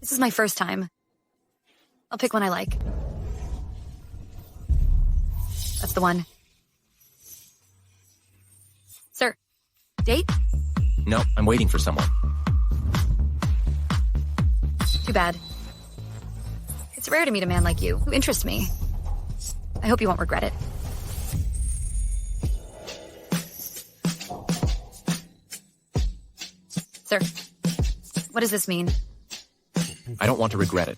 This is my first time. I'll pick one I like. That's the one. Sir, date? No, I'm waiting for someone. Too bad. It's rare to meet a man like you, who interests me. I hope you won't regret it. Sir, what does this mean? I don't want to regret it.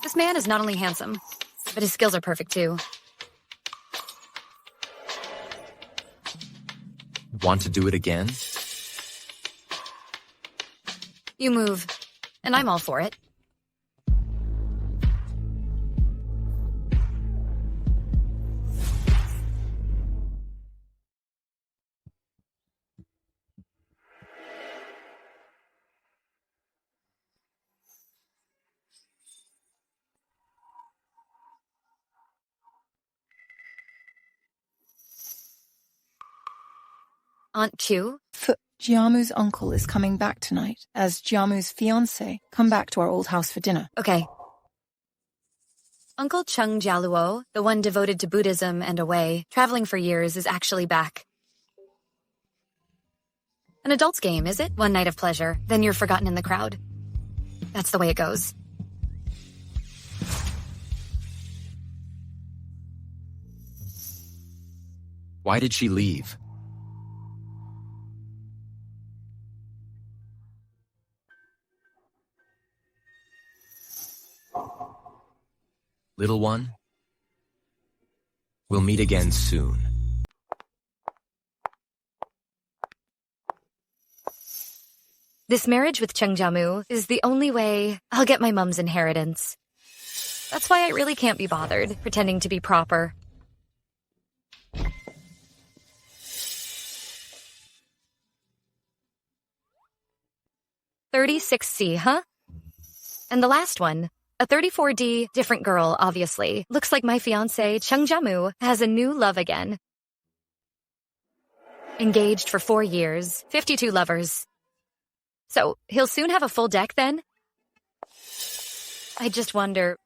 This man is not only handsome, but his skills are perfect too. Want to do it again? You move, and I'm all for it. Aunt Q? Jiamu's uncle is coming back tonight as Jiamu's fiancé. Come back to our old house for dinner. Okay. Uncle Chung Jaluo, the one devoted to Buddhism and away, traveling for years, is actually back. An adult's game, is it? One night of pleasure, then you're forgotten in the crowd. That's the way it goes. Why did she leave? Little one, we'll meet again soon. This marriage with Chung Jamu is the only way I'll get my mom's inheritance. That's why I really can't be bothered pretending to be proper. $36C, huh? And the last one, a 34D, different girl, obviously. Looks like my fiancé, Chung Jamu, has a new love again. Engaged for 4 years, 52 lovers. So, he'll soon have a full deck then? I just wonder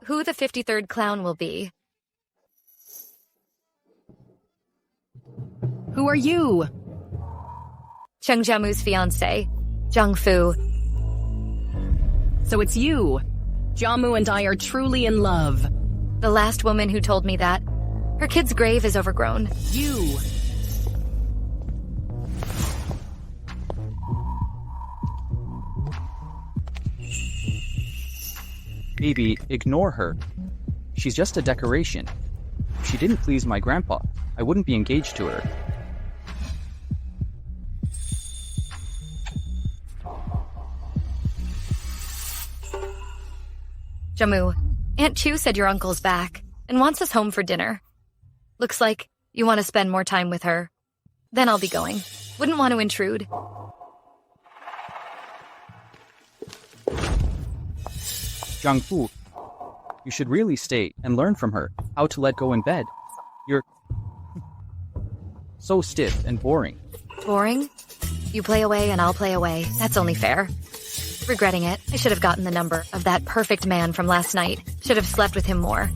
who the 53rd clown will be. Who are you? Chung Jamu's fiancé, Zhang Fu. So it's you. Jiamu and I are truly in love. The last woman who told me that. Her kid's grave is overgrown. You. Baby, ignore her. She's just a decoration. If she didn't please my grandpa, I wouldn't be engaged to her. Jamu, Aunt Chu said your uncle's back and wants us home for dinner. Looks like you want to spend more time with her. Then I'll be going. Wouldn't want to intrude. Zhang Fu, you should really stay and learn from her how to let go in bed. You're so stiff and boring. Boring? You play away and I'll play away. That's only fair. Regretting it, I should have gotten the number of that perfect man from last night. Should have slept with him more.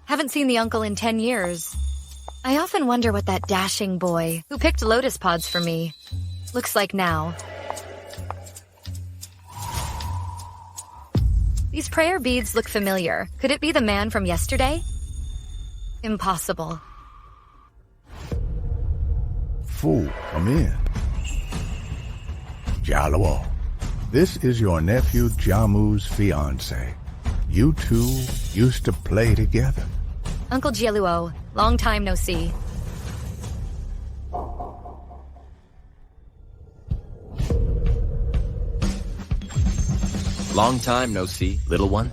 Haven't seen the uncle in 10 years. I often wonder what that dashing boy who picked lotus pods for me looks like now. These prayer beads look familiar. Could it be the man from yesterday? Impossible. Fu, come in. Jaluo, this is your nephew Jamu's fiancé. You two used to play together. Uncle Jaluo, long time no see. Long time no see, little one.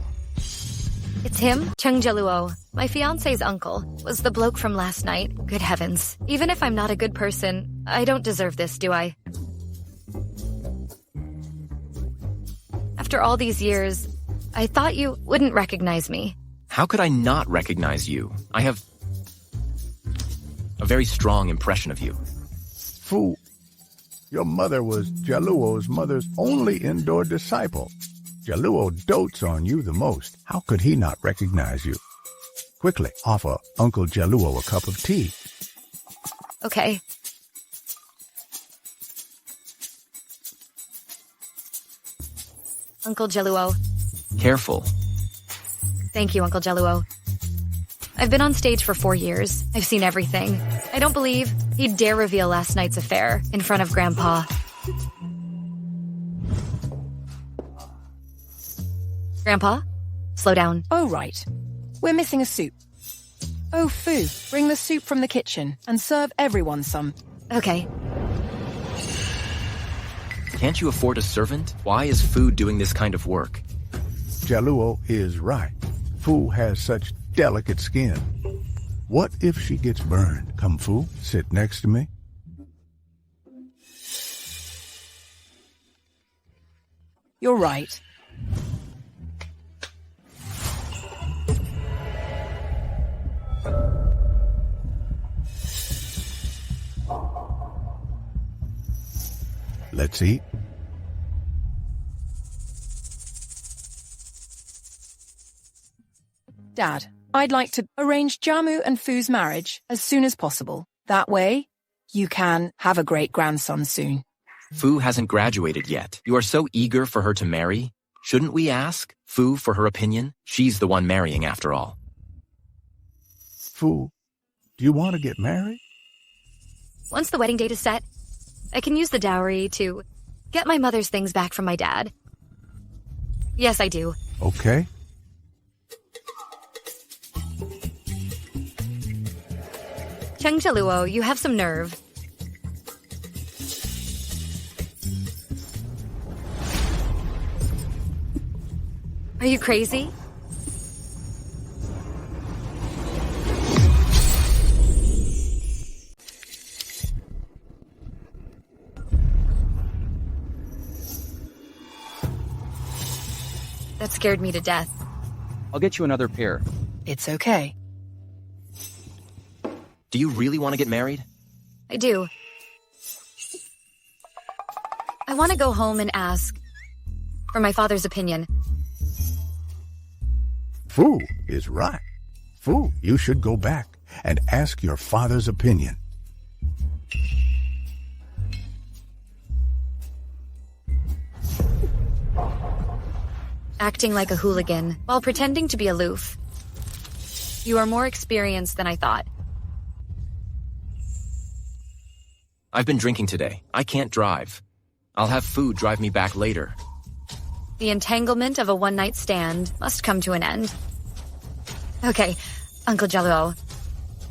It's him, Jaluo, my fiancé's uncle, was the bloke from last night. Good heavens. Even if I'm not a good person, I don't deserve this, do I? After all these years, I thought you wouldn't recognize me. How could I not recognize you? I have a very strong impression of you. Fu, your mother was Jaluo's mother's only indoor disciple. Jaluo dotes on you the most. How could he not recognize you? Quickly, offer Uncle Jaluo a cup of tea. Okay. Uncle Jaluo. Careful. Thank you, Uncle Jaluo. I've been on stage for 4 years. I've seen everything. I don't believe he'd dare reveal last night's affair in front of Grandpa. Grandpa, slow down. Oh, right. We're missing a soup. Oh, Fu, bring the soup from the kitchen and serve everyone some. Okay. Can't you afford a servant? Why is Fu doing this kind of work? Jaluo is right. Fu has such delicate skin. What if she gets burned? Come, Fu, sit next to me. You're right. Let's eat. Dad, I'd like to arrange Jamu and Fu's marriage as soon as possible. That way, you can have a great grandson soon. Fu hasn't graduated yet. You are so eager for her to marry. Shouldn't we ask Fu for her opinion? She's the one marrying after all. Fu, do you want to get married? Once the wedding date is set, I can use the dowry to get my mother's things back from my dad. Yes, I do. Okay. Jaluo, you have some nerve. Are you crazy? That scared me to death. I'll get you another pair. It's okay. Do you really want to get married? I do. I want to go home and ask for my father's opinion. Fu is right. Fu, you should go back and ask your father's opinion. Acting like a hooligan while pretending to be aloof. You are more experienced than I thought. I've been drinking today. I can't drive. I'll have Fu drive me back later. The entanglement of a one-night stand must come to an end. Okay, Uncle Jaluo,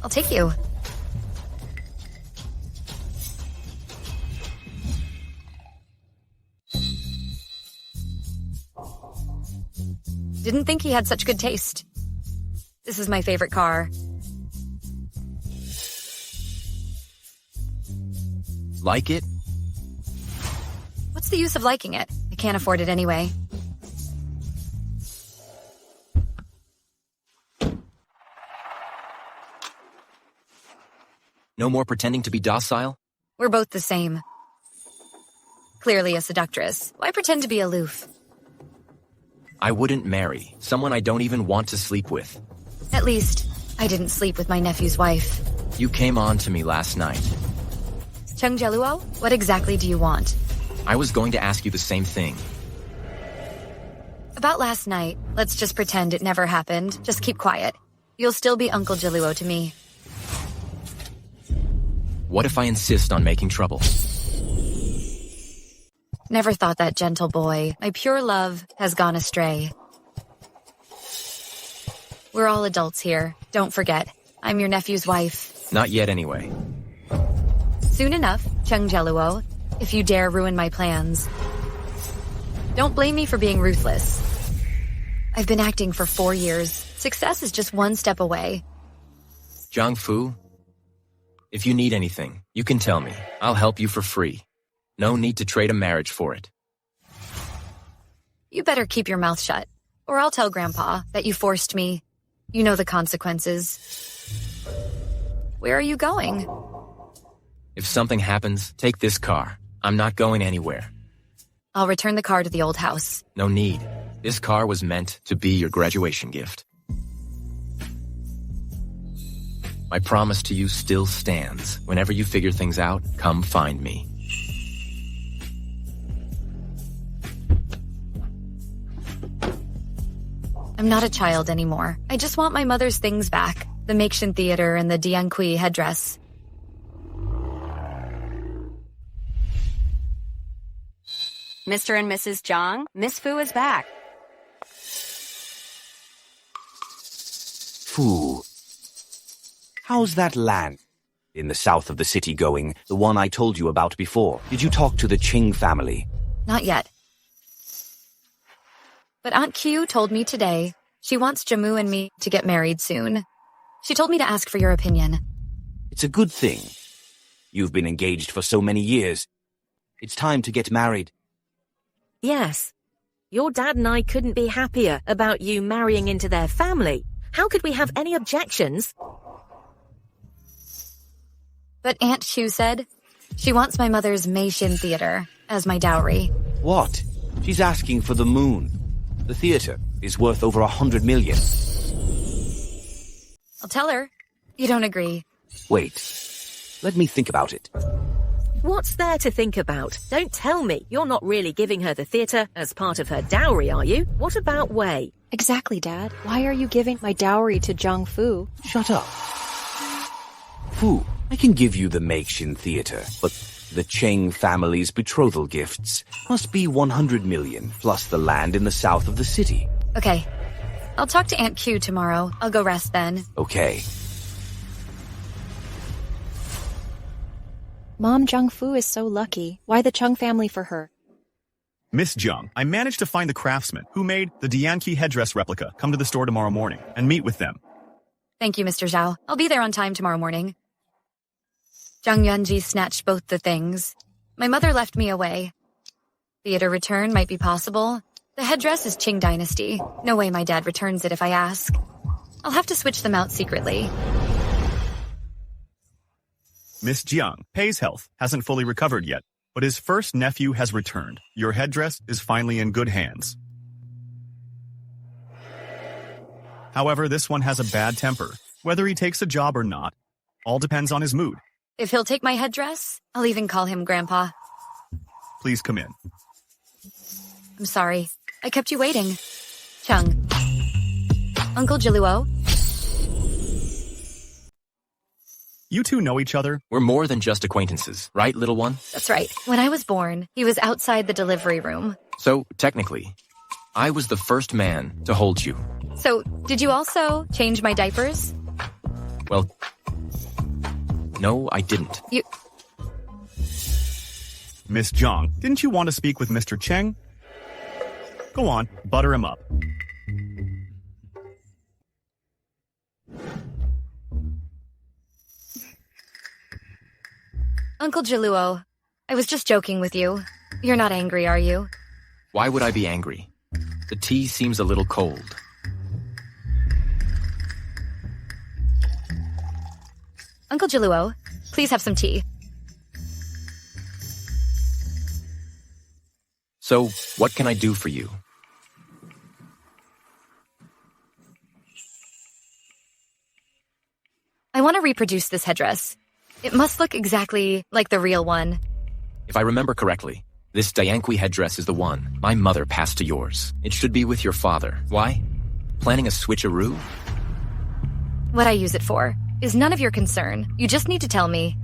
I'll take you. Didn't think he had such good taste. This is my favorite car. Like it? What's the use of liking it? I can't afford it anyway. No more pretending to be docile? We're both the same. Clearly a seductress. Why pretend to be aloof? I wouldn't marry someone I don't even want to sleep with. At least, I didn't sleep with my nephew's wife. You came on to me last night. Jaluo, what exactly do you want? I was going to ask you the same thing. About last night, let's just pretend it never happened. Just keep quiet. You'll still be Uncle Jaluo to me. What if I insist on making trouble? Never thought that gentle boy, my pure love, has gone astray. We're all adults here. Don't forget, I'm your nephew's wife. Not yet anyway. Soon enough, Jaluo, if you dare ruin my plans. Don't blame me for being ruthless. I've been acting for 4 years. Success is just one step away. Jiangfu, if you need anything, you can tell me. I'll help you for free. No need to trade a marriage for it. You better keep your mouth shut, or I'll tell Grandpa that you forced me. You know the consequences. Where are you going? If something happens, take this car. I'm not going anywhere. I'll return the car to the old house. No need. This car was meant to be your graduation gift. My promise to you still stands. Whenever you figure things out, come find me. I'm not a child anymore. I just want my mother's things back. The Makeshift theater and the Dianqi headdress. Mr. and Mrs. Zhang, Miss Fu is back. Fu. How's that land in the south of the city going, the one I told you about before? Did you talk to the Qing family? Not yet. But Aunt Q told me today she wants Jamu and me to get married soon. She told me to ask for your opinion. It's a good thing. You've been engaged for so many years. It's time to get married. Yes. Your dad and I couldn't be happier about you marrying into their family. How could we have any objections? But Aunt Q said she wants my mother's Makeshift theater as my dowry. What? She's asking for the moon. The theater is worth over 100 million. I'll tell her. You don't agree. Wait. Let me think about it. What's there to think about? Don't tell me you're not really giving her the theater as part of her dowry, are you? What about Wei? Exactly, Dad. Why are you giving my dowry to Jiangfu? Shut up. Fu, I can give you the Makeshift theater, but the Cheng family's betrothal gifts must be 100 million plus the land in the south of the city. Okay. I'll talk to Aunt Q tomorrow. I'll go rest then. Okay. Mom, Jiangfu is so lucky. Why the Chung family for her? Miss Zhang, I managed to find the craftsman who made the Dianqi headdress replica. Come to the store tomorrow morning and meet with them. Thank you, Mr. Zhao. I'll be there on time tomorrow morning. Zhang Yuanji snatched both the things. My mother left me away. Theater return might be possible. The headdress is Qing Dynasty. No way my dad returns it if I ask. I'll have to switch them out secretly. Miss Jiang, Pei's health hasn't fully recovered yet, but his first nephew has returned. Your headdress is finally in good hands. However, this one has a bad temper. Whether he takes a job or not, all depends on his mood. If he'll take my headdress, I'll even call him Grandpa. Please come in. I'm sorry. I kept you waiting. Chung. Uncle Jaluo? You two know each other? We're more than just acquaintances, right, little one? That's right. When I was born, he was outside the delivery room. So, technically, I was the first man to hold you. So, did you also change my diapers? Well, no, I didn't. You... Miss Zhang, didn't you want to speak with Mr. Cheng? Go on, butter him up. Uncle Jaluo, I was just joking with you. You're not angry, are you? Why would I be angry? The tea seems a little cold. Uncle Jaluo, please have some tea. So, what can I do for you? I want to reproduce this headdress. It must look exactly like the real one. If I remember correctly, this Dianqi headdress is the one my mother passed to yours. It should be with your father. Why? Planning a switcheroo? What I use it for is none of your concern. You just need to tell me.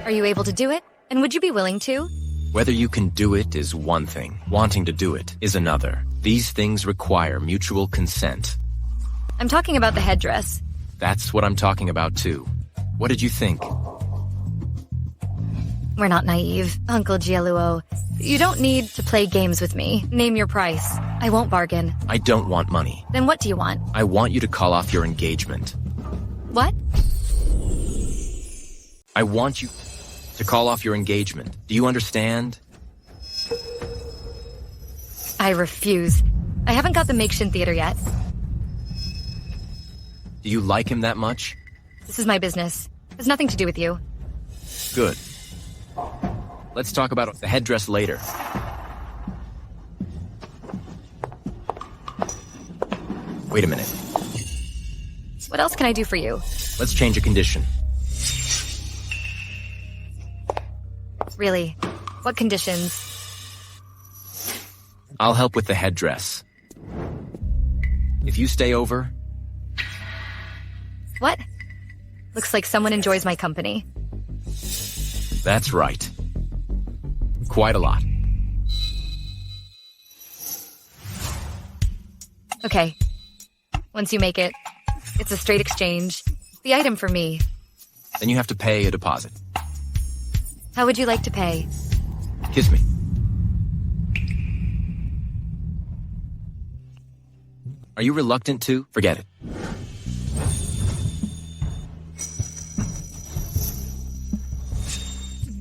Are you able to do it? And would you be willing to? Whether you can do it is one thing. Wanting to do it is another. These things require mutual consent. I'm talking about the headdress. That's what I'm talking about too. What did you think? We're not naive, Uncle Jaluo. You don't need to play games with me. Name your price. I won't bargain. I don't want money. Then what do you want? I want you to call off your engagement. What? I want you to call off your engagement. Do you understand? I refuse. I haven't got the Makeshin theater yet. Do you like him that much? This is my business. Has nothing to do with you. Good. Let's talk about the headdress later. Wait a minute. What else can I do for you? Let's change a condition. Really? What conditions? I'll help with the headdress. If you stay over... What? Looks like someone enjoys my company. That's right. Quite a lot. Okay. Once you make it, it's a straight exchange. The item for me. Then you have to pay a deposit. How would you like to pay? Kiss me. Are you reluctant to? Forget it.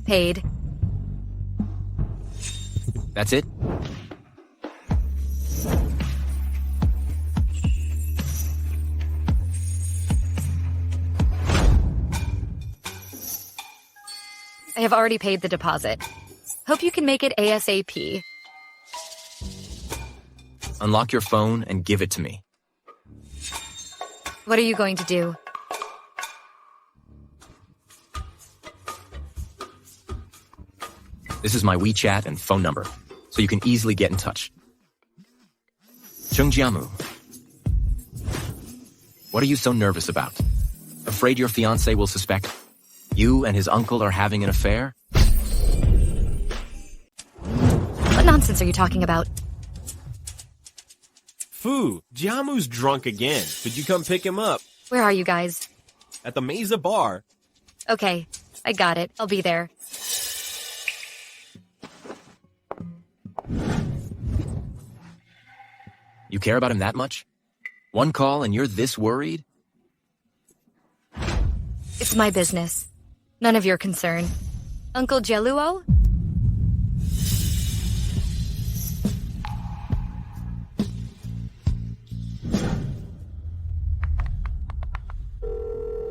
Paid. That's it? I have already paid the deposit. Hope you can make it ASAP. Unlock your phone and give it to me. What are you going to do? This is my WeChat and phone number, so you can easily get in touch. Chungjiamu. What are you so nervous about? Afraid your fiancé will suspect you and his uncle are having an affair? What nonsense are you talking about? Fu, Jiamu's drunk again. Could you come pick him up? Where are you guys? At the Mesa bar. Okay, I got it. I'll be there. You care about him that much? One call and you're this worried? It's my business. None of your concern. Uncle Jaluo?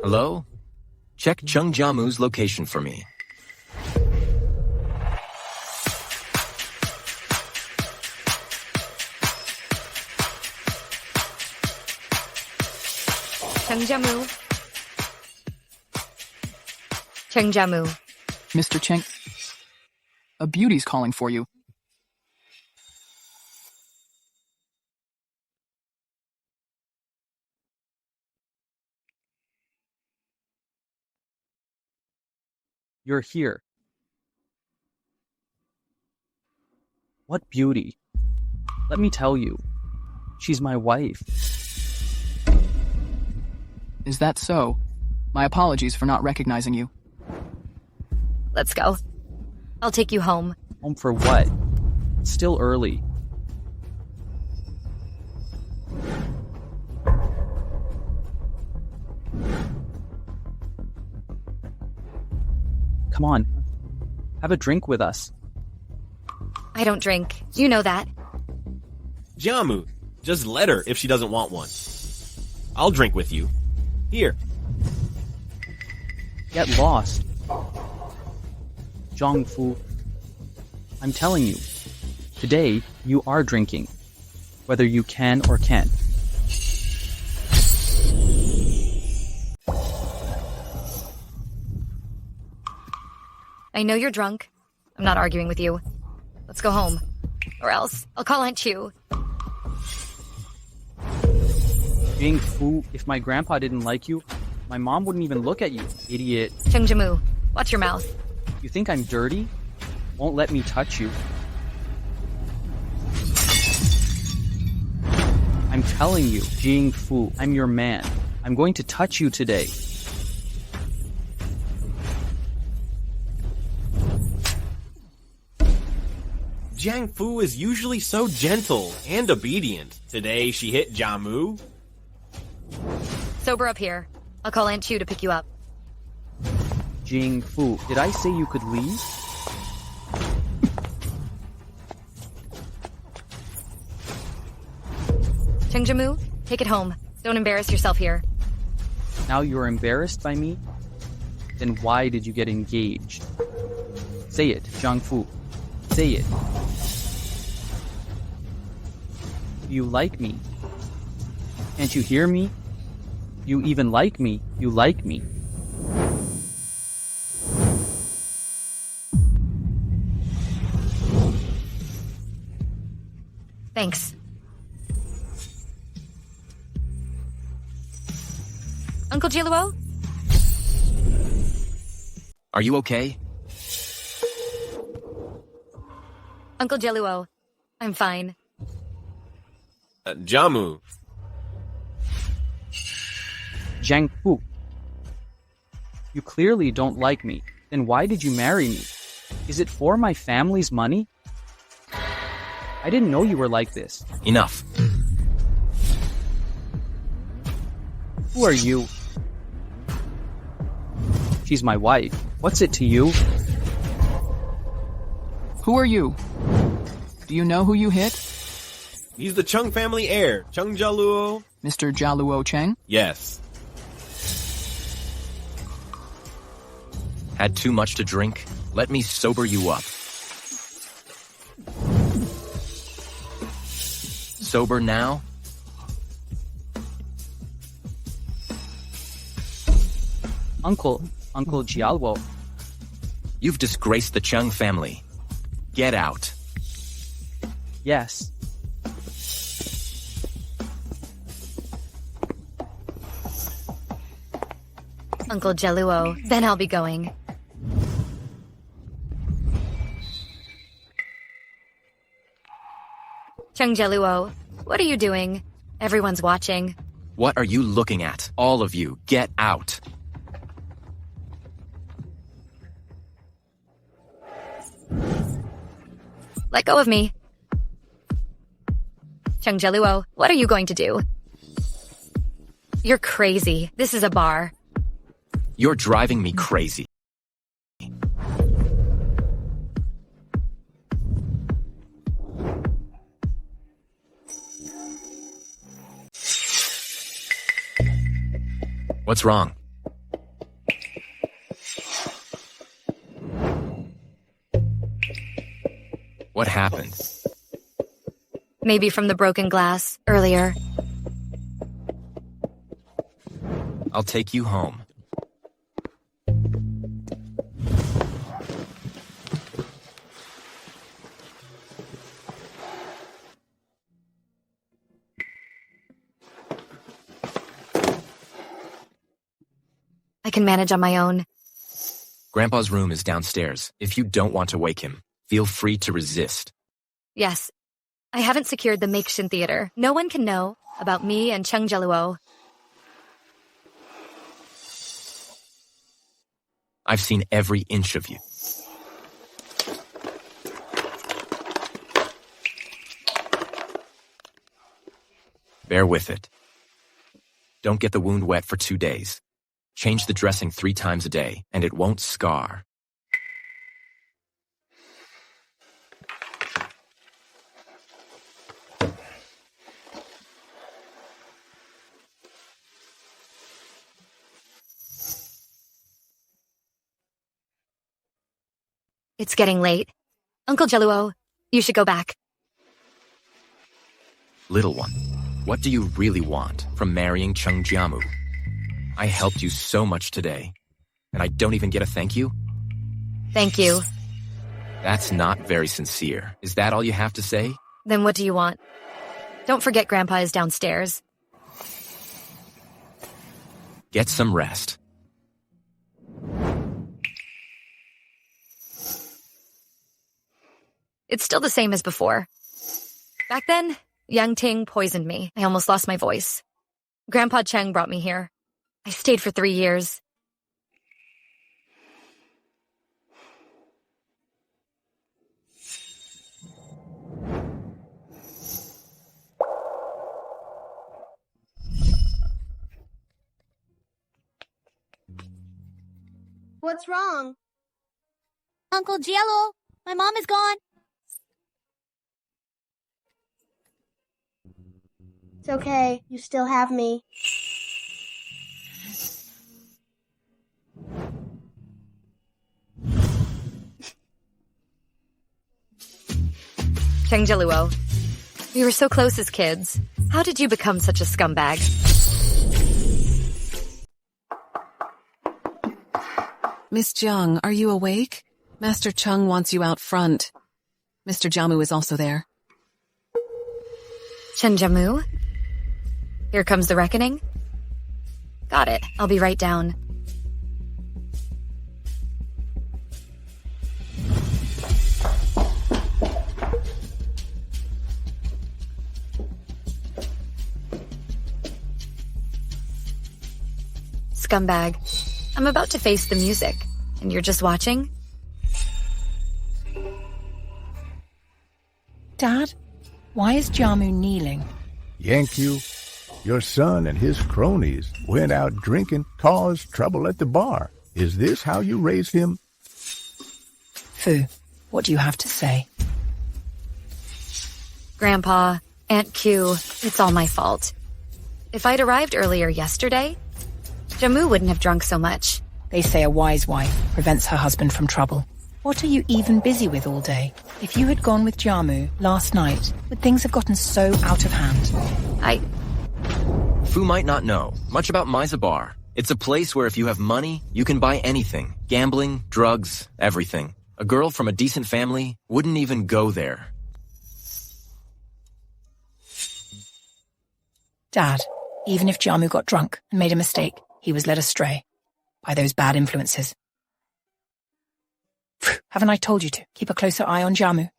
Hello? Check Chungjiamu's location for me. Chungjiamu. Chungjiamu. Mr. Cheng, a beauty's calling for you. You're here. What beauty. Let me tell you, she's my wife. Is that so? My apologies for not recognizing you. Let's go. I'll take you home. Home for what? It's still early. Come on. Have a drink with us. I don't drink. You know that. Jiamu, just let her if she doesn't want one. I'll drink with you. Here. Get lost. Zhangfu. I'm telling you, today you are drinking, whether you can or can't. I know you're drunk. I'm not arguing with you. Let's go home. Or else, I'll call Aunt Chu. Jing Fu, if my grandpa didn't like you, my mom wouldn't even look at you, idiot. Chungjiamu, watch your mouth. You think I'm dirty? Won't let me touch you. I'm telling you, Jing Fu, I'm your man. I'm going to touch you today. Jiang Fu is usually so gentle and obedient. Today she hit Jamu. Sober up here. I'll call Aunt Chu to pick you up. Jing Fu, did I say you could leave? Chengjamu, take it home. Don't embarrass yourself here. Now you're embarrassed by me? Then why did you get engaged? Say it, Jiang Fu. Say it. You like me. Can't you hear me? You even like me. You like me. Thanks. Uncle Jaluo? Are you okay? Uncle Jaluo, I'm fine. Jamu. Jiang Fu. You clearly don't like me. Then why did you marry me? Is it for my family's money? I didn't know you were like this. Enough. Who are you? She's my wife. What's it to you? Who are you? Do you know who you hit? He's the Chung family heir, Chung Jaluo. Mr. Jaluo Cheng? Yes. Had too much to drink? Let me sober you up. Sober now? Uncle Jaluo. You've disgraced the Chung family. Get out. Yes. Uncle Jaluo, then I'll be going. Chung Jaluo, what are you doing? Everyone's watching. What are you looking at? All of you, get out. Let go of me. Chung Jaluo, what are you going to do? You're crazy. This is a bar. You're driving me crazy. What's wrong? What happened? Maybe from the broken glass earlier. I'll take you home. I can manage on my own. Grandpa's room is downstairs. If you don't want to wake him, feel free to resist. Yes. I haven't secured the Makeshin Theater. No one can know about me and Chung Jaluo. I've seen every inch of you. Bear with it. Don't get the wound wet for 2 days. Change the dressing 3 times a day, and it won't scar. It's getting late. Uncle Jaluo, you should go back. Little one, what do you really want from marrying Chung Jiamu? I helped you so much today, and I don't even get a thank you? Thank you. That's not very sincere. Is that all you have to say? Then what do you want? Don't forget Grandpa is downstairs. Get some rest. It's still the same as before. Back then, Yang Ting poisoned me. I almost lost my voice. Grandpa Cheng brought me here. I stayed for 3 years. What's wrong? Uncle Jaluo, my mom is gone. It's okay. You still have me. Jaluo, we were so close as kids. How did you become such a scumbag? Miss Jiang, are you awake? Master Chung wants you out front. Mr. Jamu is also there. Chen Jamu? Here comes the reckoning? Got it. I'll be right down. Scumbag. I'm about to face the music, and you're just watching? Dad, why is Jamu kneeling? Yanku, your son and his cronies went out drinking, caused trouble at the bar. Is this how you raised him? Fu, what do you have to say? Grandpa, Aunt Q, it's all my fault. If I'd arrived earlier yesterday, Jamu wouldn't have drunk so much. They say a wise wife prevents her husband from trouble. What are you even busy with all day? If you had gone with Jamu last night, would things have gotten so out of hand? Fu might not know much about Bar. It's a place where if you have money, you can buy anything. Gambling, drugs, everything. A girl from a decent family wouldn't even go there. Dad, even if Jamu got drunk and made a mistake, he was led astray by those bad influences. Haven't I told you to keep a closer eye on Jamu?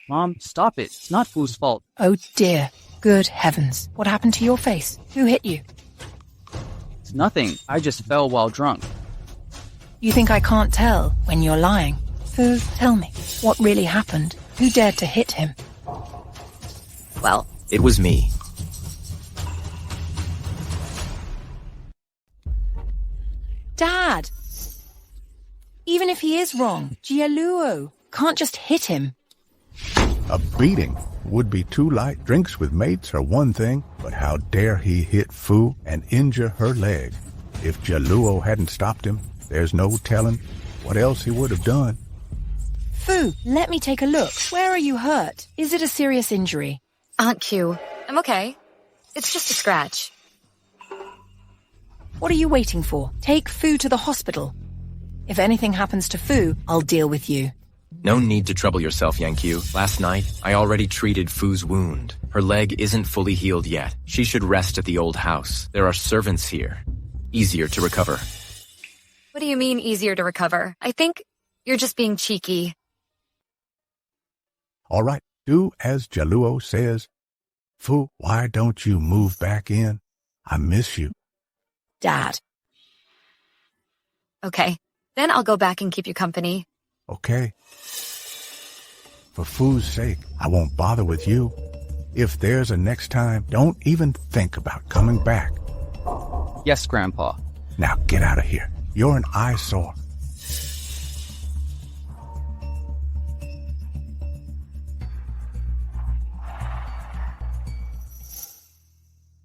Mom, stop it. It's not Fu's fault. Oh dear. Good heavens. What happened to your face? Who hit you? It's nothing. I just fell while drunk. You think I can't tell when you're lying? Fu, tell me, what really happened? Who dared to hit him? Well, it was me. Dad! Even if he is wrong, Jaluo can't just hit him. A beating would be too light. Drinks with mates are one thing, but how dare he hit Fu and injure her leg? If Jaluo hadn't stopped him, there's no telling what else he would have done. Fu, let me take a look. Where are you hurt? Is it a serious injury? Aunt Q, I'm okay. It's just a scratch. What are you waiting for? Take Fu to the hospital. If anything happens to Fu, I'll deal with you. No need to trouble yourself, Yanqiu. Last night, I already treated Fu's wound. Her leg isn't fully healed yet. She should rest at the old house. There are servants here. Easier to recover. What do you mean, easier to recover? I think you're just being cheeky. All right, do as Jaluo says. Fu, why don't you move back in? I miss you. Dad. Okay, then I'll go back and keep you company. Okay. For Fu's sake, I won't bother with you. If there's a next time, don't even think about coming back. Yes, Grandpa. Now get out of here. You're an eyesore.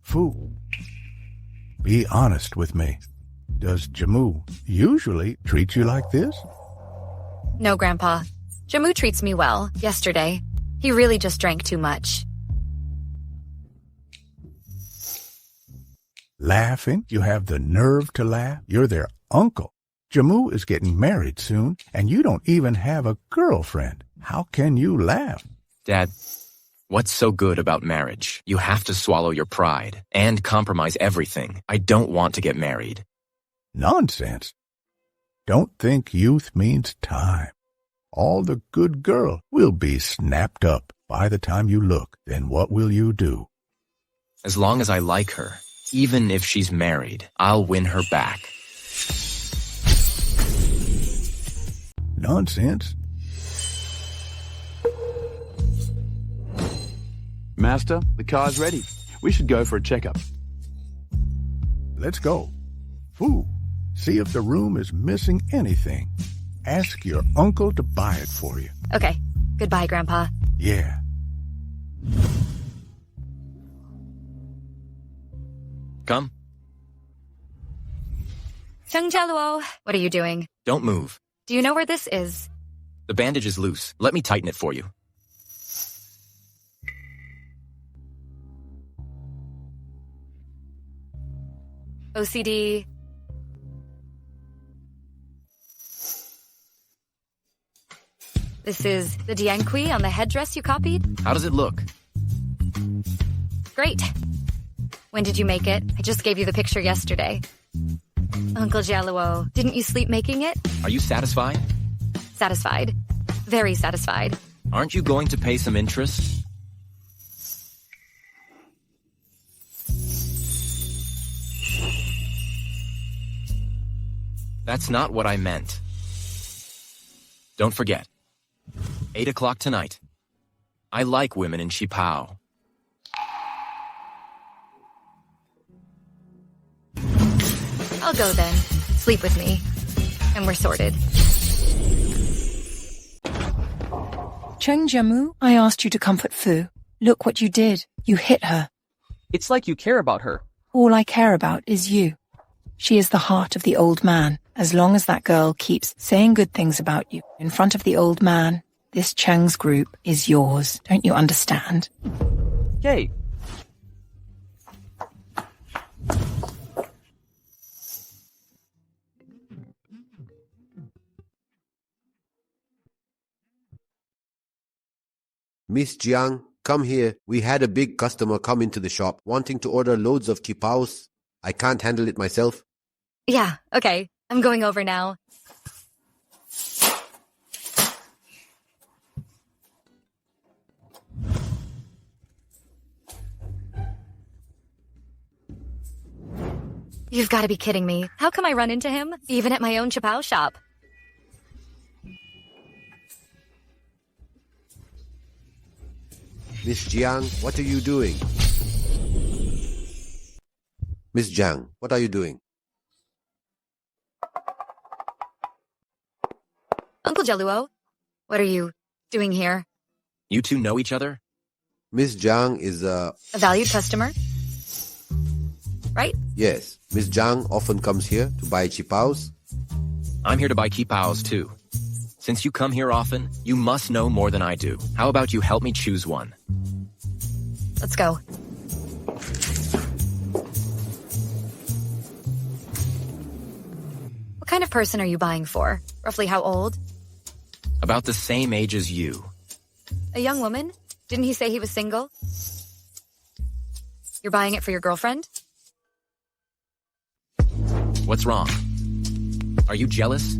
Fu, be honest with me. Does Jamu usually treat you like this? No, Grandpa. Jamu treats me well. Yesterday, he really just drank too much. Laughing? You have the nerve to laugh? You're their uncle. Jamu is getting married soon, and you don't even have a girlfriend. How can you laugh? Dad, what's so good about marriage? You have to swallow your pride and compromise everything. I don't want to get married. Nonsense. Don't think youth means time. All the good girl will be snapped up by the time you look. Then what will you do? As long as I like her, even if she's married, I'll win her back. Nonsense. Master, the car's ready. We should go for a checkup. Let's go. Fu, See if the room is missing anything. Ask your uncle to buy it for you. Okay. Goodbye, Grandpa. Yeah. Come. Jaluo, what are you doing? Don't move. Do you know where this is? The bandage is loose. Let me tighten it for you. OCD. This is the Dianqui on the headdress you copied? How does it look? Great. When did you make it? I just gave you the picture yesterday. Uncle Jaluo, didn't you sleep making it? Are you satisfied? Satisfied. Very satisfied. Aren't you going to pay some interest? That's not what I meant. Don't forget. 8 o'clock tonight. I like women in Qipao. I'll go then. Sleep with me. And we're sorted. Cheng Jiamu, I asked you to comfort Fu. Look what you did. You hit her. It's like you care about her. All I care about is you. She is the heart of the old man. As long as that girl keeps saying good things about you in front of the old man, this Cheng's group is yours. Don't you understand? Yay. Miss Jiang, come here. We had a big customer come into the shop wanting to order loads of Qipaos. I can't handle it myself. Yeah, okay. I'm going over now. You've got to be kidding me. How come I run into him, even at my own Qipao shop? Miss Jiang, what are you doing? Miss Jiang, what are you doing? Uncle Jaluo, what are you doing here? You two know each other? Miss Jiang is A valued customer? Right? Yes, Miss Jiang often comes here to buy Qipaos. I'm here to buy Qipaos too. Since you come here often, you must know more than I do. How about you help me choose one? Let's go. What kind of person are you buying for? Roughly how old? About the same age as you. A young woman? Didn't he say he was single? You're buying it for your girlfriend? What's wrong? Are you jealous?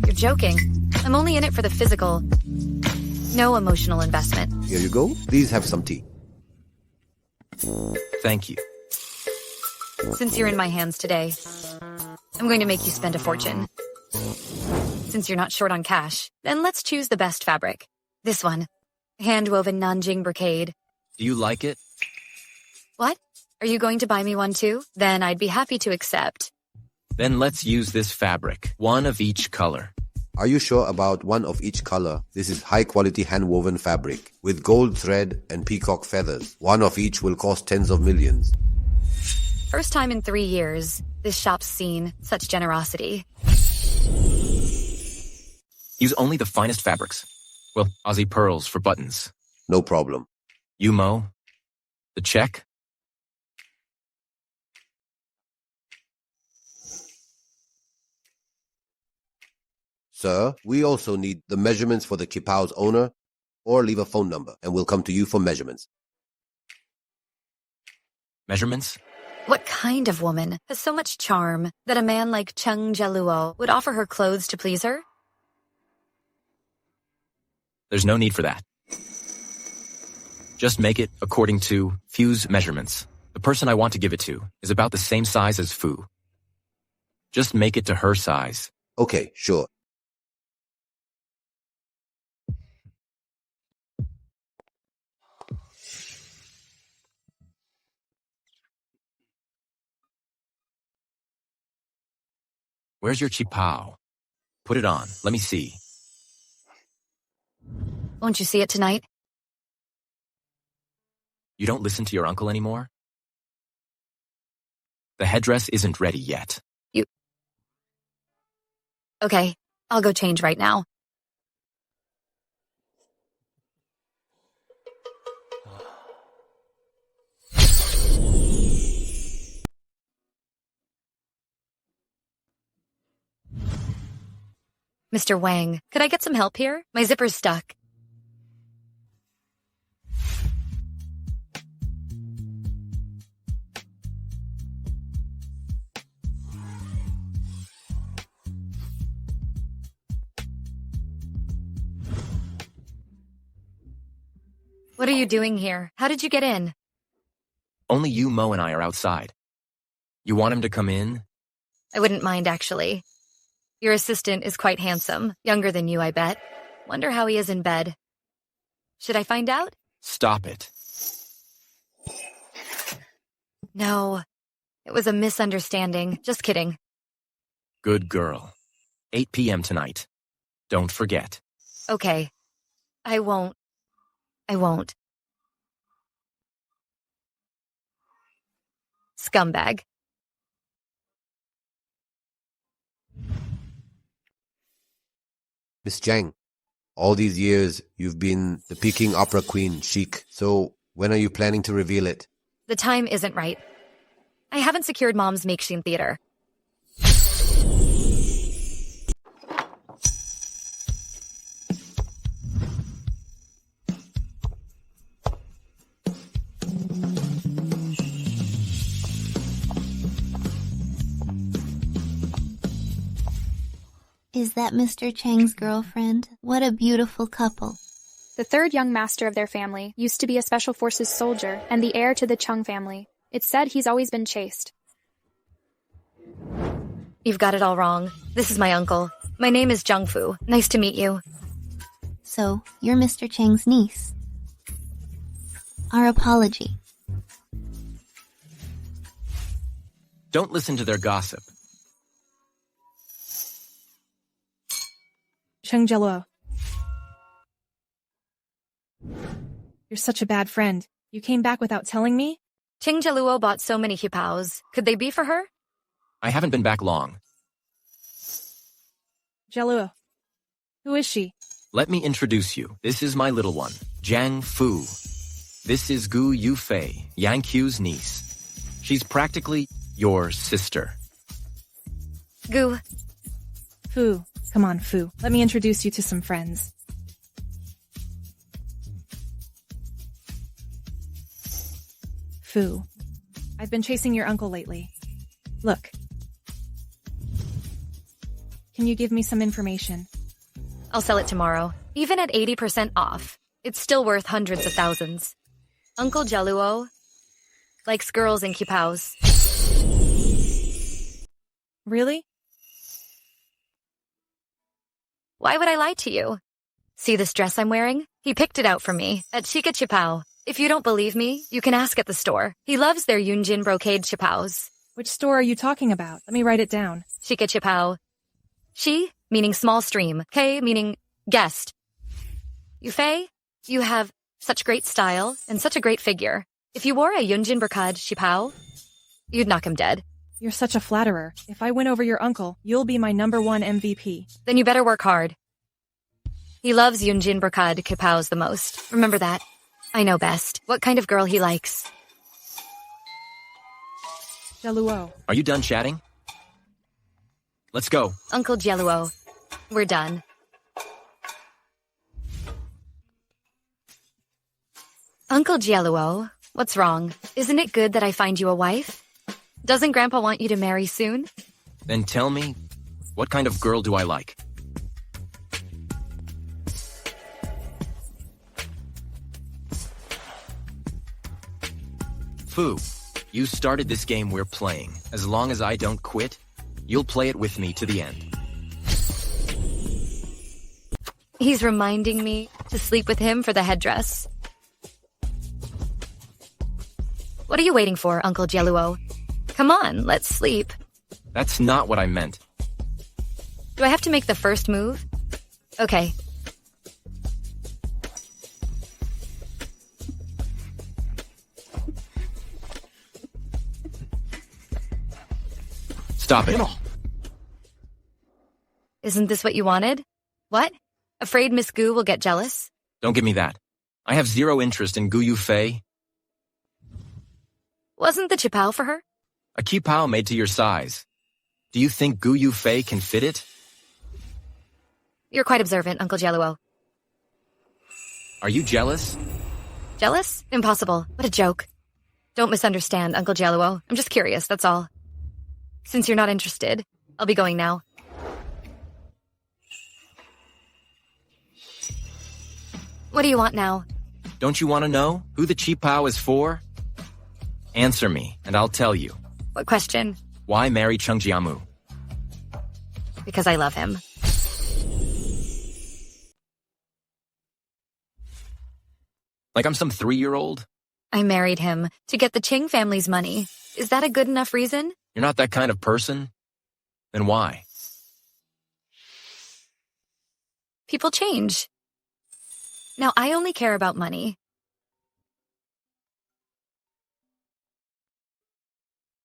You're joking. I'm only in it for the physical. No emotional investment. Here you go. Please have some tea. Thank you. Since you're in my hands today, I'm going to make you spend a fortune. Since you're not short on cash, then let's choose the best fabric. This one. Hand-woven Nanjing brocade. Do you like it? What? Are you going to buy me one too? Then I'd be happy to accept. Then let's use this fabric. One of each color. Are you sure about one of each color? This is high-quality hand-woven fabric with gold thread and peacock feathers. One of each will cost tens of millions. First time in 3 years, this shop's seen such generosity. Use only the finest fabrics. Well, Aussie pearls for buttons. No problem. Yumo. The check. Sir, we also need the measurements for the Qipao's owner, or leave a phone number, and we'll come to you for measurements. Measurements? What kind of woman has so much charm that a man like Cheng Jaluo would offer her clothes to please her? There's no need for that. Just make it according to Fu's measurements. The person I want to give it to is about the same size as Fu. Just make it to her size. Okay, sure. Where's your Qipao? Put it on. Let me see. Won't you see it tonight? You don't listen to your uncle anymore? The headdress isn't ready yet. Okay, I'll go change right now. Mr. Wang, could I get some help here? My zipper's stuck. What are you doing here? How did you get in? Only you, Mo, and I are outside. You want him to come in? I wouldn't mind, actually. Your assistant is quite handsome. Younger than you, I bet. Wonder how he is in bed. Should I find out? Stop it. No. It was a misunderstanding. Just kidding. Good girl. 8 p.m. tonight. Don't forget. Okay. I won't. Scumbag. Miss Jiang, all these years you've been the Peking opera queen, chic. So when are you planning to reveal it? The time isn't right. I haven't secured Mom's makeshift theater. Is that Mr. Chang's girlfriend? What a beautiful couple. The third young master of their family used to be a special forces soldier and the heir to the Chung family. It's said he's always been chaste. You've got it all wrong. This is my uncle. My name is Jungfu. Nice to meet you. So, you're Mr. Chang's niece. Our apology. Don't listen to their gossip. Cheng Jaluo. You're such a bad friend. You came back without telling me? Cheng Jaluo bought so many Qipaos. Could they be for her? I haven't been back long. Jaluo. Who is she? Let me introduce you. This is my little one, Jiang Fu. This is Gu Yufei, Yang Qiu's niece. She's practically your sister. Gu. Fu. Come on, Fu. Let me introduce you to some friends. Fu. I've been chasing your uncle lately. Look. Can you give me some information? I'll sell it tomorrow. Even at 80% off, it's still worth hundreds of thousands. Uncle Jaluo likes girls in Qipaos. Really? Why would I lie to you? See this dress I'm wearing? He picked it out for me at Qipao. If you don't believe me, you can ask at the store. He loves their Yunjin brocade Qipaos. Which store are you talking about? Let me write it down. Qipao. Shi, meaning small stream. K, meaning guest. Yufei, you have such great style and such a great figure. If you wore a Yunjin brocade Qipao, you'd knock him dead. You're such a flatterer. If I win over your uncle, you'll be my #1 MVP. Then you better work hard. He loves Yunjin brocade Qipaos the most. Remember that. I know best what kind of girl he likes. Jaluo. Are you done chatting? Let's go. Uncle Jaluo. We're done. Uncle Jaluo, what's wrong? Isn't it good that I find you a wife? Doesn't Grandpa want you to marry soon? Then tell me, what kind of girl do I like? Fu, you started this game we're playing. As long as I don't quit, you'll play it with me to the end. He's reminding me to sleep with him for the headdress. What are you waiting for, Uncle Jaluo? Come on, let's sleep. That's not what I meant. Do I have to make the first move? Okay. Stop it. Isn't this what you wanted? What? Afraid Miss Gu will get jealous? Don't give me that. I have zero interest in Gu Yufei. Wasn't the Qipao for her? A Qipao made to your size. Do you think Gu Yufei can fit it? You're quite observant, Uncle Jaluo. Are you jealous? Jealous? Impossible. What a joke. Don't misunderstand, Uncle Jaluo. I'm just curious, that's all. Since you're not interested, I'll be going now. What do you want now? Don't you want to know who the Qipao is for? Answer me, and I'll tell you. What question? Why marry Jiamu? Because I love him. Like I'm some 3-year-old? I married him to get the Qing family's money. Is that a good enough reason? You're not that kind of person? Then why? People change. Now, I only care about money.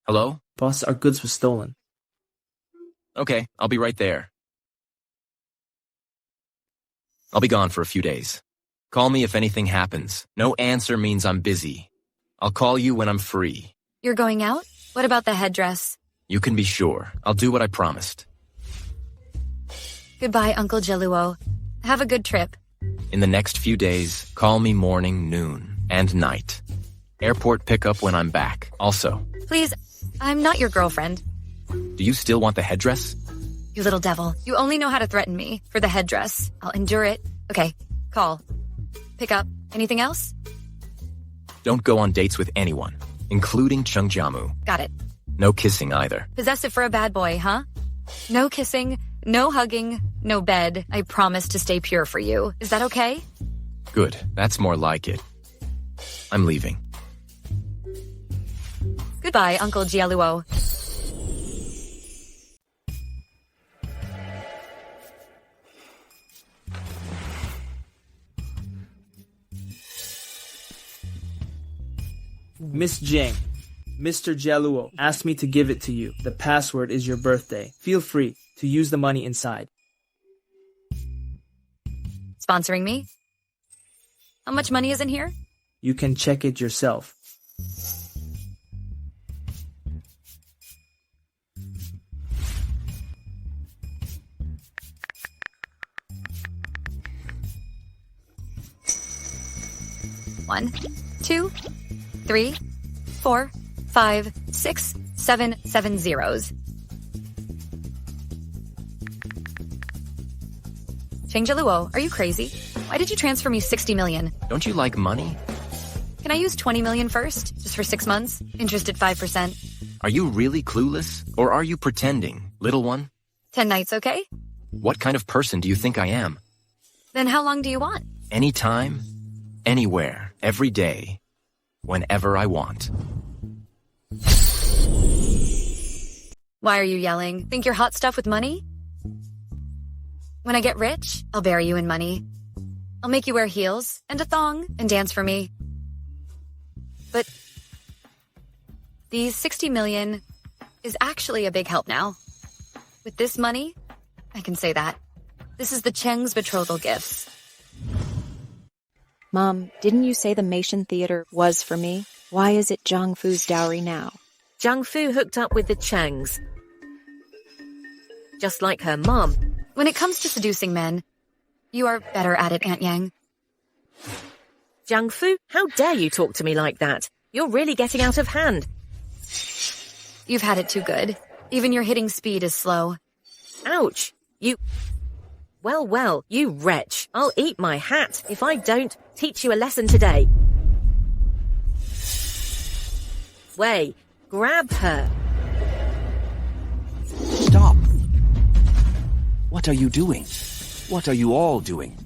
Hello? Boss, our goods were stolen. Okay, I'll be right there. I'll be gone for a few days. Call me if anything happens. No answer means I'm busy. I'll call you when I'm free. You're going out? What about the headdress? You can be sure. I'll do what I promised. Goodbye, Uncle Jaluo. Have a good trip. In the next few days, call me morning, noon, and night. Airport pickup when I'm back, also. Please, I'm not your girlfriend. Do you still want the headdress? You little devil. You only know how to threaten me for the headdress. I'll endure it. Okay, call. Pick up. Anything else? Don't go on dates with anyone, including Jiamu. Got it. No kissing either. Possessive for a bad boy, huh? No kissing, no hugging, no bed. I promise to stay pure for you. Is that okay? Good. That's more like it. I'm leaving. Goodbye, Uncle Jaluo. Miss Jing, Mr. Jaluo asked me to give it to you. The password is your birthday. Feel free to use the money inside. Sponsoring me? How much money is in here? You can check it yourself. One, 2, 3, 4, 5, 6, 7, 7 zeros. Jaluo, are you crazy? Why did you transfer me 60 million? Don't you like money? Can I use 20 million first? Just for 6 months? Interest at 5%. Are you really clueless? Or are you pretending, little one? 10 nights, okay? What kind of person do you think I am? Then how long do you want? Anytime, anywhere, every day, whenever I want. Why are you yelling? Think you're hot stuff with money? When I get rich, I'll bury you in money. I'll make you wear heels and a thong and dance for me. But these 60 million is actually a big help now. With this money, I can say that. This is the Cheng's betrothal gifts. Mom, didn't you say the Mason Theater was for me? Why is it Zhang Fu's dowry now? Zhang Fu hooked up with the Chengs. Just like her mom. When it comes to seducing men, you are better at it, Aunt Yang. Zhang Fu, how dare you talk to me like that? You're really getting out of hand. You've had it too good. Even your hitting speed is slow. Ouch. You... Well, you wretch. I'll eat my hat if I don't teach you a lesson today. Wei, grab her. Stop! What are you doing? What are you all doing?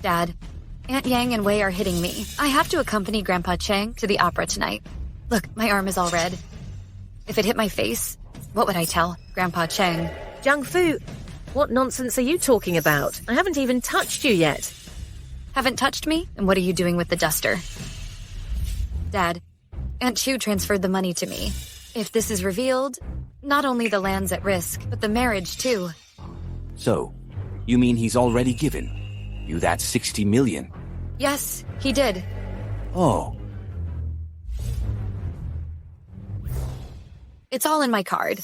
Dad, Aunt Yang and Wei are hitting me. I have to accompany Grandpa Chang to the opera tonight. Look, my arm is all red. If it hit my face, what would I tell Grandpa Chang? Zhang Fu, What nonsense are you talking about? I haven't even touched you yet. Haven't touched me? And what are you doing with the duster? Dad, Aunt Chu transferred the money to me. If this is revealed, not only the land's at risk, but the marriage too. So, you mean he's already given you that 60 million? Yes, he did. Oh. It's all in my card.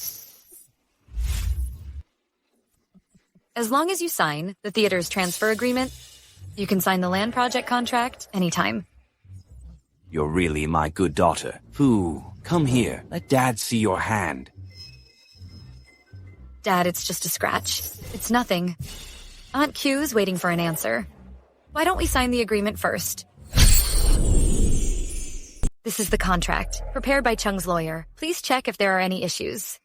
As long as you sign the theater's transfer agreement, you can sign the land project contract anytime. You're really my good daughter. Fu, come here. Let Dad see your hand. Dad, it's just a scratch. It's nothing. Aunt Q's waiting for an answer. Why don't we sign the agreement first? This is the contract, prepared by Chung's lawyer. Please check if there are any issues.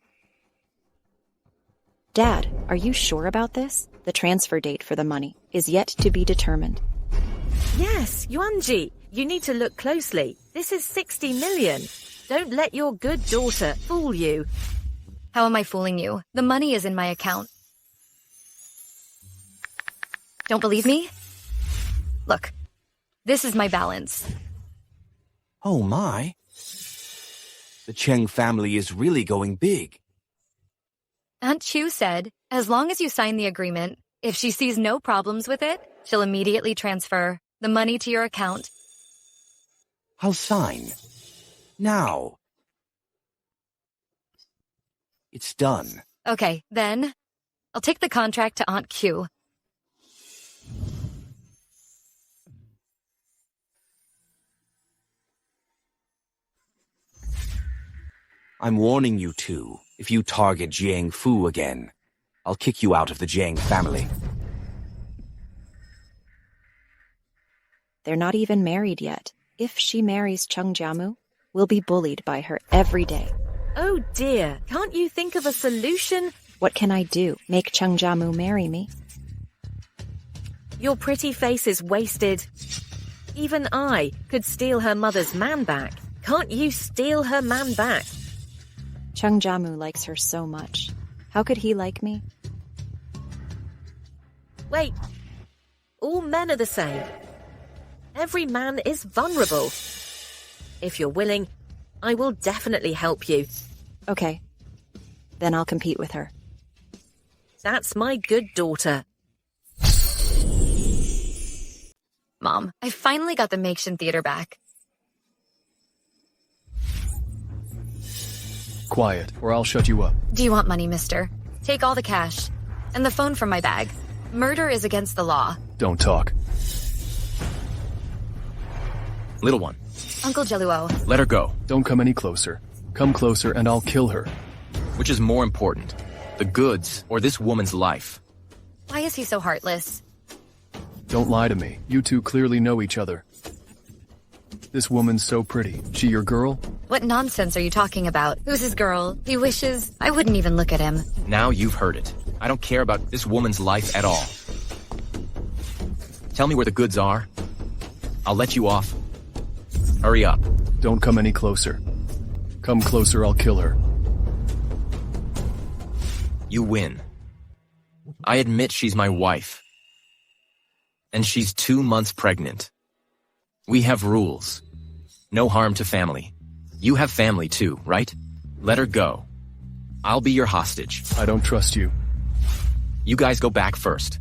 Dad, are you sure about this? The transfer date for the money is yet to be determined. Yes, Yuanji, you need to look closely. This is 60 million. Don't let your good daughter fool you. How am I fooling you? The money is in my account. Don't believe me? Look, this is my balance. Oh my. The Cheng family is really going big. Aunt Chu said, as long as you sign the agreement, if she sees no problems with it, she'll immediately transfer the money to your account. I'll sign. Now. It's done. Okay, then I'll take the contract to Aunt Q. I'm warning you two. If you target Jiang Fu again, I'll kick you out of the Jiang family. They're not even married yet. If she marries Chung Jiamu, we'll be bullied by her every day. Oh dear, can't you think of a solution? What can I do? Make Chung Jiamu marry me? Your pretty face is wasted. Even I could steal her mother's man back. Can't you steal her man back? Chung Jiamu likes her so much. How could he like me? Wait. All men are the same. Every man is vulnerable. If you're willing, I will definitely help you. Okay. Then I'll compete with her. That's my good daughter. Mom, I finally got the Makeshift Theater back. Quiet, or I'll shut you up. Do you want money, mister? Take all the cash. And the phone from my bag. Murder is against the law. Don't talk. Little one. Uncle Jaluo. Let her go. Don't come any closer. Come closer and I'll kill her. Which is more important? The goods or this woman's life? Why is he so heartless? Don't lie to me. You two clearly know each other. This woman's so pretty. She your girl? What nonsense are you talking about? Who's his girl? He wishes... I wouldn't even look at him. Now you've heard it. I don't care about this woman's life at all. Tell me where the goods are. I'll let you off. Hurry up. Don't come any closer. Come closer, I'll kill her. You win. I admit she's my wife. And she's 2 months pregnant. We have rules. No harm to family. You have family too, right? Let her go. I'll be your hostage. I don't trust you. You guys go back first.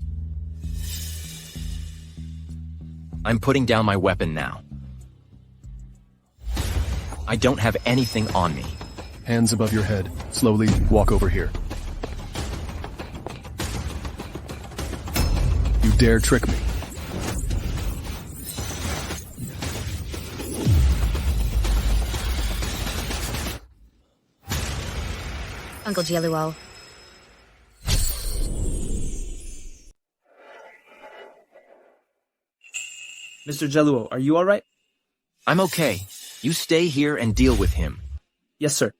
I'm putting down my weapon now. I don't have anything on me. Hands above your head. Slowly walk over here. You dare trick me? Uncle Jaluo. Mr. Jaluo, are you alright? I'm okay. You stay here and deal with him. Yes, sir.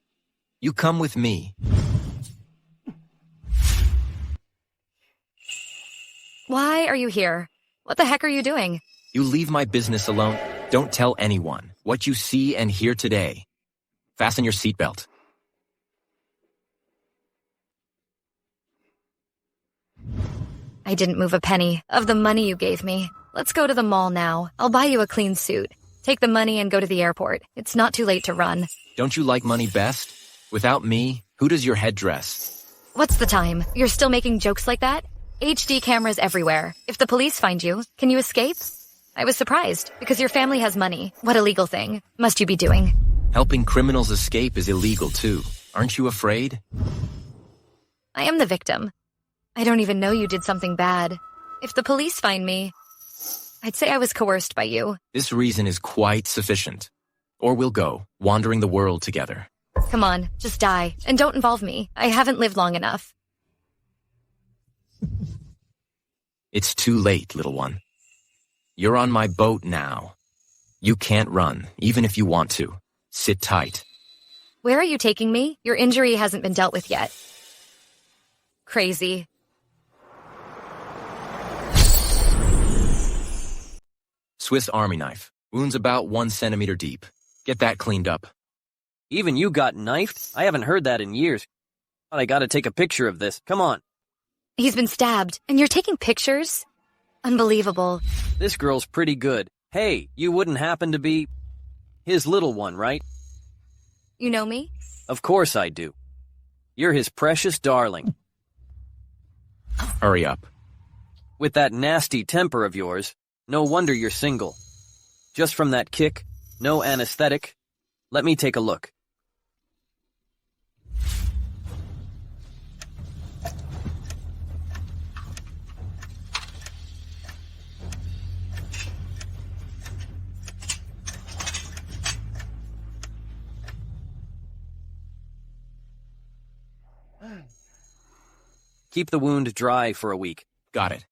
You come with me. Why are you here? What the heck are you doing? You leave my business alone. Don't tell anyone what you see and hear today. Fasten your seatbelt. I didn't move a penny of the money you gave me. Let's go to the mall now. I'll buy you a clean suit. Take the money and go to the airport. It's not too late to run. Don't you like money best? Without me, who does your headdress? What's the time? You're still making jokes like that? HD cameras everywhere. If the police find you, can you escape? I was surprised, because your family has money. What illegal thing must you be doing? Helping criminals escape is illegal too. Aren't you afraid? I am the victim. I don't even know you did something bad. If the police find me, I'd say I was coerced by you. This reason is quite sufficient. Or we'll go, wandering the world together. Come on, just die, and don't involve me. I haven't lived long enough. It's too late, little one. You're on my boat now. You can't run, even if you want to. Sit tight. Where are you taking me? Your injury hasn't been dealt with yet. Crazy. Swiss Army knife. Wounds about 1 centimeter deep. Get that cleaned up. Even you got knifed? I haven't heard that in years. But I gotta take a picture of this. Come on. He's been stabbed, and you're taking pictures? Unbelievable. This girl's pretty good. Hey, you wouldn't happen to be his little one, right? You know me? Of course I do. You're his precious darling. Hurry up. With that nasty temper of yours, no wonder you're single. Just from that kick, no anesthetic. Let me take a look. Keep the wound dry for a week. Got it.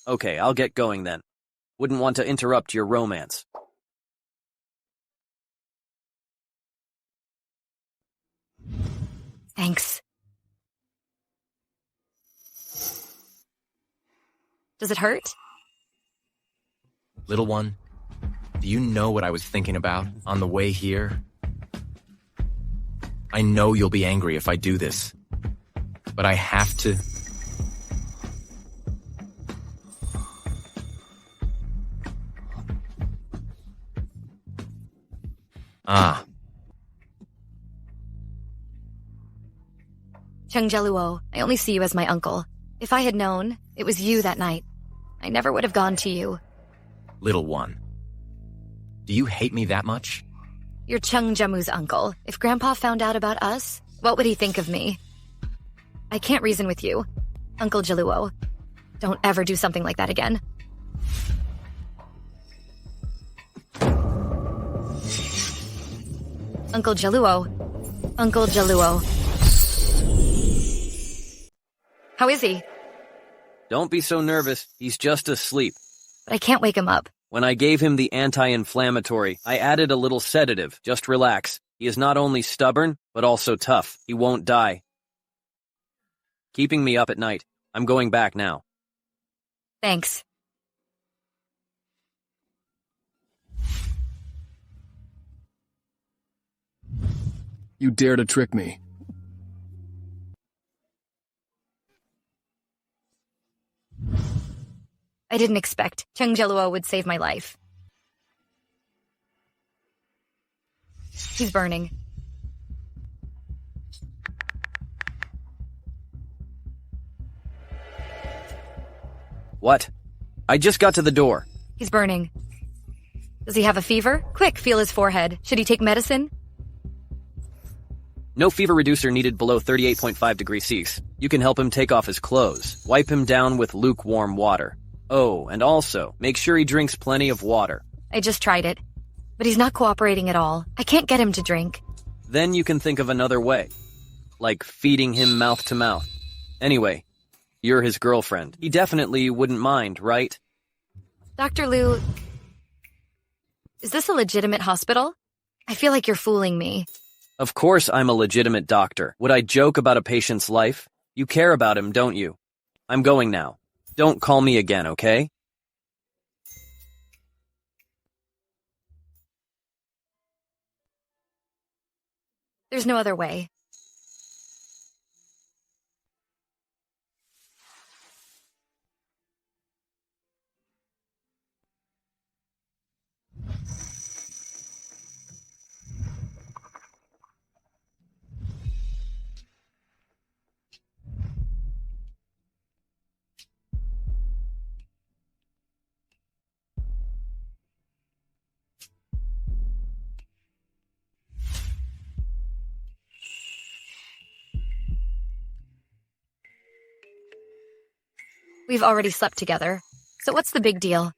Okay, I'll get going then. Wouldn't want to interrupt your romance. Thanks. Does it hurt? Little one, do you know what I was thinking about on the way here? I know you'll be angry if I do this, but I have to. Jaluo, I only see you as my uncle. If I had known it was you that night, I never would have gone to you. Little one, do you hate me that much? You're Jamu's uncle. If Grandpa found out about us, what would he think of me? I can't reason with you, Uncle Jaluo. Don't ever do something like that again. Uncle Jaluo. Uncle Jaluo. How is he? Don't be so nervous. He's just asleep. But I can't wake him up. When I gave him the anti-inflammatory, I added a little sedative. Just relax. He is not only stubborn, but also tough. He won't die. Keeping me up at night. I'm going back now. Thanks. You dare to trick me. I didn't expect Jaluo would save my life. He's burning. What? I just got to the door. He's burning. Does he have a fever? Quick, feel his forehead. Should he take medicine? No fever reducer needed below 38.5 degrees Celsius. You can help him take off his clothes. Wipe him down with lukewarm water. Oh, and also, make sure he drinks plenty of water. I just tried it, but he's not cooperating at all. I can't get him to drink. Then you can think of another way. Like feeding him mouth to mouth. Anyway, you're his girlfriend. He definitely wouldn't mind, right? Dr. Liu, is this a legitimate hospital? I feel like you're fooling me. Of course I'm a legitimate doctor. Would I joke about a patient's life? You care about him, don't you? I'm going now. Don't call me again, okay? There's no other way. We've already slept together, so what's the big deal?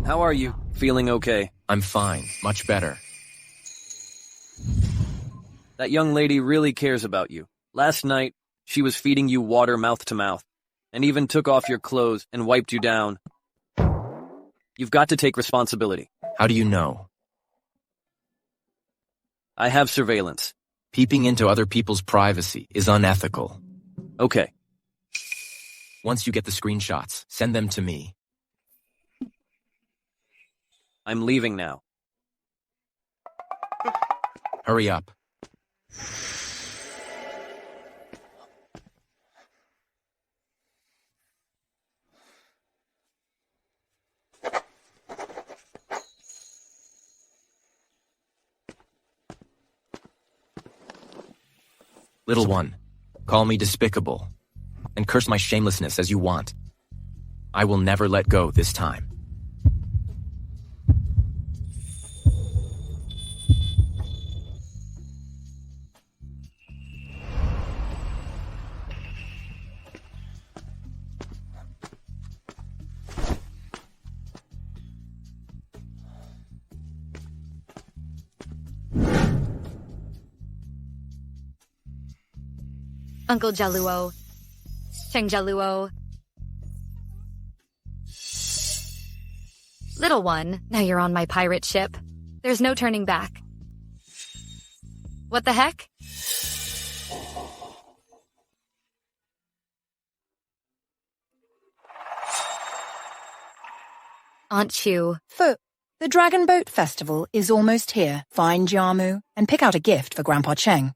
How are you? Feeling okay? I'm fine. Much better. That young lady really cares about you. Last night, she was feeding you water mouth to mouth, and even took off your clothes and wiped you down. You've got to take responsibility. How do you know? I have surveillance. Peeping into other people's privacy is unethical. Okay. Once you get the screenshots, send them to me. I'm leaving now. Hurry up. Little one, call me despicable, and curse my shamelessness as you want. I will never let go this time. Uncle Jaluo. Cheng Jaluo. Little one, now you're on my pirate ship. There's no turning back. What the heck? Aunt Chu. Fu, the Dragon Boat Festival is almost here. Find Jiamu and pick out a gift for Grandpa Cheng.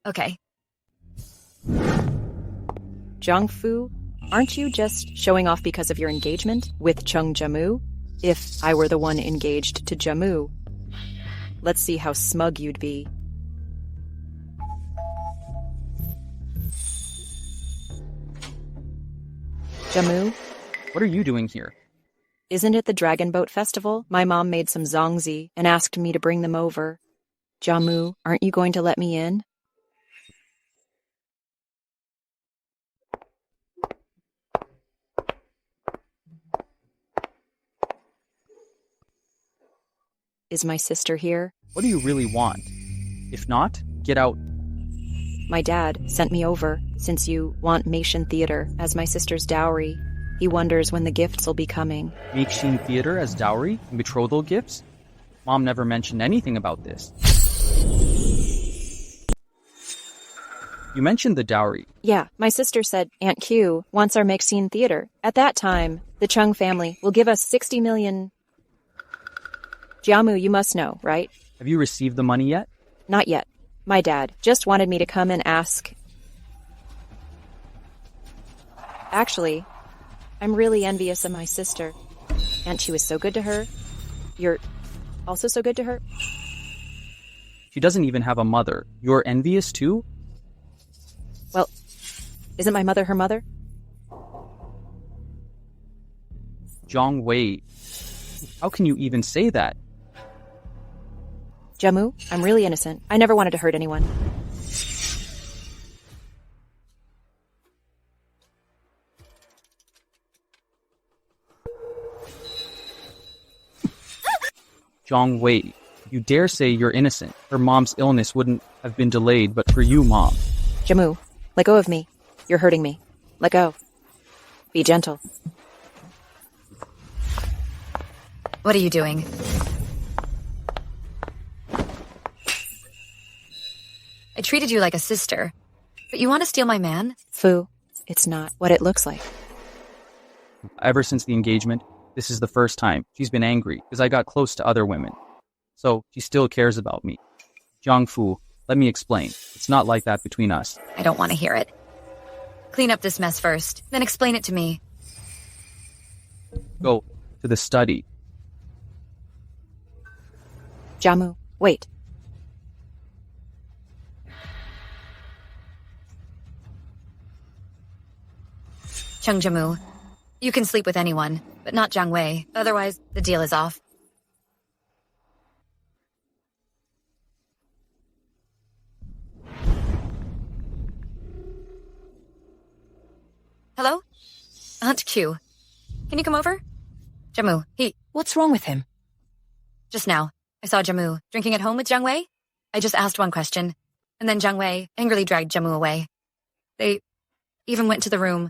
Okay. Jiangfu, aren't you just showing off because of your engagement with Chung Jamu? If I were the one engaged to Jamu, let's see how smug you'd be. Jamu? What are you doing here? Isn't it the Dragon Boat Festival? My mom made some zongzi and asked me to bring them over. Jamu, aren't you going to let me in? Is my sister here? What do you really want? If not, get out. My dad sent me over, since you want Meishin Theater as my sister's dowry. He wonders when the gifts will be coming. Meishin Theater as dowry and betrothal gifts? Mom never mentioned anything about this. You mentioned the dowry. Yeah, my sister said Aunt Q wants our Meishin Theater. At that time, the Chung family will give us 60 million... Jiamu, you must know, right? Have you received the money yet? Not yet. My dad just wanted me to come and ask. Actually, I'm really envious of my sister. And she was so good to her. You're also so good to her? She doesn't even have a mother. You're envious too? Well, isn't my mother her mother? Zhang Wei. How can you even say that? Jamu, I'm really innocent. I never wanted to hurt anyone. Wei, you dare say you're innocent. Her mom's illness wouldn't have been delayed but for you, Mom. Jamu, let go of me. You're hurting me. Let go. Be gentle. What are you doing? I treated you like a sister, but you want to steal my man? Fu, it's not what it looks like. Ever since the engagement, this is the first time she's been angry because I got close to other women. So she still cares about me. Jiangfu, let me explain. It's not like that between us. I don't want to hear it. Clean up this mess first, then explain it to me. Go to the study. Jamu, wait. Jamu, you can sleep with anyone, but not Jiang Wei. Otherwise, the deal is off. Hello? Aunt Q. Can you come over? Jamu, What's wrong with him? Just now, I saw Jamu drinking at home with Jiang Wei. I just asked one question, and then Jiang Wei angrily dragged Jamu away. They even went to the room.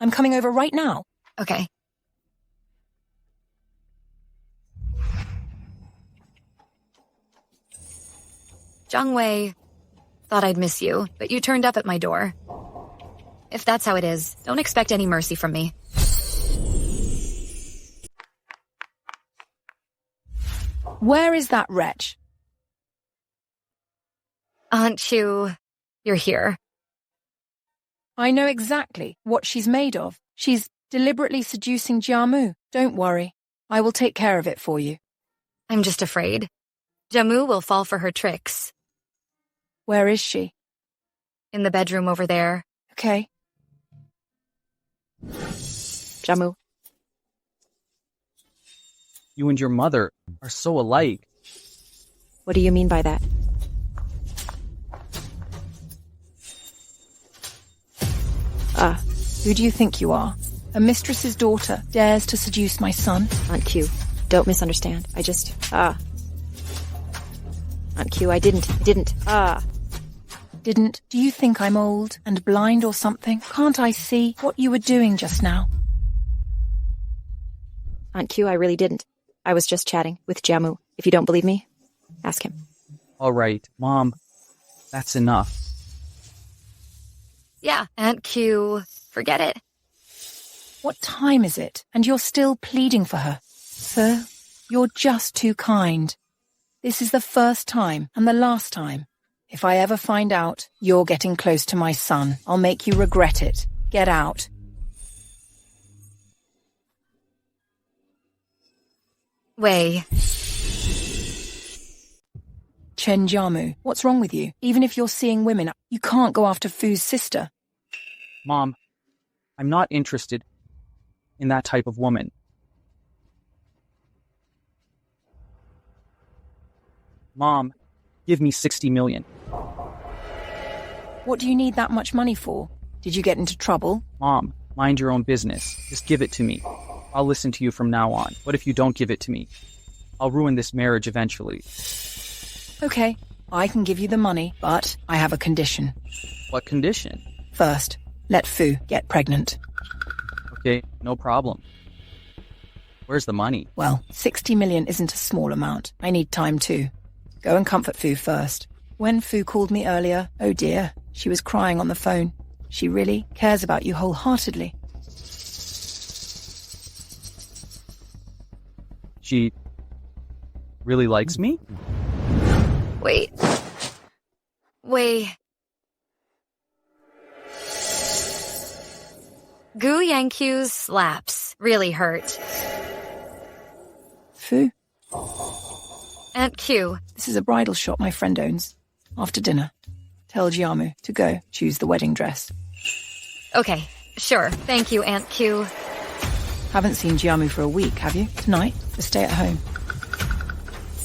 I'm coming over right now. Okay. Jiang Wei thought I'd miss you, but you turned up at my door. If that's how it is, don't expect any mercy from me. Where is that wretch? Aunt Chu, you're here. I know exactly what she's made of. She's deliberately seducing Jiamu. Don't worry. I will take care of it for you. I'm just afraid. Jamu will fall for her tricks. Where is she? In the bedroom over there. Okay. Jamu. You and your mother are so alike. What do you mean by that? Who do you think you are? A mistress's daughter dares to seduce my son? Aunt Q, don't misunderstand. I just, Aunt Q, I didn't. Didn't? Do you think I'm old and blind or something? Can't I see what you were doing just now? Aunt Q, I really didn't. I was just chatting with Jamu. If you don't believe me, ask him. All right, Mom. That's enough. Yeah, Aunt Q, forget it. What time is it? And you're still pleading for her? Sir, you're just too kind. This is the first time and the last time. If I ever find out you're getting close to my son, I'll make you regret it. Get out. Wei. Chen Jiamu, what's wrong with you? Even if you're seeing women, you can't go after Fu's sister. Mom, I'm not interested in that type of woman. Mom, give me 60 million. What do you need that much money for? Did you get into trouble? Mom, mind your own business. Just give it to me. I'll listen to you from now on. What if you don't give it to me? I'll ruin this marriage eventually. Okay, I can give you the money, but I have a condition. What condition? First, let Fu get pregnant. Okay, no problem. Where's the money? Well, 60 million isn't a small amount. I need time too. Go and comfort Fu first. When Fu called me earlier, oh dear, she was crying on the phone. She really cares about you wholeheartedly. She really likes me? Wait. Gu Yanq's slaps really hurt. Fu? Aunt Q. This is a bridal shop my friend owns. After dinner, tell Jiamu to go choose the wedding dress. Okay, sure. Thank you, Aunt Q. Haven't seen Jiamu for a week, have you? Tonight, to stay at home.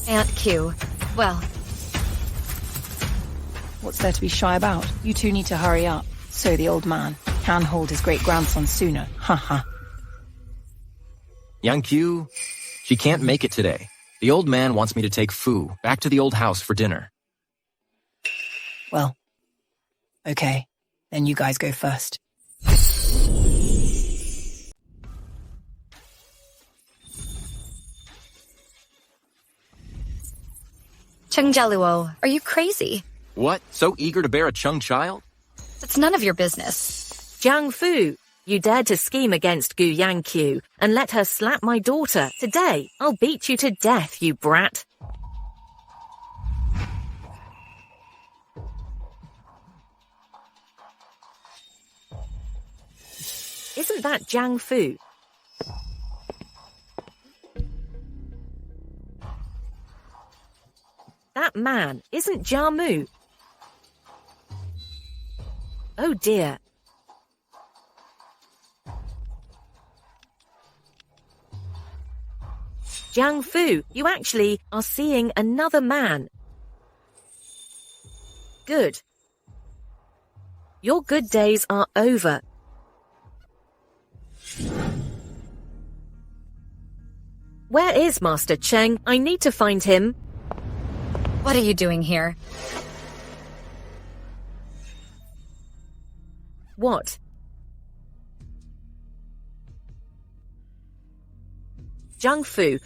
Aunt Q, Well, What's there to be shy about? You two need to hurry up, so the old man can hold his great-grandson sooner. Haha. Yang Q, she can't make it today. The old man wants me to take Fu back to the old house for dinner. Well, okay. Then you guys go first. Jaluo, are you crazy? What? So eager to bear a Chung child? It's none of your business. Jiang Fu, you dared to scheme against Gu Yangqiu and let her slap my daughter. Today, I'll beat you to death, you brat. Isn't that Jiang Fu? That man isn't Jamu. Oh dear. Jiang Fu, you actually are seeing another man. Good. Your good days are over. Where is Master Cheng? I need to find him. What are you doing here? What? Jiang Fu.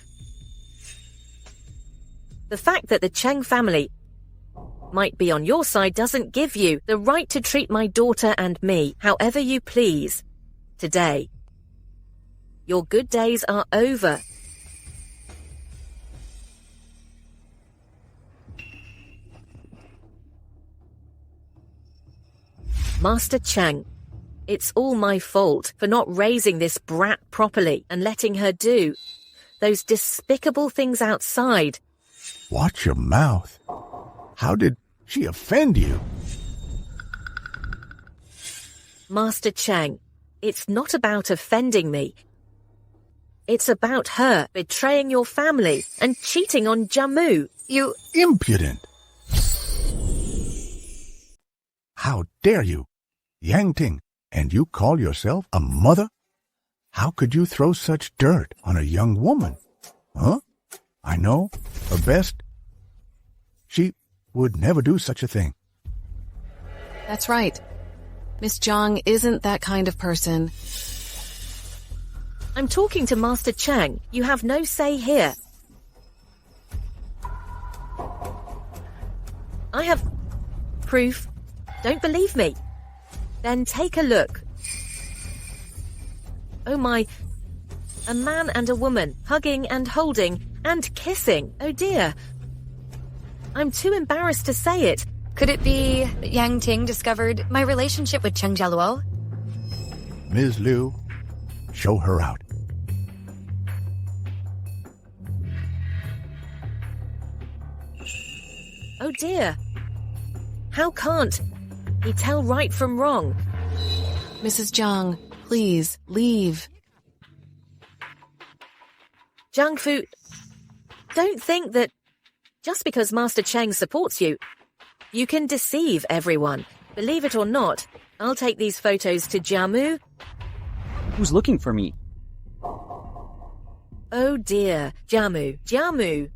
The fact that the Cheng family might be on your side doesn't give you the right to treat my daughter and me however you please. Today. Your good days are over. Master Cheng, it's all my fault for not raising this brat properly and letting her do those despicable things outside. Watch your mouth. How did she offend you? Master Cheng, it's not about offending me. It's about her betraying your family and cheating on Jamu. You... Impudent! How dare you? Yang Ting, and you call yourself a mother? How could you throw such dirt on a young woman? Huh? I know, her best. She would never do such a thing. That's right. Miss Jiang isn't that kind of person. I'm talking to Master Cheng. You have no say here. I have proof. Don't believe me? Then take a look. Oh my, a man and a woman hugging and holding and kissing. Oh dear. I'm too embarrassed to say it. Could it be that Yang Ting discovered my relationship with Cheng Jaluo? Ms. Liu, show her out. Oh dear. How can't he tell right from wrong? Mrs. Jiang, please, leave. Jiang Fu, don't think that just because Master Cheng supports you, you can deceive everyone. Believe it or not, I'll take these photos to Jamu. Who's looking for me? Oh dear, Jamu.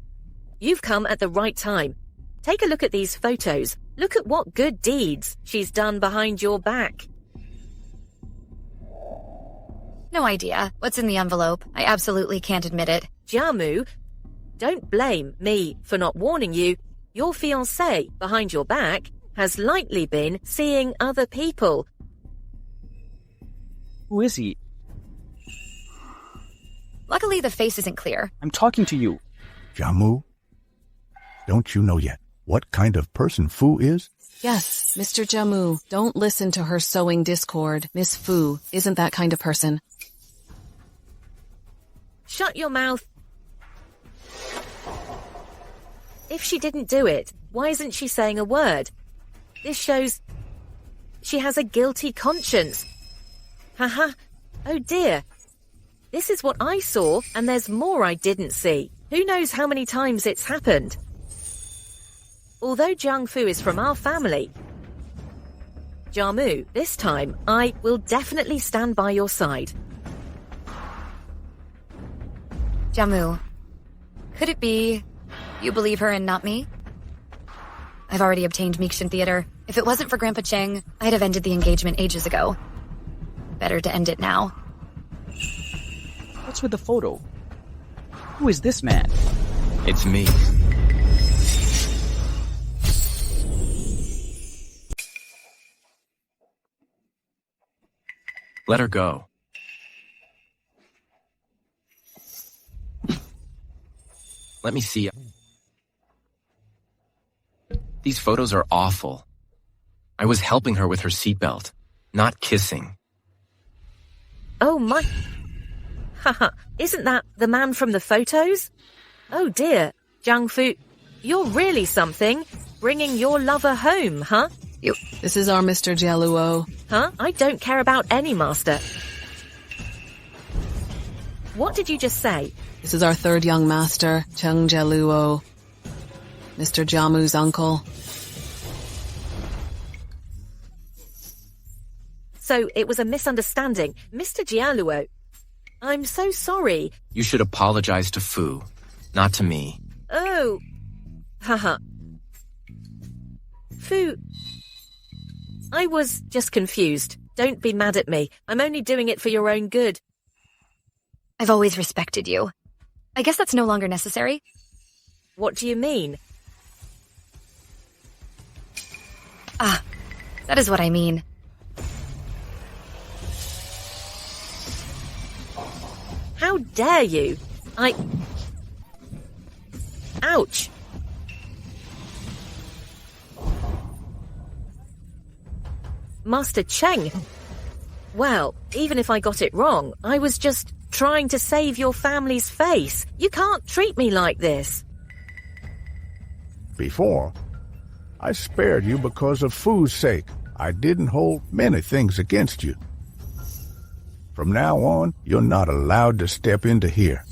You've come at the right time. Take a look at these photos. Look at what good deeds she's done behind your back. No idea. What's in the envelope? I absolutely can't admit it. Jamu, don't blame me for not warning you. Your fiancé, behind your back, has likely been seeing other people. Who is he? Luckily, the face isn't clear. I'm talking to you. Jamu, don't you know yet what kind of person Fu is? Yes, Mr. Jamu, don't listen to her sowing discord. Miss Fu isn't that kind of person. Shut your mouth. If she didn't do it, why isn't she saying a word? This shows she has a guilty conscience. Haha. Oh dear. This is what I saw, and there's more I didn't see. Who knows how many times it's happened? Although Jiangfu is from our family, Jamu, this time I will definitely stand by your side. Jamu, could it be you believe her and not me? I've already obtained Mixin Theater. If it wasn't for Grandpa Cheng, I'd have ended the engagement ages ago. Better to end it now. What's with the photo? Who is this man? It's me. Let her go. Let me see. These photos are awful. I was helping her with her seatbelt, not kissing. Oh my... Haha, isn't that the man from the photos? Oh dear, Jiangfu, you're really something. Bringing your lover home, huh? This is our Mr. Jaluo. Huh? I don't care about any master. What did you just say? This is our third young master, Cheng Jaluo. Mr. Jamu's uncle. So it was a misunderstanding. Mr. Jaluo, I'm so sorry. You should apologize to Fu, not to me. Oh. Haha. Fu, I was just confused. Don't be mad at me. I'm only doing it for your own good. I've always respected you. I guess that's no longer necessary. What do you mean? Ah, that is what I mean. How dare you? Ouch. Master Cheng. Well, even if I got it wrong, I was just trying to save your family's face. You can't treat me like this. Before, I spared you because of Fu's sake. I didn't hold many things against you. From now on, you're not allowed to step into here.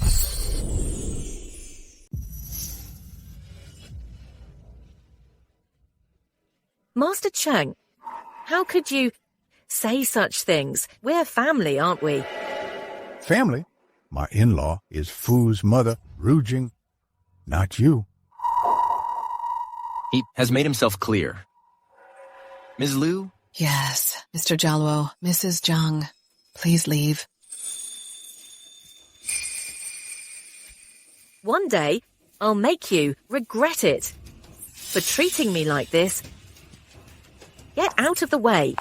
Master Cheng, how could you say such things? We're family, aren't we? Family? My in-law is Fu's mother, Rujing, not you. He has made himself clear. Ms. Liu? Yes, Mr. Jaluo, Mrs. Zhang. Please leave. One day, I'll make you regret it. For treating me like this. Get out of the way.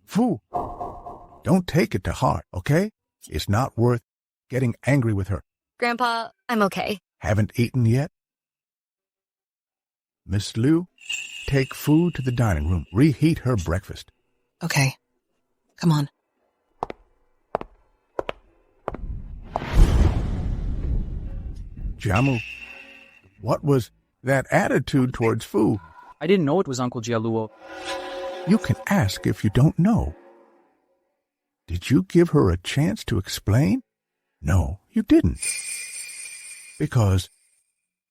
Fu, don't take it to heart, okay? It's not worth getting angry with her. Grandpa, I'm okay. Haven't eaten yet? Miss Liu, take Fu to the dining room. Reheat her breakfast. Okay. Come on. Jamu, what was that attitude towards Fu? I didn't know it was Uncle Jaluo. You can ask if you don't know. Did you give her a chance to explain? No, you didn't. Because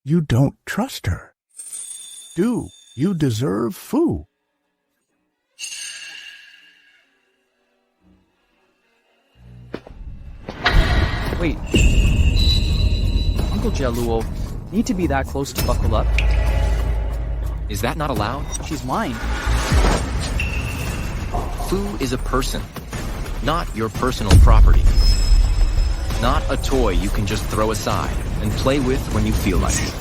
you don't trust her. Do you deserve Fu? Wait. Uncle Jaluo, need to be that close to buckle up? Is that not allowed? She's mine. Fu is a person, not your personal property. Not a toy you can just throw aside and play with when you feel like it.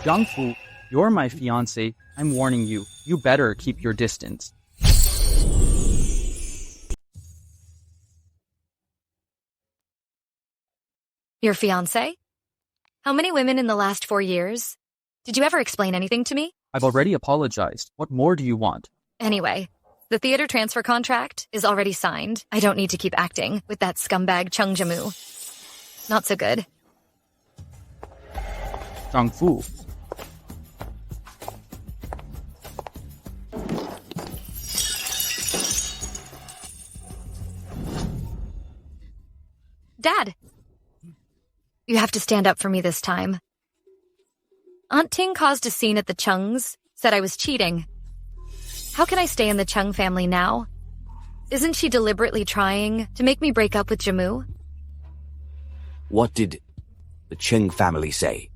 Jiangfu, you're my fiancé. I'm warning you. You better keep your distance. Your fiancé? How many women in the last 4 years? Did you ever explain anything to me? I've already apologized. What more do you want? Anyway, the theater transfer contract is already signed. I don't need to keep acting with that scumbag Cheng Jamu. Not so good. Jiangfu. You have to stand up for me this time. Aunt Ting caused a scene at the Chung's, said I was cheating. How can I stay in the Chung family now? Isn't she deliberately trying to make me break up with Jamu? What did the Cheng family say?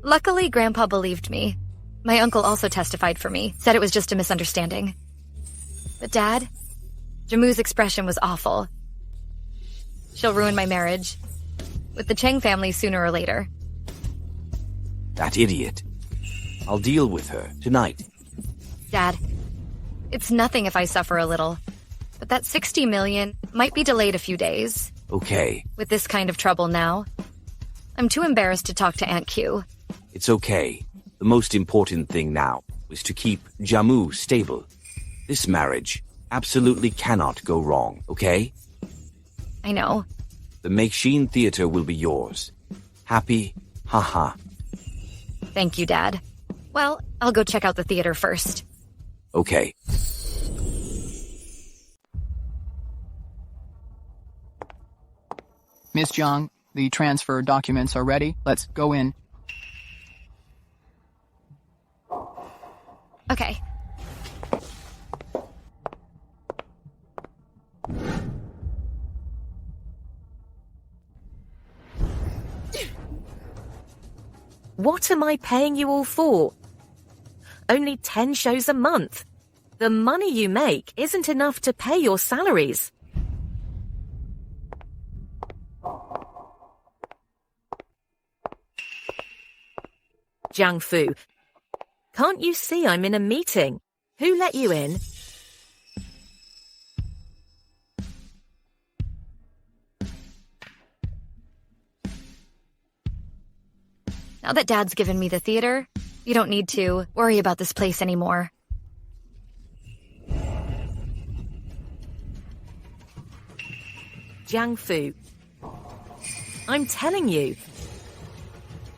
Luckily, Grandpa believed me. My uncle also testified for me, said it was just a misunderstanding. But Dad, Jamu's expression was awful. She'll ruin my marriage with the Cheng family sooner or later. That idiot. I'll deal with her tonight. Dad, it's nothing if I suffer a little. But that 60 million might be delayed a few days. Okay. With this kind of trouble now. I'm too embarrassed to talk to Aunt Q. It's okay. The most important thing now is to keep Jamu stable. This marriage absolutely cannot go wrong, okay? I know. The Meixin Theater will be yours. Happy, haha. Thank you, Dad. Well, I'll go check out the theater first. Okay. Miss Jiang, the transfer documents are ready. Let's go in. Okay. What am I paying you all for? Only 10 shows a month. The money you make isn't enough to pay your salaries. Jiang Fu, can't you see I'm in a meeting? Who let you in? Now that Dad's given me the theater, you don't need to worry about this place anymore. Jiang Fu, I'm telling you,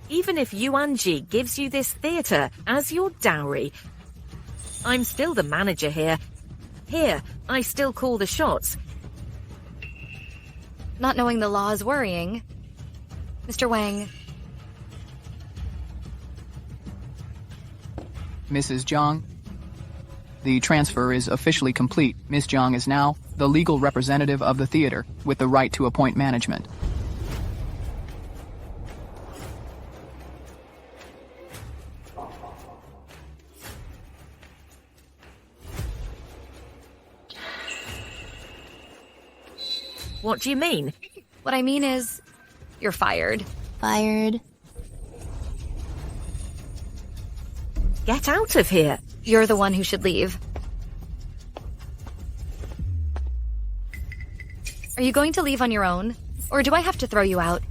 even if Yuanji gives you this theater as your dowry, I'm still the manager here. Here, I still call the shots. Not knowing the law is worrying. Mr. Wang. Mrs. Jiang, the transfer is officially complete. Miss Jiang is now the legal representative of the theater with the right to appoint management. What do you mean? What I mean is, you're fired. Fired. Get out of here. You're the one who should leave. Are you going to leave on your own? Or do I have to throw you out?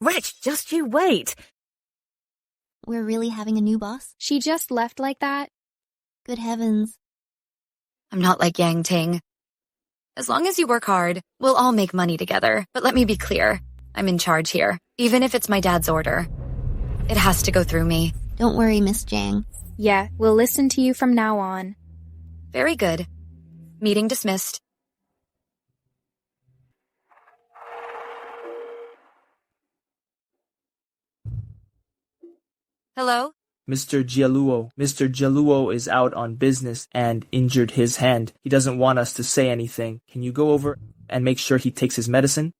Wretch, just you wait. We're really having a new boss? She just left like that? Good heavens. I'm not like Yang Ting. As long as you work hard, we'll all make money together. But let me be clear. I'm in charge here, even if it's my dad's order. It has to go through me. Don't worry, Miss Jiang. Yeah, we'll listen to you from now on. Very good. Meeting dismissed. Hello? Mr. Jaluo is out on business and injured his hand. He doesn't want us to say anything. Can you go over and make sure he takes his medicine?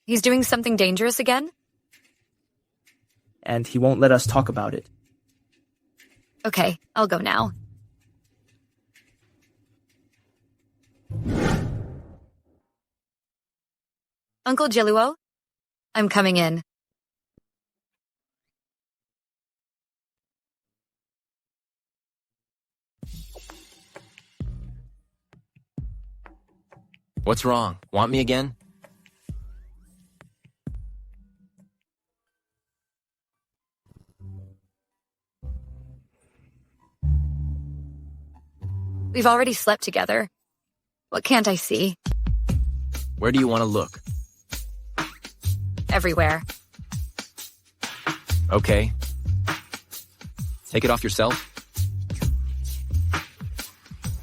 He's doing something dangerous again? And he won't let us talk about it. Okay, I'll go now. Uncle Jaluo? I'm coming in. What's wrong? Want me again? We've already slept together. What can't I see? Where do you want to look? Everywhere. Okay. Take it off yourself.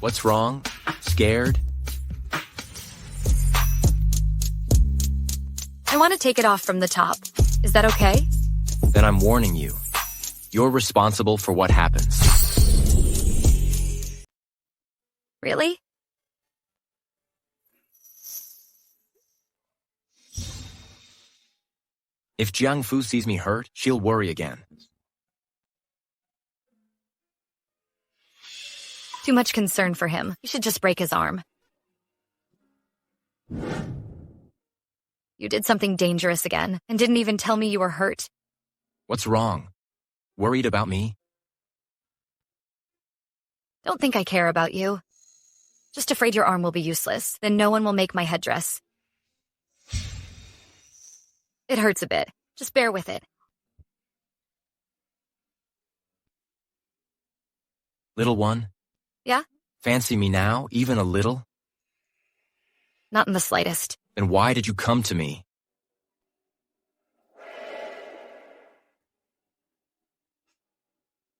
What's wrong? Scared? I want to take it off from the top. Is that okay? Then I'm warning you. You're responsible for what happens. Really? If Jiang Fu sees me hurt, she'll worry again. Too much concern for him. You should just break his arm. You did something dangerous again, and didn't even tell me you were hurt. What's wrong? Worried about me? Don't think I care about you. Just afraid your arm will be useless. Then no one will make my headdress. It hurts a bit. Just bear with it. Little one? Yeah? Fancy me now, even a little? Not in the slightest. Then why did you come to me?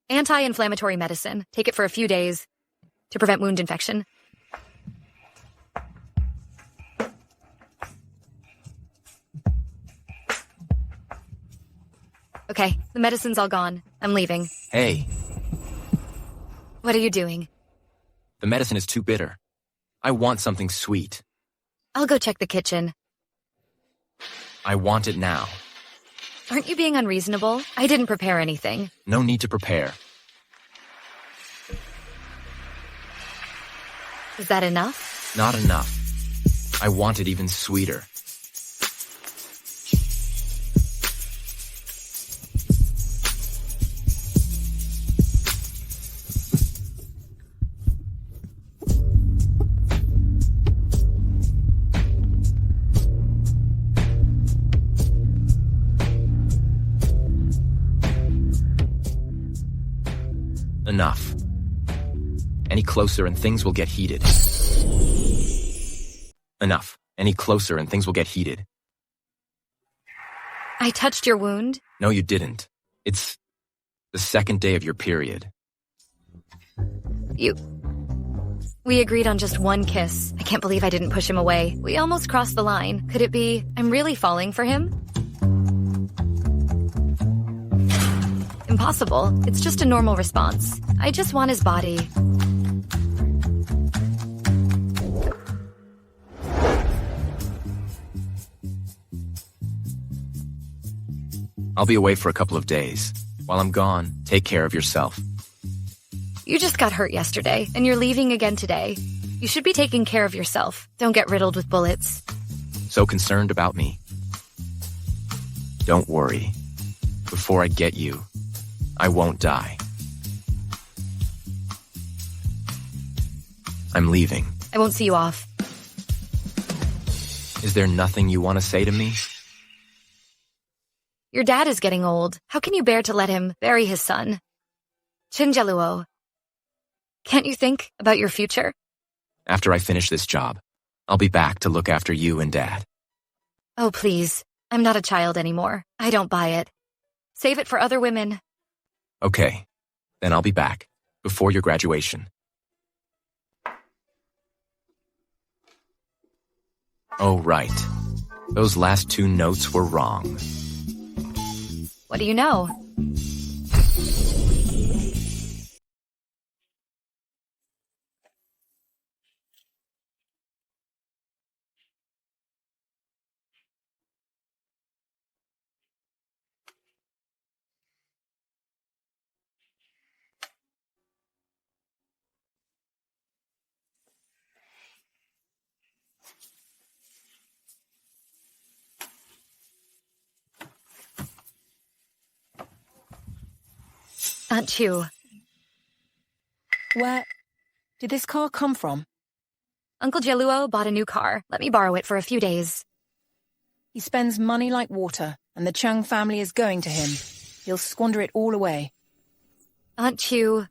Anti-inflammatory medicine. Take it for a few days to prevent wound infection. Okay, the medicine's all gone. I'm leaving. Hey, What are you doing? the medicine is too bitter. I want something sweet. I'll go check the kitchen. I want it now. Aren't you being unreasonable? I didn't prepare anything. No need to prepare. Is that enough? Not enough. I want it even sweeter. Enough. Any closer and things will get heated. Enough. Any closer and things will get heated. I touched your wound? No, you didn't. It's the second day of your period. We agreed on just one kiss. I can't believe I didn't push him away. We almost crossed the line. Could it be I'm really falling for him? Impossible. It's just a normal response. I just want his body. I'll be away for a couple of days. While I'm gone, take care of yourself. You just got hurt yesterday, and you're leaving again today. You should be taking care of yourself. Don't get riddled with bullets. So concerned about me. Don't worry. Before I get you, I won't die. I'm leaving. I won't see you off. Is there nothing you want to say to me? Your dad is getting old. How can you bear to let him bury his son? Jaluo. Can't you think about your future? After I finish this job, I'll be back to look after you and Dad. Oh, please. I'm not a child anymore. I don't buy it. Save it for other women. Okay, then I'll be back before your graduation. Oh, right. Those last two notes were wrong. What do you know? Aunt Chu. Where did this car come from? Uncle Jaluo bought a new car. Let me borrow it for a few days. He spends money like water, and the Chung family is going to him. He'll squander it all away. Aunt Chu.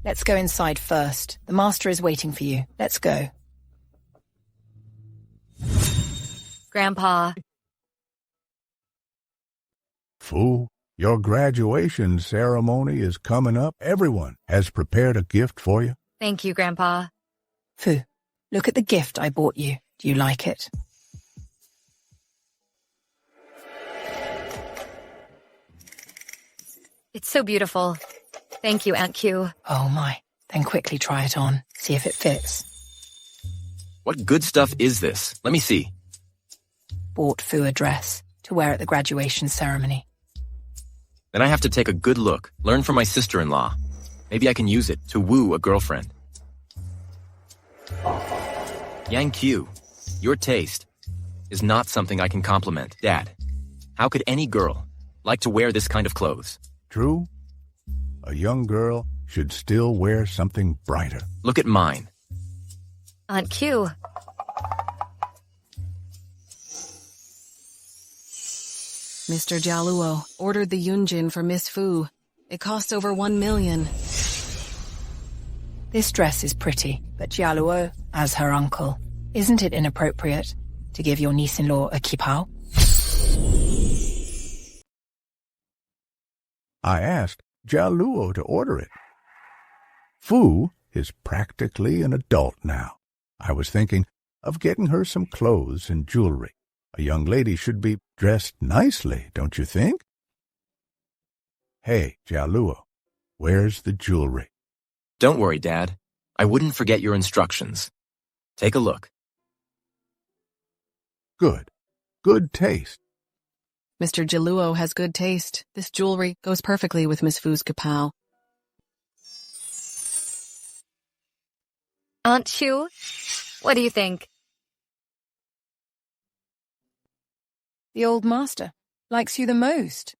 Let's go inside first. The master is waiting for you. Let's go. Grandpa. Fu, your graduation ceremony is coming up. Everyone has prepared a gift for you. Thank you, Grandpa. Fu, look at the gift I bought you. Do you like it? It's so beautiful. Thank you, Aunt Q. Oh my. Then quickly try it on. See if it fits. What good stuff is this? Let me see. Bought Fu a dress to wear at the graduation ceremony. Then I have to take a good look, learn from my sister-in-law. Maybe I can use it to woo a girlfriend. Yang Q, your taste is not something I can compliment. Dad, how could any girl like to wear this kind of clothes? True. A young girl should still wear something brighter. Look at mine. Aunt Q. Mr. Jaluo ordered the Yunjin for Miss Fu. It cost over 1 million. This dress is pretty, but Jaluo, as her uncle, isn't it inappropriate to give your niece-in-law a Qipao? I asked Jaluo to order it. Fu is practically an adult now. I was thinking of getting her some clothes and jewelry. A young lady should be dressed nicely, don't you think? Hey, Jaluo, where's the jewelry? Don't worry, Dad. I wouldn't forget your instructions. Take a look. Good. Good taste. Mr. Jaluo has good taste. This jewelry goes perfectly with Miss Fu's Qipao. Aunt Chu, what do you think? The old master likes you the most.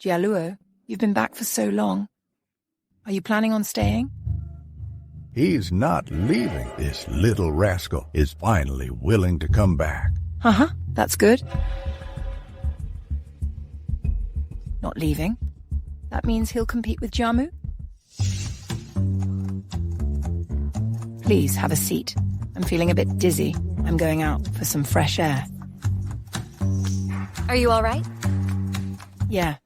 Jaluo, you've been back for so long. Are you planning on staying? He's not leaving. This little rascal is finally willing to come back. Uh-huh, that's good. Not leaving. That means he'll compete with Jamu? Please have a seat. I'm feeling a bit dizzy. I'm going out for some fresh air. Are you all right? Yeah.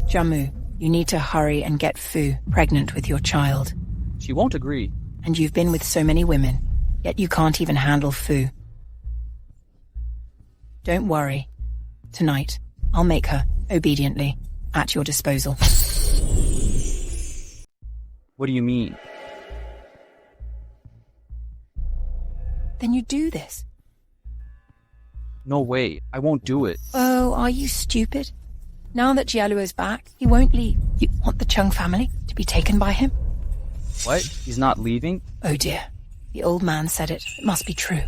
Jamu, you need to hurry and get Fu pregnant with your child. She won't agree. And you've been with so many women, yet you can't even handle Fu. Don't worry. Tonight, I'll make her, obediently, at your disposal. What do you mean? Then you do this. No way. I won't do it. Oh, are you stupid? Now that Jialuo's back, he won't leave. You want the Chung family to be taken by him? What? He's not leaving? Oh dear. The old man said it. It must be true.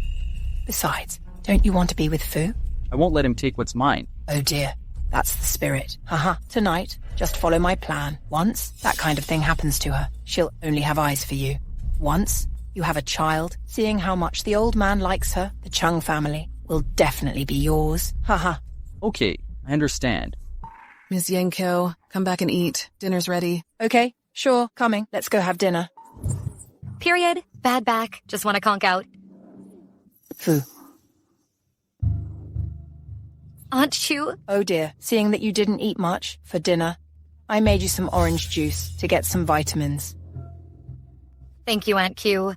Besides, don't you want to be with Fu? I won't let him take what's mine. Oh dear. That's the spirit. Haha. Tonight, just follow my plan. Once that kind of thing happens to her, she'll only have eyes for you. Once you have a child, seeing how much the old man likes her, the Chung family will definitely be yours. Haha. Okay, I understand. Miss Yenkyo, come back and eat. Dinner's ready. Okay, sure, coming. Let's go have dinner. Period. Bad back. Just want to conk out. Fu. Aunt Chu? Oh dear, seeing that you didn't eat much for dinner, I made you some orange juice to get some vitamins. Thank you, Aunt Q.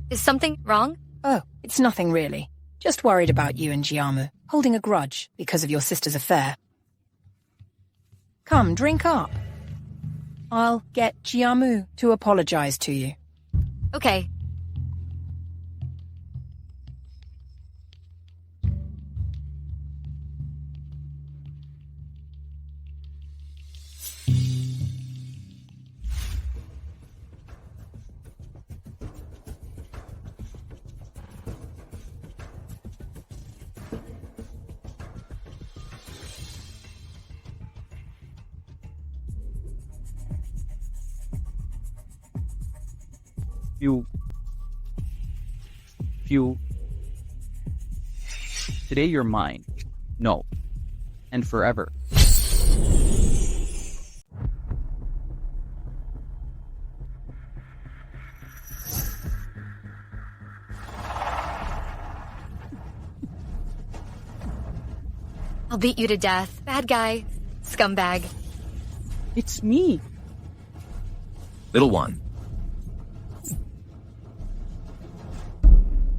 Is something wrong? Oh, it's nothing really. Just worried about you and Jiamu, holding a grudge because of your sister's affair. Come, drink up. I'll get Jiamu to apologize to you. Okay. Few. Today you're mine. No. And forever. I'll beat you to death. Bad guy. Scumbag. It's me. Little one.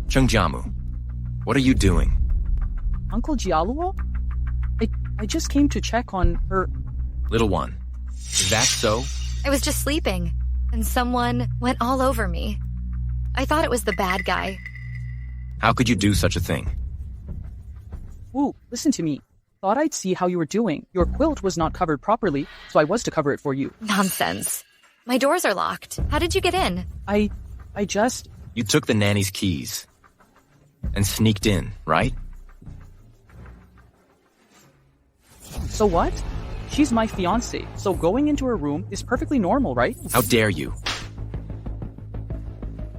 Chungjamu, what are you doing? Uncle Jaluo? I just came to check on her. Little one, is that so? I was just sleeping, and someone went all over me. I thought it was the bad guy. How could you do such a thing? Wu, listen to me. Thought I'd see how you were doing. Your quilt was not covered properly, so I was to cover it for you. Nonsense. My doors are locked. How did you get in? I just... You took the nanny's keys and sneaked in, right? So what? She's my fiancée, so going into her room is perfectly normal, right? How dare you?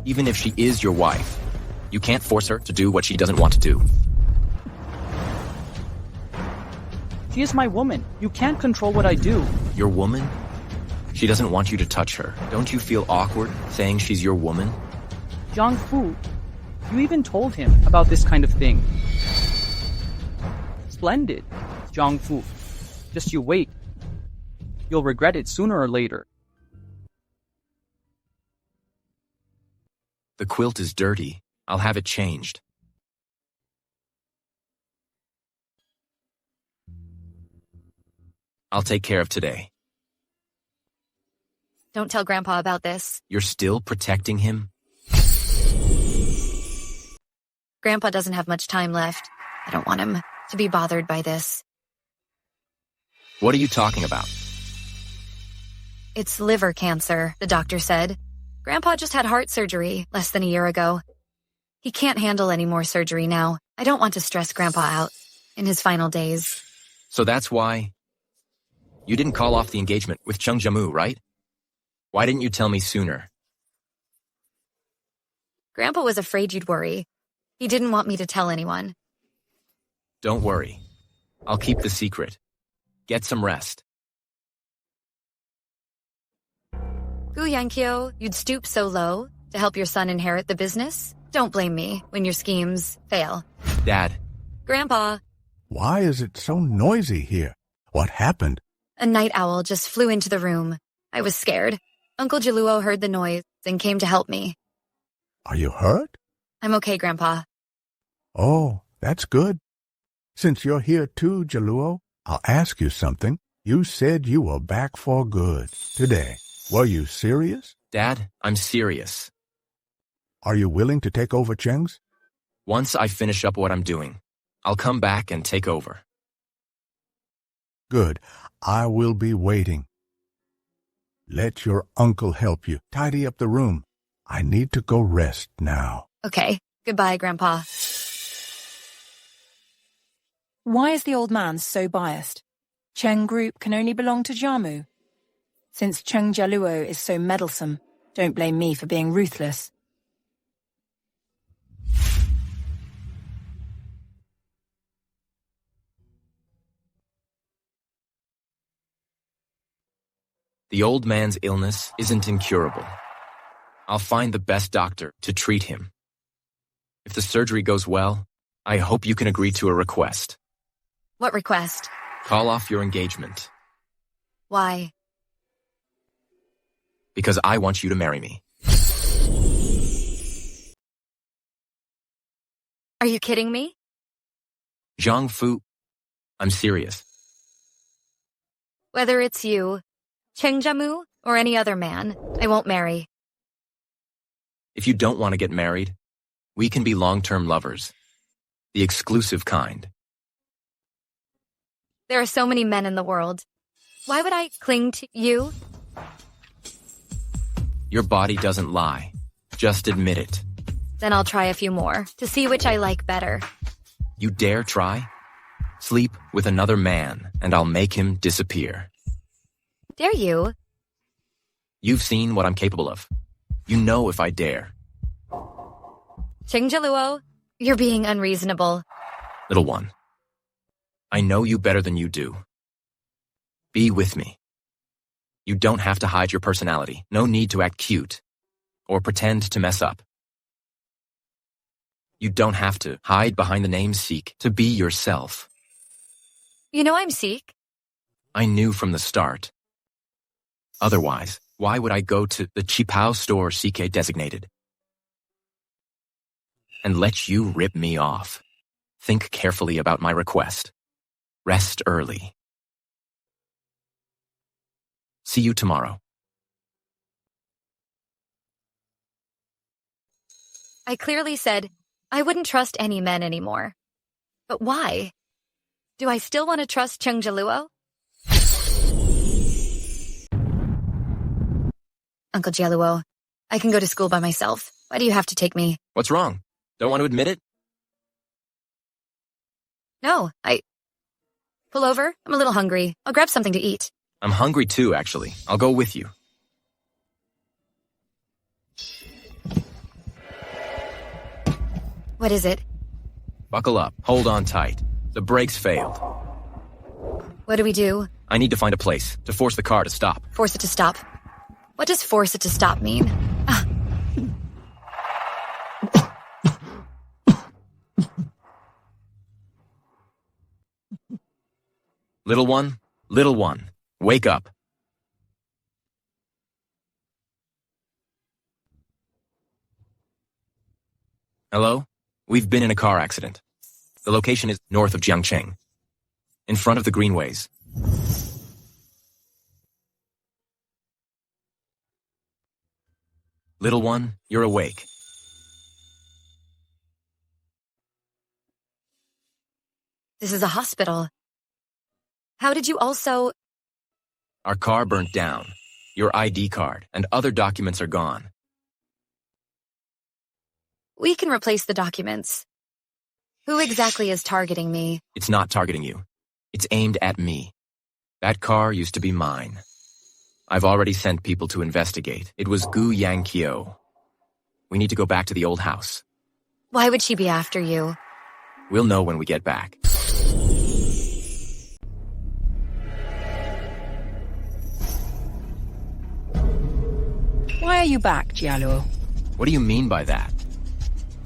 Even if she is your wife, you can't force her to do what she doesn't want to do. She is my woman. You can't control what I do. Your woman? She doesn't want you to touch her. Don't you feel awkward saying she's your woman? Zhang Fu, you even told him about this kind of thing. Splendid, Zhang Fu. Just you wait. You'll regret it sooner or later. The quilt is dirty. I'll have it changed. I'll take care of today. Don't tell Grandpa about this. You're still protecting him? Grandpa doesn't have much time left. I don't want him to be bothered by this. What are you talking about? It's liver cancer, the doctor said. Grandpa just had heart surgery less than a year ago. He can't handle any more surgery now. I don't want to stress Grandpa out in his final days. So that's why you didn't call off the engagement with Chungjamu, right? Why didn't you tell me sooner? Grandpa was afraid you'd worry. He didn't want me to tell anyone. Don't worry. I'll keep the secret. Get some rest. Gu Yankyo, you'd stoop so low to help your son inherit the business? Don't blame me when your schemes fail. Dad. Grandpa. Why is it so noisy here? What happened? A night owl just flew into the room. I was scared. Uncle Jaluo heard the noise and came to help me. Are you hurt? I'm okay, Grandpa. Oh, that's good. Since you're here too, Jaluo, I'll ask you something. You said you were back for good today. Were you serious? Dad, I'm serious. Are you willing to take over Cheng's? Once I finish up what I'm doing, I'll come back and take over. Good. I will be waiting. Let your uncle help you. Tidy up the room. I need to go rest now. Okay. Goodbye, Grandpa. Why is the old man so biased? Cheng Group can only belong to Jamu. Since Cheng Jaluo is so meddlesome, don't blame me for being ruthless. The old man's illness isn't incurable. I'll find the best doctor to treat him. If the surgery goes well, I hope you can agree to a request. What request? Call off your engagement. Why? Because I want you to marry me. Are you kidding me? Zhang Fu, I'm serious. Whether it's you, Chengjamu, or any other man, I won't marry. If you don't want to get married, we can be long-term lovers. The exclusive kind. There are so many men in the world. Why would I cling to you? Your body doesn't lie. Just admit it. Then I'll try a few more to see which I like better. You dare try? Sleep with another man, and I'll make him disappear. Dare you? You've seen what I'm capable of. You know if I dare. Cheng Jaluo, you're being unreasonable. Little one, I know you better than you do. Be with me. You don't have to hide your personality. No need to act cute or pretend to mess up. You don't have to hide behind the name Sikh to be yourself. You know I'm Sikh. I knew from the start. Otherwise, why would I go to the Qipao store CK designated? and let you rip me off. Think carefully about my request. Rest early. See you tomorrow. I clearly said I wouldn't trust any men anymore. But why? Do I still want to trust Jaluo? Uncle Jaluo, I can go to school by myself. Why do you have to take me? What's wrong? Don't want to admit it? No, Pull over. I'm a little hungry. I'll grab something to eat. I'm hungry too, actually. I'll go with you. What is it? Buckle up. Hold on tight. The brakes failed. What do we do? I need to find a place to force the car to stop. Force it to stop. What does force it to stop mean? Little one, wake up. Hello? We've been in a car accident. The location is north of Jiangcheng, in front of the greenways. Little one, you're awake. This is a hospital. How did you also... Our car burnt down. Your ID card and other documents are gone. We can replace the documents. Who exactly is targeting me? It's not targeting you. It's aimed at me. That car used to be mine. I've already sent people to investigate. It was Gu Yangqiu. We need to go back to the old house. Why would she be after you? We'll know when we get back. Why are you back, Jaluo? What do you mean by that?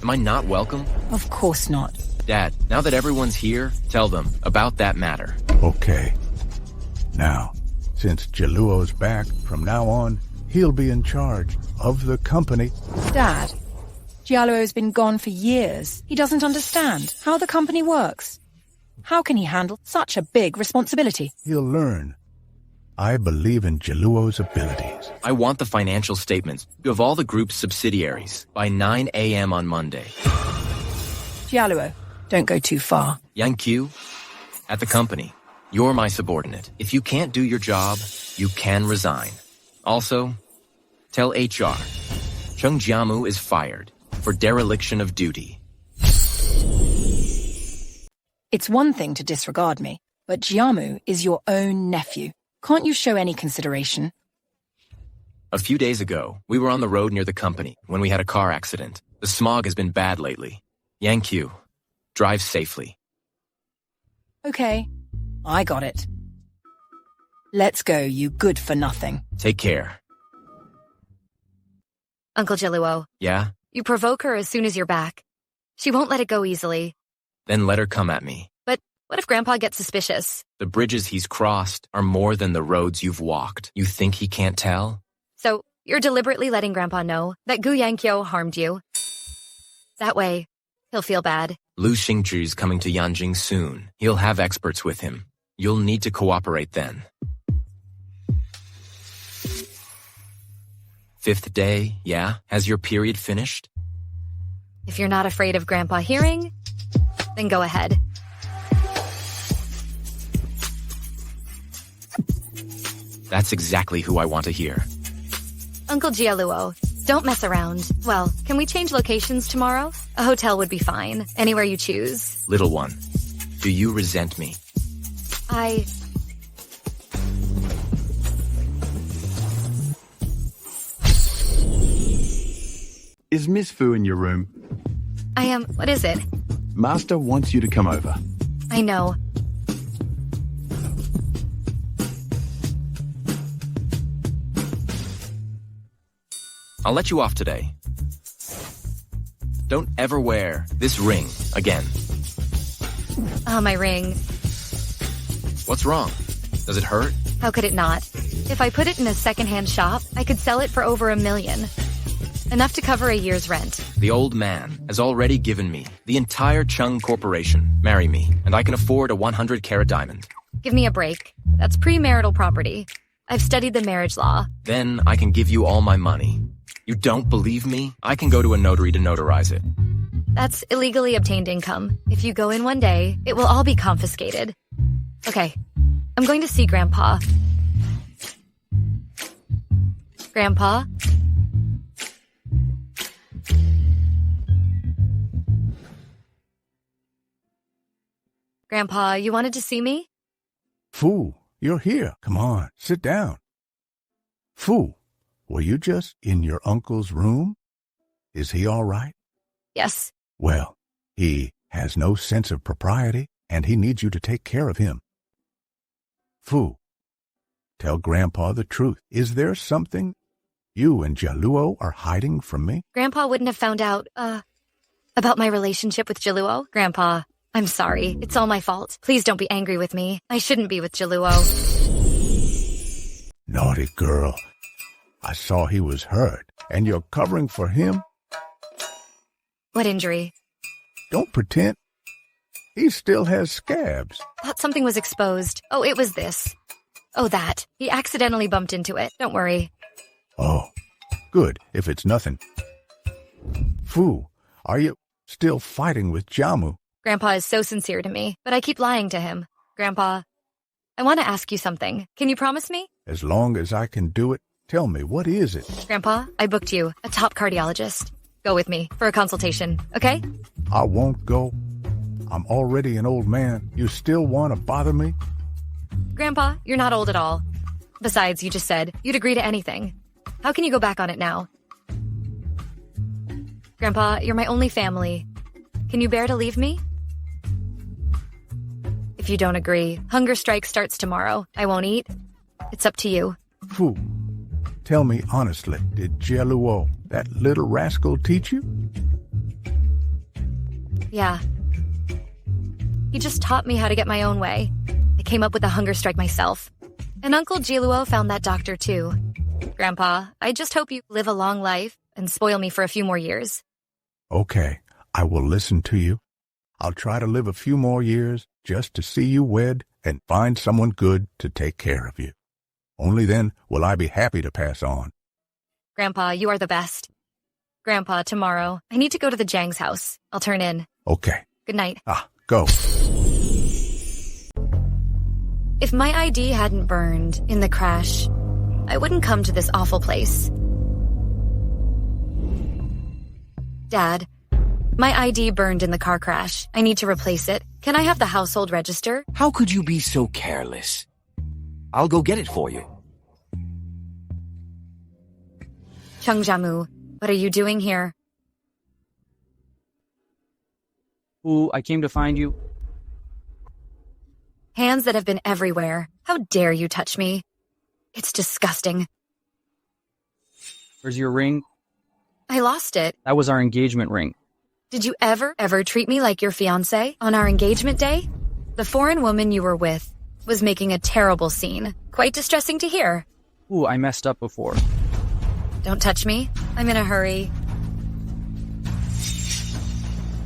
Am I not welcome? Of course not. Dad, now that everyone's here, tell them about that matter. Okay. Now, since Jaluo's back, from now on, he'll be in charge of the company. Dad, Jaluo's been gone for years. He doesn't understand how the company works. How can he handle such a big responsibility? He'll learn. I believe in Jaluo's abilities. I want the financial statements of all the group's subsidiaries by 9 a.m. on Monday. Jaluo, don't go too far. Yangqiu, at the company, you're my subordinate. If you can't do your job, you can resign. Also, tell HR, Jiamu is fired for dereliction of duty. It's one thing to disregard me, but Jiamu is your own nephew. Can't you show any consideration? A few days ago, we were on the road near the company when we had a car accident. The smog has been bad lately. Yangqiu, drive safely. Okay, I got it. Let's go, you good for nothing. Take care. Uncle Jaluo. Yeah? You provoke her as soon as you're back. She won't let it go easily. Then let her come at me. But what if Grandpa gets suspicious? The bridges he's crossed are more than the roads you've walked. You think he can't tell? So, you're deliberately letting Grandpa know that Gu Yangqiu harmed you. That way, he'll feel bad. Lu Xingzhi's coming to Yanjing soon. He'll have experts with him. You'll need to cooperate then. 5th day, yeah? Has your period finished? If you're not afraid of Grandpa hearing, then go ahead. That's exactly who I want to hear. Uncle Jaluo, don't mess around. Well, can we change locations tomorrow? A hotel would be fine. Anywhere you choose. Little one, do you resent me? Is Miss Fu in your room? I am. What is it? Master wants you to come over. I know. I'll let you off today. Don't ever wear this ring again. Oh, my ring. What's wrong? Does it hurt? How could it not? If I put it in a secondhand shop, I could sell it for over $1 million. Enough to cover a year's rent. The old man has already given me the entire Chung Corporation. Marry me, and I can afford a 100-carat diamond. Give me a break. That's premarital property. I've studied the marriage law. Then I can give you all my money. You don't believe me? I can go to a notary to notarize it. That's illegally obtained income. If you go in one day, it will all be confiscated. Okay, I'm going to see Grandpa. Grandpa? Grandpa, you wanted to see me? Fu, you're here. Come on, sit down. Fu, were you just in your uncle's room? Is he all right? Yes. Well, he has no sense of propriety, and he needs you to take care of him. Fu, tell Grandpa the truth. Is there something you and Jaluo are hiding from me? Grandpa wouldn't have found out, about my relationship with Jaluo. Grandpa, I'm sorry. It's all my fault. Please don't be angry with me. I shouldn't be with Jaluo. Naughty girl. I saw he was hurt, and you're covering for him? What injury? Don't pretend. He still has scabs. Thought something was exposed. Oh, it was this. Oh, that. He accidentally bumped into it. Don't worry. Oh, good, if it's nothing. Fu, are you still fighting with Jamu? Grandpa is so sincere to me, but I keep lying to him. Grandpa, I want to ask you something. Can you promise me? As long as I can do it, tell me, what is it? Grandpa, I booked you, a top cardiologist. Go with me for a consultation, okay? I won't go. I'm already an old man. You still want to bother me? Grandpa, you're not old at all. Besides, you just said you'd agree to anything. How can you go back on it now? Grandpa, you're my only family. Can you bear to leave me? If you don't agree, hunger strike starts tomorrow. I won't eat. It's up to you. Fu, tell me honestly, did Jaluo, that little rascal, teach you? Yeah. He just taught me how to get my own way. I came up with a hunger strike myself. And Uncle Jaluo found that doctor too. Grandpa, I just hope you live a long life and spoil me for a few more years. Okay, I will listen to you. I'll try to live a few more years just to see you wed and find someone good to take care of you. Only then will I be happy to pass on. Grandpa, you are the best. Grandpa, tomorrow, I need to go to the Jang's house. I'll turn in. Okay. Good night. Go. If my ID hadn't burned in the crash, I wouldn't come to this awful place. Dad, my ID burned in the car crash. I need to replace it. Can I have the household register? How could you be so careless? I'll go get it for you. Chung Jamu, what are you doing here? Ooh, I came to find you. Hands that have been everywhere. How dare you touch me? It's disgusting. Where's your ring? I lost it. That was our engagement ring. Did you ever treat me like your fiancé on our engagement day? The foreign woman you were with was making a terrible scene. Quite distressing to hear. Ooh, I messed up before. Don't touch me. I'm in a hurry.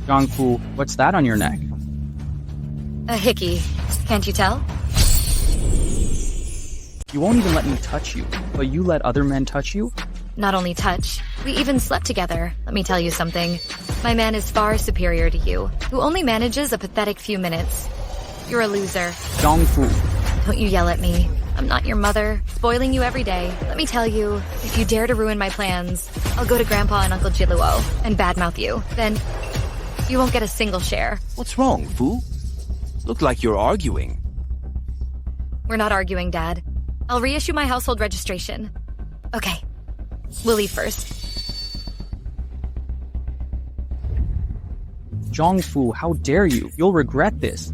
Jongfu, what's that on your neck? A hickey. Can't you tell? You won't even let me touch you, but you let other men touch you? Not only touch, we even slept together. Let me tell you something. My man is far superior to you, who only manages a pathetic few minutes. You're a loser. Jongfu. Don't you yell at me. I'm not your mother, spoiling you every day. Let me tell you, if you dare to ruin my plans, I'll go to Grandpa and Uncle Jaluo and badmouth you. Then, you won't get a single share. What's wrong, Fu? Look like you're arguing. We're not arguing, Dad. I'll reissue my household registration. Okay. We'll leave first. Jongfu, how dare you? You'll regret this.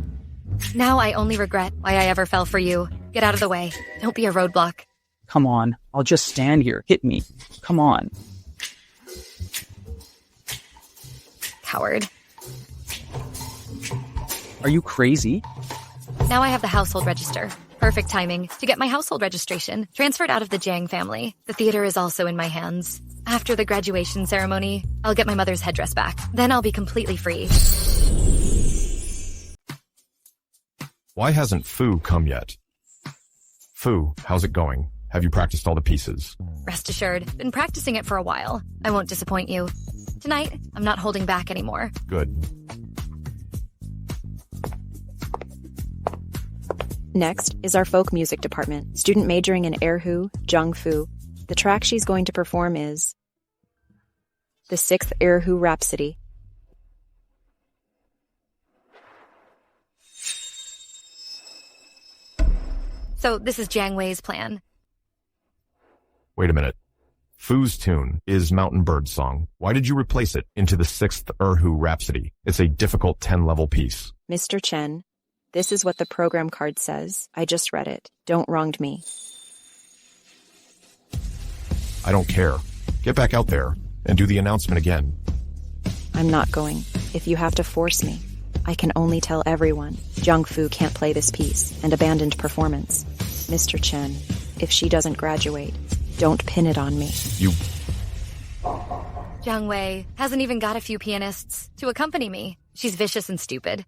Now I only regret why I ever fell for you. Get out of the way. Don't be a roadblock. Come on. I'll just stand here. Hit me. Come on. Coward. Are you crazy? Now I have the household register. Perfect timing to get my household registration transferred out of the Jang family. The theater is also in my hands. After the graduation ceremony, I'll get my mother's headdress back. Then I'll be completely free. Why hasn't Fu come yet? Fu, how's it going? Have you practiced all the pieces? Rest assured, been practicing it for a while. I won't disappoint you. Tonight, I'm not holding back anymore. Good. Next is our folk music department, student majoring in erhu, Jungfu. The track she's going to perform is the 6th erhu Rhapsody. So this is Jiang Wei's plan. Wait a minute. Fu's tune is Mountain Bird Song. Why did you replace it into the 6th Erhu Rhapsody? It's a difficult 10-level piece. Mr. Chen, this is what the program card says. I just read it. Don't wronged me. I don't care. Get back out there and do the announcement again. I'm not going. If you have to force me, I can only tell everyone. Jiang Fu can't play this piece and abandoned performance. Mr. Chen, if she doesn't graduate, don't pin it on me. You... Jiang Wei hasn't even got a few pianists to accompany me. She's vicious and stupid.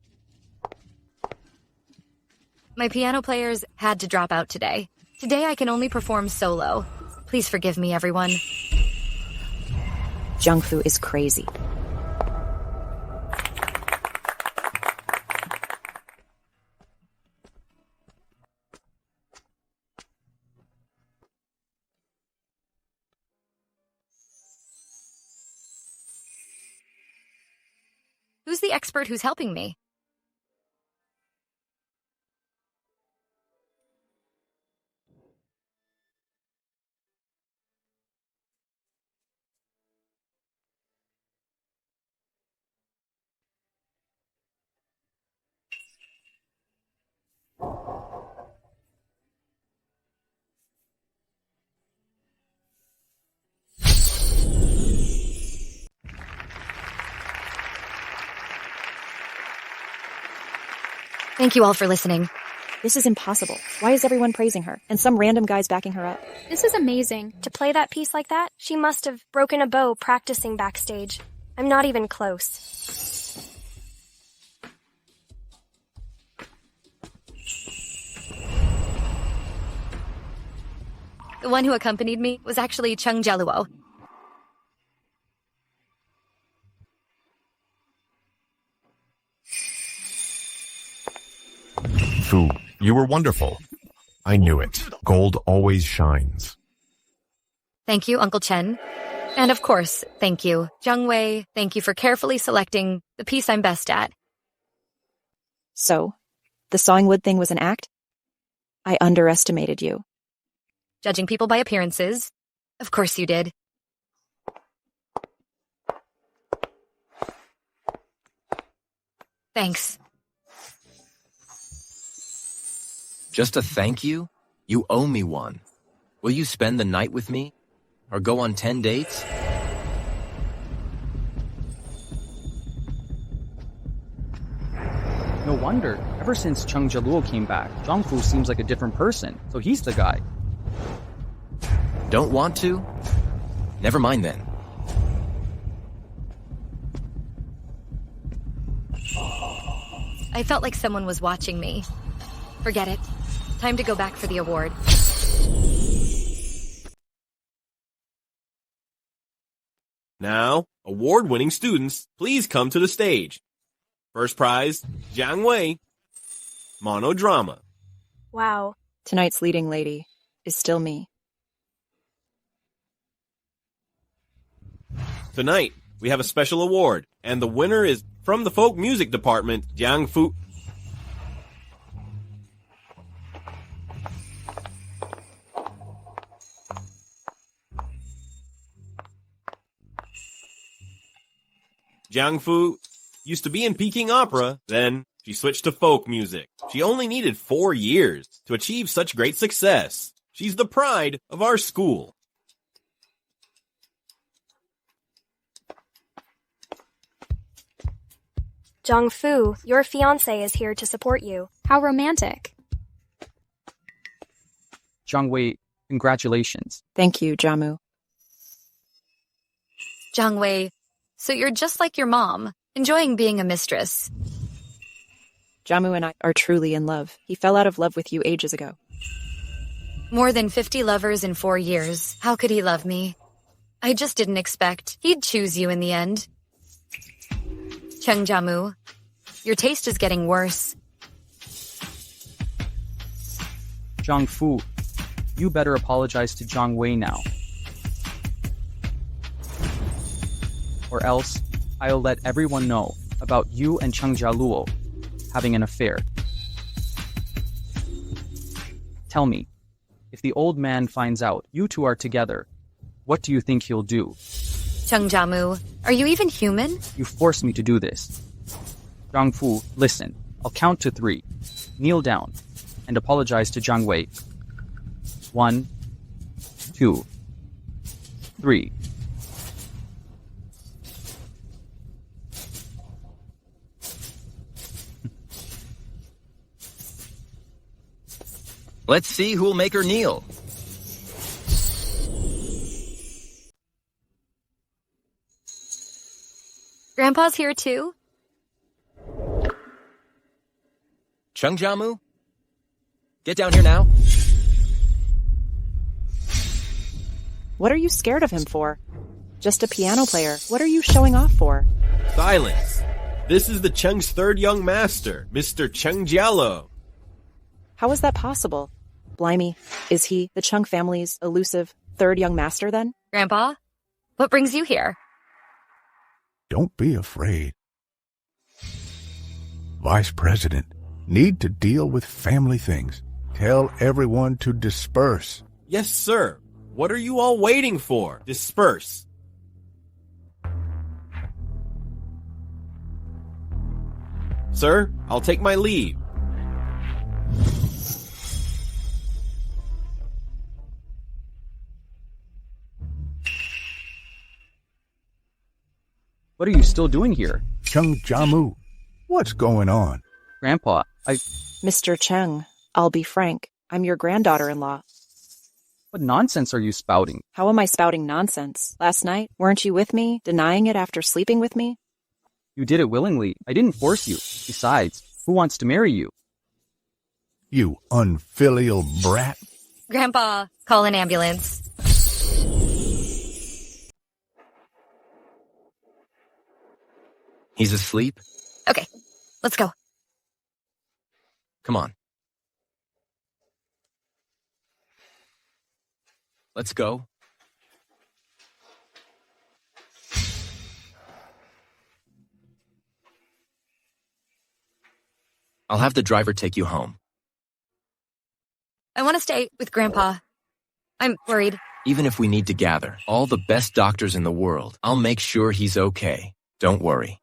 My piano players had to drop out today. Today I can only perform solo. Please forgive me, everyone. Jiang Fu is crazy. Who's the expert who's helping me? Thank you all for listening. This is impossible. Why is everyone praising her? And some random guy's backing her up. This is amazing. To play that piece like that, she must have broken a bow practicing backstage. I'm not even close. The one who accompanied me was actually Jaluo. Fu, you were wonderful. I knew it. Gold always shines. Thank you, Uncle Chen. And of course, thank you, Jiang Wei. Thank you for carefully selecting the piece I'm best at. So, the sawing wood thing was an act? I underestimated you. Judging people by appearances. Of course you did. Thanks. Just a thank you? You owe me one. Will you spend the night with me? Or go on 10 dates? No wonder. Ever since Jaluo came back, Jiangfu seems like a different person, so he's the guy. Don't want to? Never mind then. I felt like someone was watching me. Forget it. Time to go back for the award. Now, award-winning students, please come to the stage. First prize, Jiang Wei, monodrama. Wow. Tonight's leading lady is still me. Tonight, we have a special award, and the winner is from the folk music department, Jiang Fu. Jiang Fu used to be in Peking opera, then she switched to folk music. She only needed 4 years to achieve such great success. She's the pride of our school. Jiang Fu, your fiancé is here to support you. How romantic. Jiang Wei, congratulations. Thank you, Jamu. Zhang Wei, so you're just like your mom, enjoying being a mistress. Jamu and I are truly in love. He fell out of love with you ages ago. More than 50 lovers in 4 years. How could he love me? I just didn't expect he'd choose you in the end. Cheng Jamu, your taste is getting worse. Zhang Fu, you better apologize to Zhang Wei now. Or else, I'll let everyone know about you and Cheng Jaluo having an affair. Tell me, if the old man finds out you two are together, what do you think he'll do? Cheng Jamu, are you even human? You forced me to do this. Zhang Fu, listen. I'll count to 3. Kneel down and apologize to Zhang Wei. 1, 2, 3. Let's see who'll make her kneel. Grandpa's here too? Cheng Jamu? Get down here now. What are you scared of him for? Just a piano player. What are you showing off for? Silence. This is the Cheng's third young master, Mr. Cheng Jialo. How is that possible? Blimey, is he the Chung family's elusive third young master then? Grandpa, what brings you here? Don't be afraid. Vice President, need to deal with family things. Tell everyone to disperse. Yes, sir. What are you all waiting for? Disperse. Sir, I'll take my leave. What are you still doing here? Cheng Jamu, what's going on? Grandpa, Mr. Cheng, I'll be frank. I'm your granddaughter-in-law. What nonsense are you spouting? How am I spouting nonsense? Last night, weren't you with me, denying it after sleeping with me? You did it willingly. I didn't force you. Besides, who wants to marry you? You unfilial brat. Grandpa, call an ambulance. He's asleep? Okay, let's go. Come on. Let's go. I'll have the driver take you home. I want to stay with Grandpa. I'm worried. Even if we need to gather all the best doctors in the world, I'll make sure he's okay. Don't worry.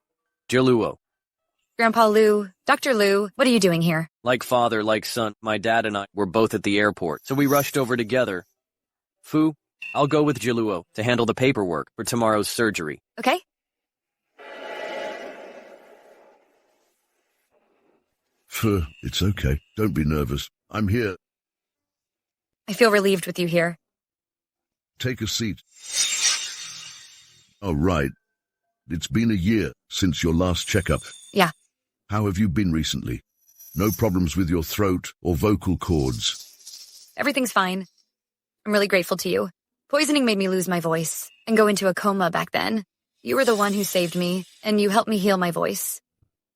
Jaluo. Grandpa Liu, Dr. Liu, what are you doing here? Like father, like son, my dad and I were both at the airport, so we rushed over together. Fu, I'll go with Jaluo to handle the paperwork for tomorrow's surgery. Okay. Fu, it's okay. Don't be nervous. I'm here. I feel relieved with you here. Take a seat. Oh, right. It's been a year since your last checkup. Yeah. How have you been recently? No problems with your throat or vocal cords? Everything's fine. I'm really grateful to you. Poisoning made me lose my voice and go into a coma back then. You were the one who saved me, and you helped me heal my voice.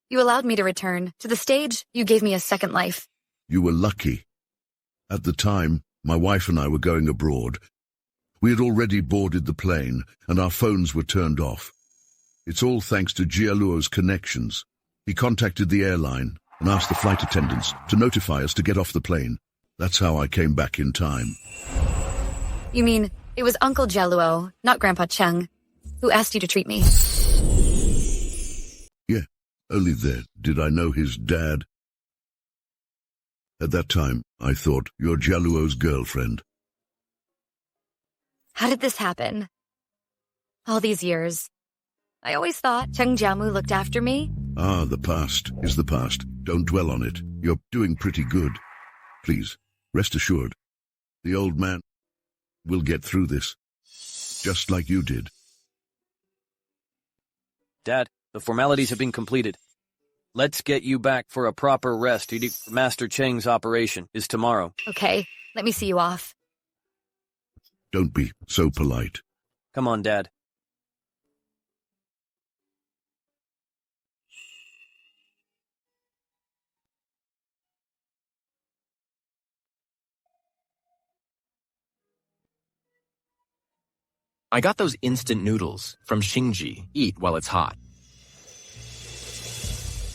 You allowed me to return to the stage. You gave me a second life. You were lucky. At the time, my wife and I were going abroad. We had already boarded the plane, and our phones were turned off. It's all thanks to Jaluo's connections. He contacted the airline and asked the flight attendants to notify us to get off the plane. That's how I came back in time. You mean it was Uncle Jaluo, not Grandpa Cheng, who asked you to treat me? Yeah, only then did I know his dad. At that time, I thought you're Jaluo's girlfriend. How did this happen? All these years. I always thought Cheng Jamu looked after me. Ah, the past is the past. Don't dwell on it. You're doing pretty good. Please, rest assured. The old man will get through this, just like you did. Dad, the formalities have been completed. Let's get you back for a proper rest. Master Cheng's operation is tomorrow. Okay, let me see you off. Don't be so polite. Come on, Dad. I got those instant noodles from Xingji. Eat while it's hot.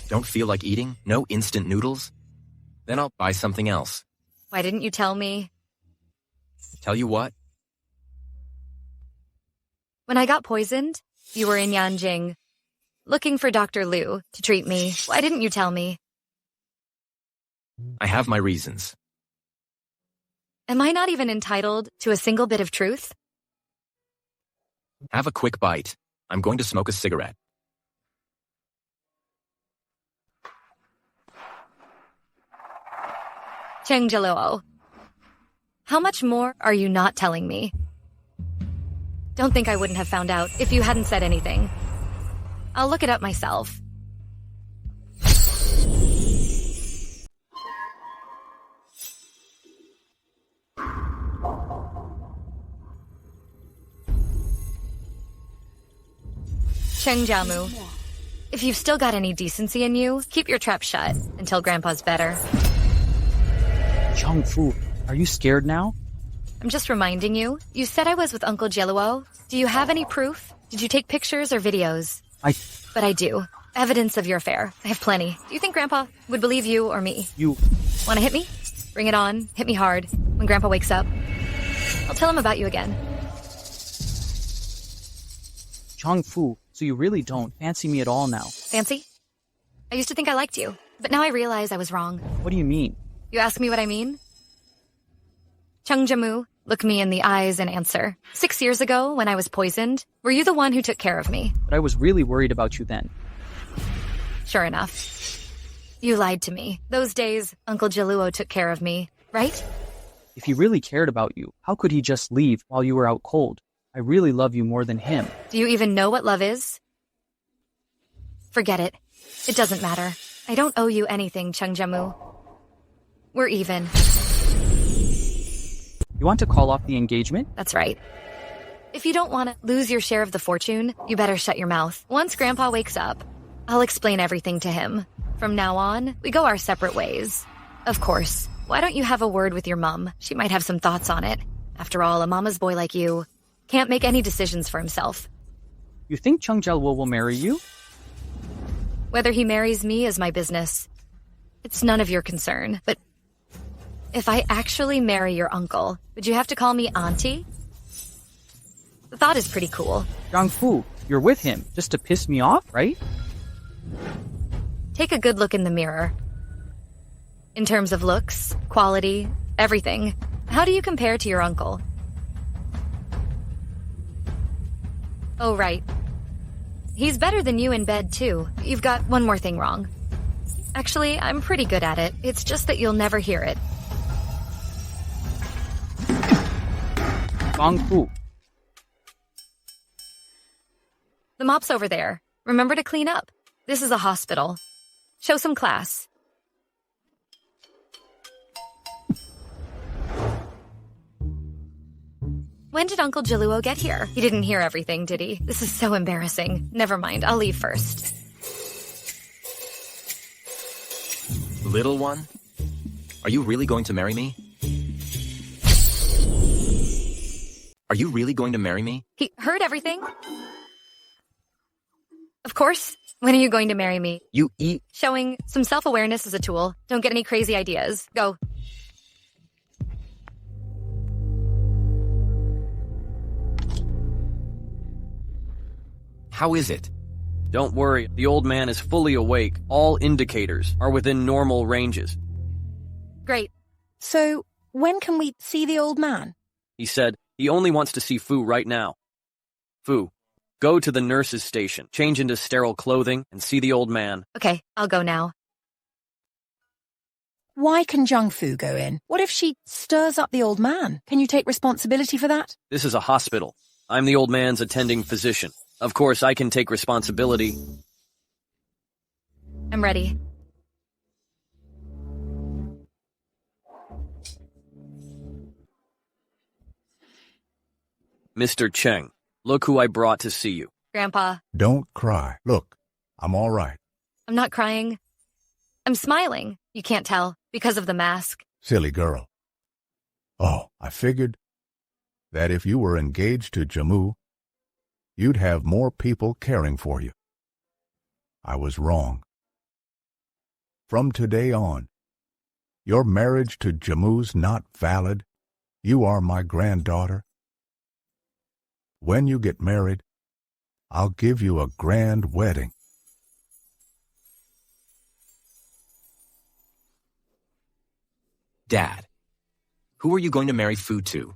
Don't feel like eating? No instant noodles? Then I'll buy something else. Why didn't you tell me? Tell you what? When I got poisoned, you were in Yanjing, looking for Dr. Liu to treat me. Why didn't you tell me? I have my reasons. Am I not even entitled to a single bit of truth? Have a quick bite. I'm going to smoke a cigarette. Cheng Jaluo, how much more are you not telling me? Don't think I wouldn't have found out if you hadn't said anything. I'll look it up myself. Cheng Jiamu, if you've still got any decency in you, keep your trap shut until Grandpa's better. Chang Fu, are you scared now? I'm just reminding you. You said I was with Uncle Jaluo. Do you have any proof? Did you take pictures or videos? But I do. Evidence of your affair. I have plenty. Do you think Grandpa would believe you or me? You... Want to hit me? Bring it on. Hit me hard. When Grandpa wakes up, I'll tell him about you again. Chang Fu, so you really don't fancy me at all now? Fancy? I used to think I liked you, but now I realize I was wrong. What do you mean? You ask me what I mean? Cheng Jamu, look me in the eyes and answer. 6 years ago, when I was poisoned, were you the one who took care of me? But I was really worried about you then. Sure enough. You lied to me. Those days, Uncle Jaluo took care of me, right? If he really cared about you, how could he just leave while you were out cold? I really love you more than him. Do you even know what love is? Forget it. It doesn't matter. I don't owe you anything, Cheng Jamu. We're even. You want to call off the engagement? That's right. If you don't want to lose your share of the fortune, you better shut your mouth. Once Grandpa wakes up, I'll explain everything to him. From now on, we go our separate ways. Of course. Why don't you have a word with your mom? She might have some thoughts on it. After all, a mama's boy like you can't make any decisions for himself. You think Cheng Jialuo will marry you? Whether he marries me is my business. It's none of your concern, but if I actually marry your uncle, would you have to call me auntie? The thought is pretty cool. Zhang Fu, you're with him just to piss me off, right? Take a good look in the mirror. In terms of looks, quality, everything, how do you compare to your uncle? Oh, right. He's better than you in bed, too. You've got one more thing wrong. Actually, I'm pretty good at it. It's just that you'll never hear it. Zhang Fu. The mop's over there. Remember to clean up. This is a hospital. Show some class. When did Uncle Jaluo get here? He didn't hear everything, did he? This is so embarrassing. Never mind, I'll leave first. Little one? Are you really going to marry me? Are you really going to marry me? He heard everything? Of course. When are you going to marry me? You eat. Showing some self-awareness as a tool. Don't get any crazy ideas. Go. How is it? Don't worry, the old man is fully awake. All indicators are within normal ranges. Great. So, when can we see the old man? He said he only wants to see Fu right now. Fu, go to the nurse's station, change into sterile clothing, and see the old man. Okay, I'll go now. Why can Zhang Fu go in? What if she stirs up the old man? Can you take responsibility for that? This is a hospital. I'm the old man's attending physician. Of course, I can take responsibility. I'm ready. Mr. Cheng, look who I brought to see you. Grandpa, Don't cry. Look, I'm all right. I'm not crying. I'm smiling. You can't tell because of the mask. Silly girl. Oh, I figured that if you were engaged to Jamu, you'd have more people caring for you. I was wrong. From today on, your marriage to Jamu's not valid. You are my granddaughter. When you get married, I'll give you a grand wedding. Dad, who are you going to marry Fu to?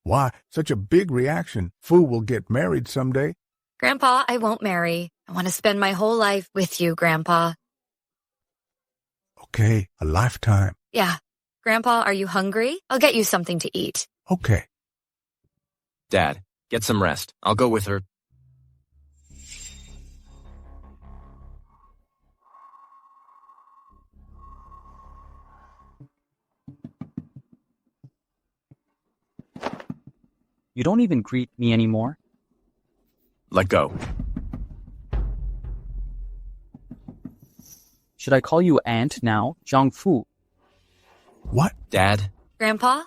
Why, such a big reaction? Fu will get married someday. Grandpa, I won't marry. I want to spend my whole life with you, Grandpa. Okay, a lifetime. Yeah. Grandpa, are you hungry? I'll get you something to eat. Okay. Dad, get some rest. I'll go with her. You don't even greet me anymore. Let go. Should I call you Aunt now, Zhang Fu? What? Dad? Grandpa?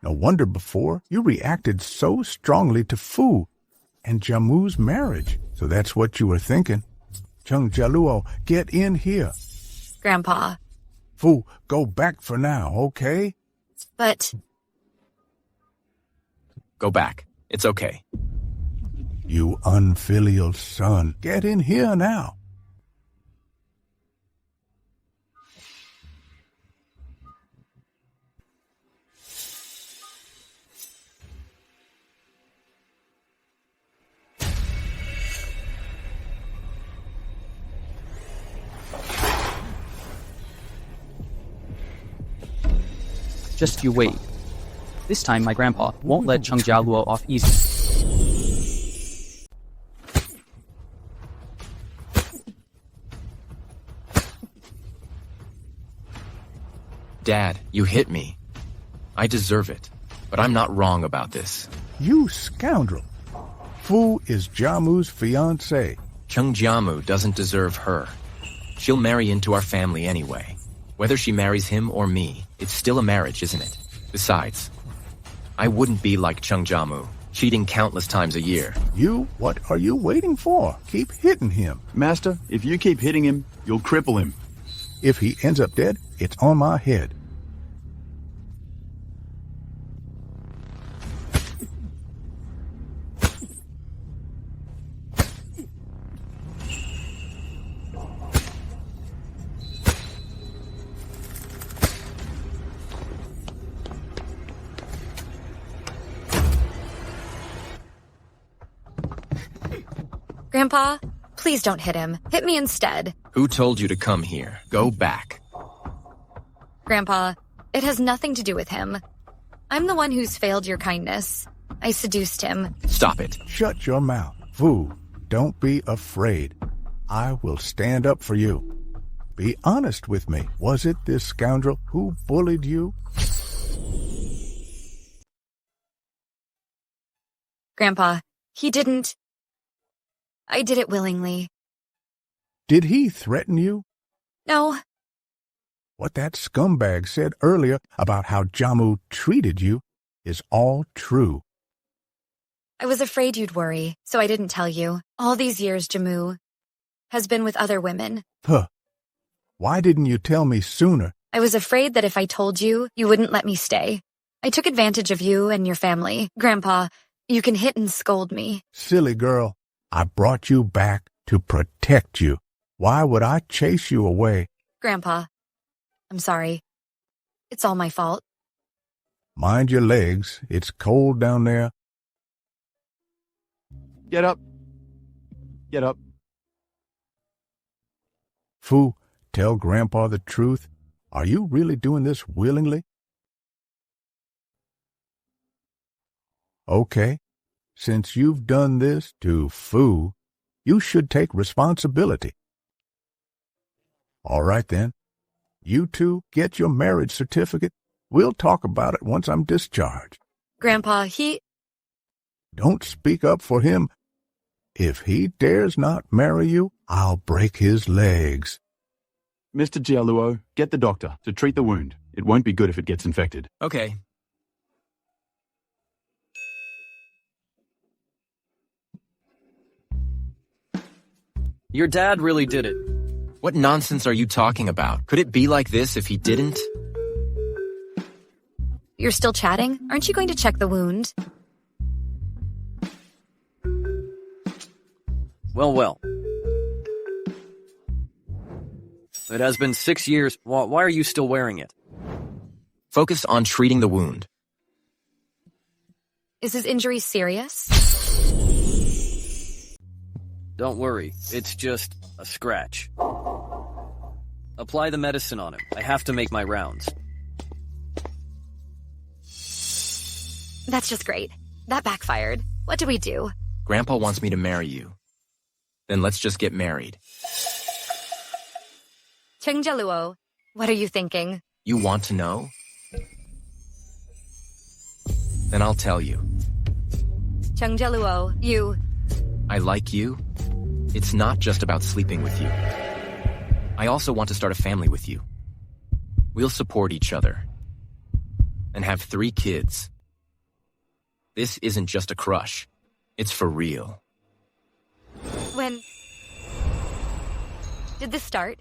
No wonder before you reacted so strongly to Fu and Jamu's marriage. So that's what you were thinking. Chung Jaluo, get in here. Grandpa. Fu, go back for now, okay? But... Go back. It's okay. You unfilial son, get in here now. Just you wait. This time my grandpa won't let Chung Jaluo off easy. Dad, you hit me. I deserve it, but I'm not wrong about this. You scoundrel. Fu is Jamu's fiancé. Chung Jiamu doesn't deserve her. She'll marry into our family anyway. Whether she marries him or me, it's still a marriage, isn't it? Besides, I wouldn't be like Chung Jiamu, cheating countless times a year. You? What are you waiting for? Keep hitting him. Master, if you keep hitting him, you'll cripple him. If he ends up dead, it's on my head. Grandpa, please don't hit him. Hit me instead. Who told you to come here? Go back. Grandpa, it has nothing to do with him. I'm the one who's failed your kindness. I seduced him. Stop it. Shut your mouth. Fu, don't be afraid. I will stand up for you. Be honest with me. Was it this scoundrel who bullied you? Grandpa, he didn't. I did it willingly. Did he threaten you? No. What that scumbag said earlier about how Jamu treated you is all true. I was afraid you'd worry, so I didn't tell you. All these years, Jamu has been with other women. Huh. Why didn't you tell me sooner? I was afraid that if I told you, you wouldn't let me stay. I took advantage of you and your family. Grandpa, you can hit and scold me. Silly girl. I brought you back to protect you. Why would I chase you away? Grandpa, I'm sorry. It's all my fault. Mind your legs. It's cold down there. Get up. Get up. Fu, tell Grandpa the truth. Are you really doing this willingly? Okay, since you've done this to Fu, you should take responsibility. All right then. You two get your marriage certificate. We'll talk about it once I'm discharged. Grandpa, Don't speak up for him. If he dares not marry you, I'll break his legs. Mr. Jaluo, get the doctor to treat the wound. It won't be good if it gets infected. Okay. Your dad really did it. What nonsense are you talking about? Could it be like this if he didn't? You're still chatting? Aren't you going to check the wound? Well. It has been 6 years. Why are you still wearing it? Focus on treating the wound. Is his injury serious? Don't worry, it's just a scratch. Apply the medicine on him. I have to make my rounds. That's just great. That backfired. What do we do? Grandpa wants me to marry you. Then let's just get married. Jaluo, what are you thinking? You want to know? Then I'll tell you. Jaluo, you... I like you. It's not just about sleeping with you. I also want to start a family with you. We'll support each other. And have 3 kids. This isn't just a crush. It's for real. When... did this start?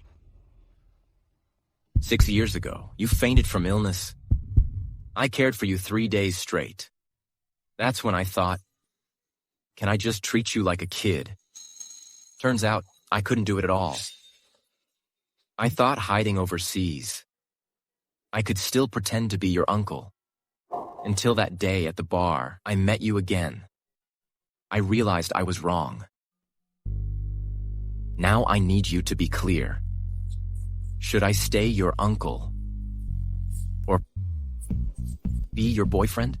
6 years ago, you fainted from illness. I cared for you 3 days straight. That's when I thought, can I just treat you like a kid? Turns out, I couldn't do it at all. I thought hiding overseas, I could still pretend to be your uncle. Until that day at the bar, I met you again. I realized I was wrong. Now I need you to be clear. Should I stay your uncle? Or be your boyfriend?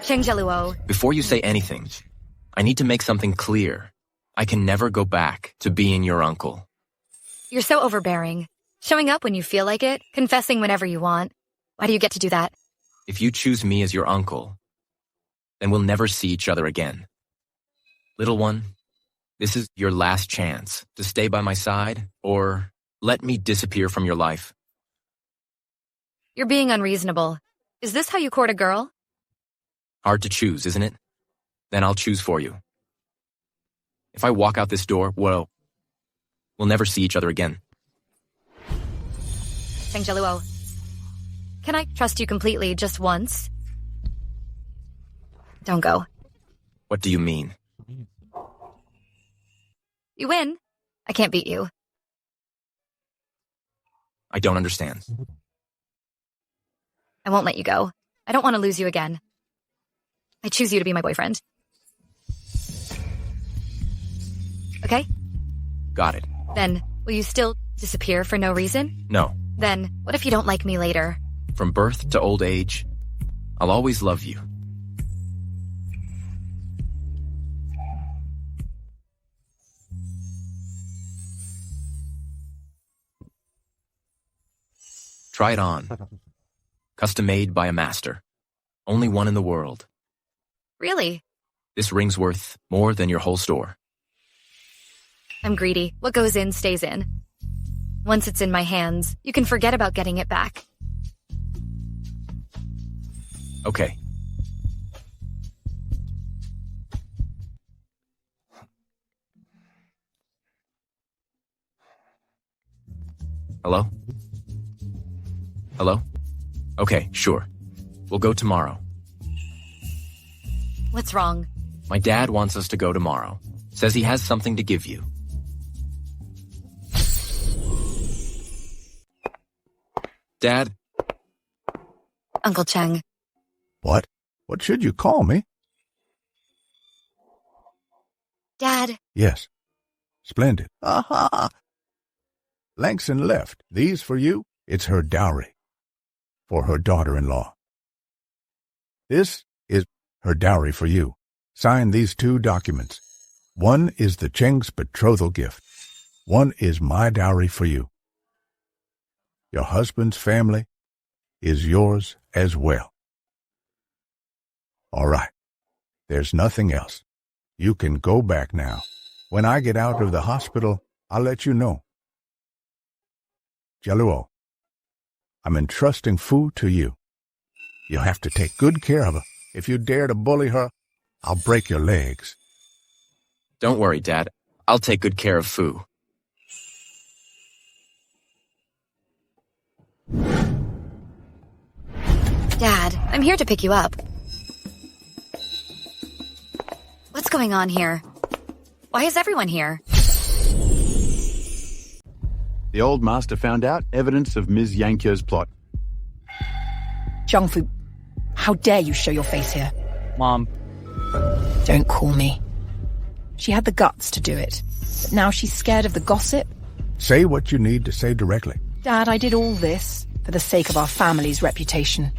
Jaluo. Before you say anything, I need to make something clear. I can never go back to being your uncle. You're so overbearing. Showing up when you feel like it, confessing whenever you want. Why do you get to do that? If you choose me as your uncle, then we'll never see each other again. Little one, this is your last chance to stay by my side or let me disappear from your life. You're being unreasonable. Is this how you court a girl? Hard to choose, isn't it? Then I'll choose for you. If I walk out this door, well, we'll never see each other again. Jaluo, can I trust you completely just once? Don't go. What do you mean? You win. I can't beat you. I don't understand. I won't let you go. I don't want to lose you again. I choose you to be my boyfriend. Okay? Got it. Then, will you still disappear for no reason? No. Then, what if you don't like me later? From birth to old age, I'll always love you. Try it on. Custom made by a master. Only one in the world. Really? This ring's worth more than your whole store. I'm greedy. What goes in stays in. Once it's in my hands, you can forget about getting it back. Okay. Hello? Hello? Okay, sure. We'll go tomorrow. What's wrong? My dad wants us to go tomorrow. Says he has something to give you. Dad? Uncle Cheng. What? What should you call me? Dad. Yes. Splendid. Aha! Langston left. These for you. It's her dowry. For her daughter-in-law. This is her dowry for you. Sign these 2 documents. One is the Cheng's betrothal gift. One is my dowry for you. Your husband's family is yours as well. All right. There's nothing else. You can go back now. When I get out of the hospital, I'll let you know. Jaluo, I'm entrusting Fu to you. You'll have to take good care of her. If you dare to bully her, I'll break your legs. Don't worry, Dad. I'll take good care of Fu. Dad, I'm here to pick you up. What's going on here? Why is everyone here? The old master found out evidence of Ms. Yankyo's plot. Zhangfu, how dare you show your face here? Mom. Don't call me. She had the guts to do it, but now she's scared of the gossip. Say what you need to say directly. Dad, I did all this for the sake of our family's reputation.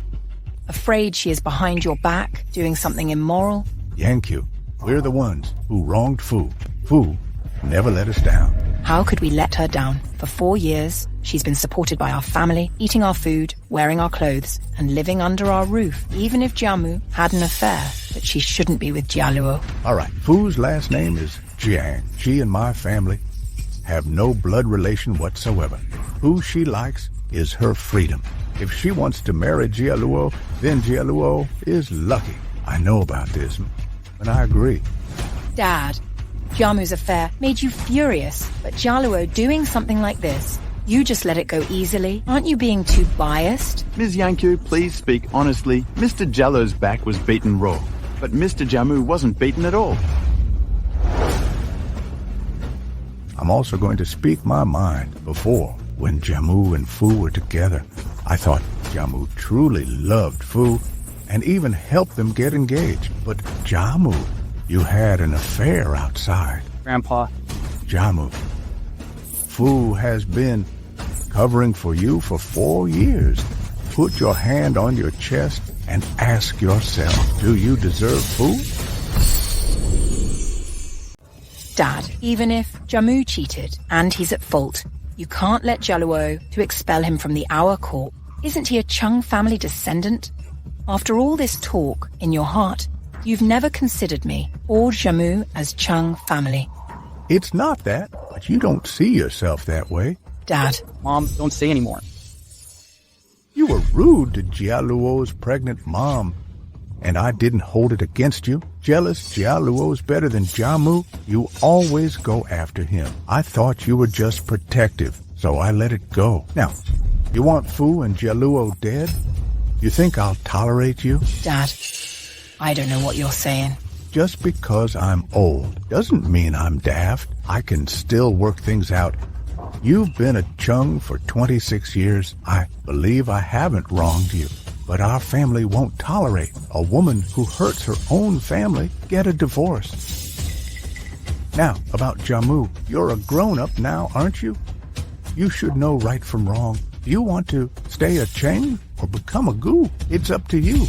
Afraid she is behind your back, doing something immoral. Yankyu, we're the ones who wronged Fu. Fu never let us down. How could we let her down? For 4 years, she's been supported by our family, eating our food, wearing our clothes, and living under our roof, even if Jiamu had an affair. But she shouldn't be with Jaluo. All right, Fu's last name is Jiang. She and my family have no blood relation whatsoever. Who she likes is her freedom. If she wants to marry Jaluo, then Jaluo is lucky. I know about this, and I agree. Dad, Jiamu's affair made you furious, but Jaluo doing something like this, you just let it go easily? Aren't you being too biased? Ms. Yankyo, please speak honestly. Mr. Jaluo's back was beaten raw, but Mr. Jiamu wasn't beaten at all. I'm also going to speak my mind. Before, when Jiamu and Fu were together, I thought Jiamu truly loved Fu and even helped them get engaged. But Jiamu, you had an affair outside. Grandpa. Jiamu, Fu has been covering for you for 4 years. Put your hand on your chest and ask yourself, do you deserve Fu? Dad, even if Jiamu cheated and he's at fault, you can't let Jaluo to expel him from the Our Court. Isn't he a Chung family descendant? After all this talk, in your heart, you've never considered me or Jiamu as Chung family. It's not that, but you don't see yourself that way. Dad. Mom, don't say anymore. You were rude to Jialuo's pregnant mom, and I didn't hold it against you. Jealous Jialuo's better than Jiamu, you always go after him. I thought you were just protective, so I let it go. Now, you want Fu and Jaluo dead? You think I'll tolerate you? Dad, I don't know what you're saying. Just because I'm old doesn't mean I'm daft. I can still work things out. You've been a Chung for 26 years. I believe I haven't wronged you. But our family won't tolerate a woman who hurts her own family get a divorce. Now, about Jiamu, you're a grown-up now, aren't you? You should know right from wrong. Do you want to stay a Cheng or become a Gu? It's up to you.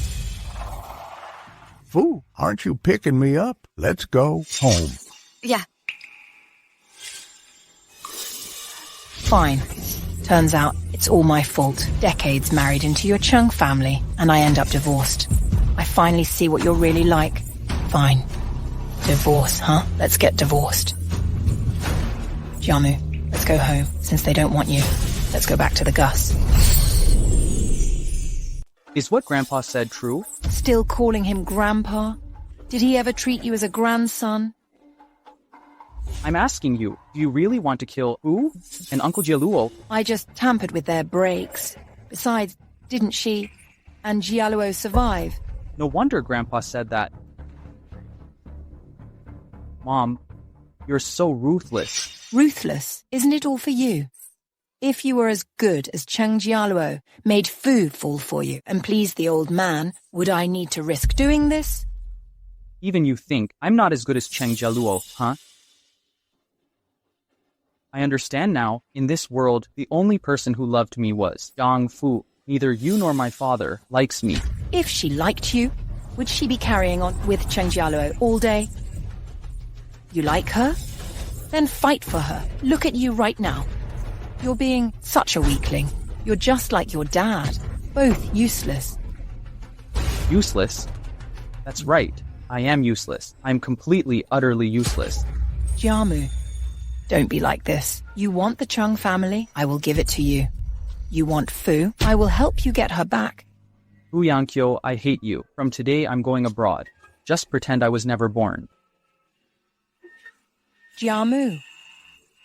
Fu, aren't you picking me up? Let's go home. Yeah. Fine. Turns out it's all my fault. Decades married into your Chung family, and I end up divorced. I finally see what you're really like. Fine. Divorce, huh? Let's get divorced. Jiamu, let's go home. Since they don't want you, let's go back to the Gus. Is what Grandpa said true? Still calling him Grandpa? Did he ever treat you as a grandson? I'm asking you, do you really want to kill Fu and Uncle Jaluo? I just tampered with their brakes. Besides, didn't she and Jaluo survive? No wonder Grandpa said that. Mom, you're so ruthless. Ruthless? Isn't it all for you? If you were as good as Cheng Jialuo, made Fu fall for you, and pleased the old man, would I need to risk doing this? Even you think I'm not as good as Cheng Jaluo, huh? I understand now. In this world, the only person who loved me was Yang Fu. Neither you nor my father likes me. If she liked you, would she be carrying on with Cheng Jialuo all day? You like her? Then fight for her. Look at you right now. You're being such a weakling. You're just like your dad. Both useless. Useless? That's right. I am useless. I'm completely, utterly useless. Jiamu, don't be like this. You want the Chung family? I will give it to you. You want Fu? I will help you get her back. Fu Yangqiu, I hate you. From today, I'm going abroad. Just pretend I was never born. Jiamu.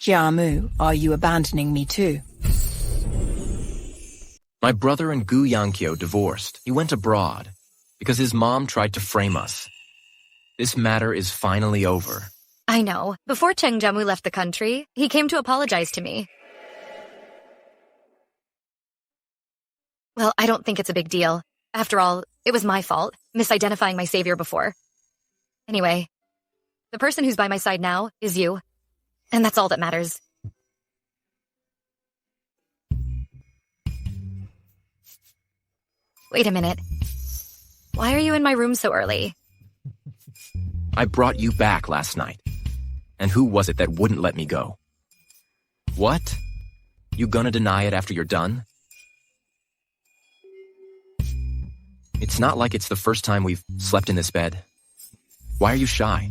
Jiamu, are you abandoning me too? My brother and Gu Yangqiu divorced. He went abroad because his mom tried to frame us. This matter is finally over. I know. Before Cheng Jiamu left the country, he came to apologize to me. Well, I don't think it's a big deal. After all, it was my fault, misidentifying my savior before. Anyway, the person who's by my side now is you. And that's all that matters. Wait a minute. Why are you in my room so early? I brought you back last night. And who was it that wouldn't let me go? What? You gonna deny it after you're done? It's not like it's the first time we've slept in this bed. Why are you shy?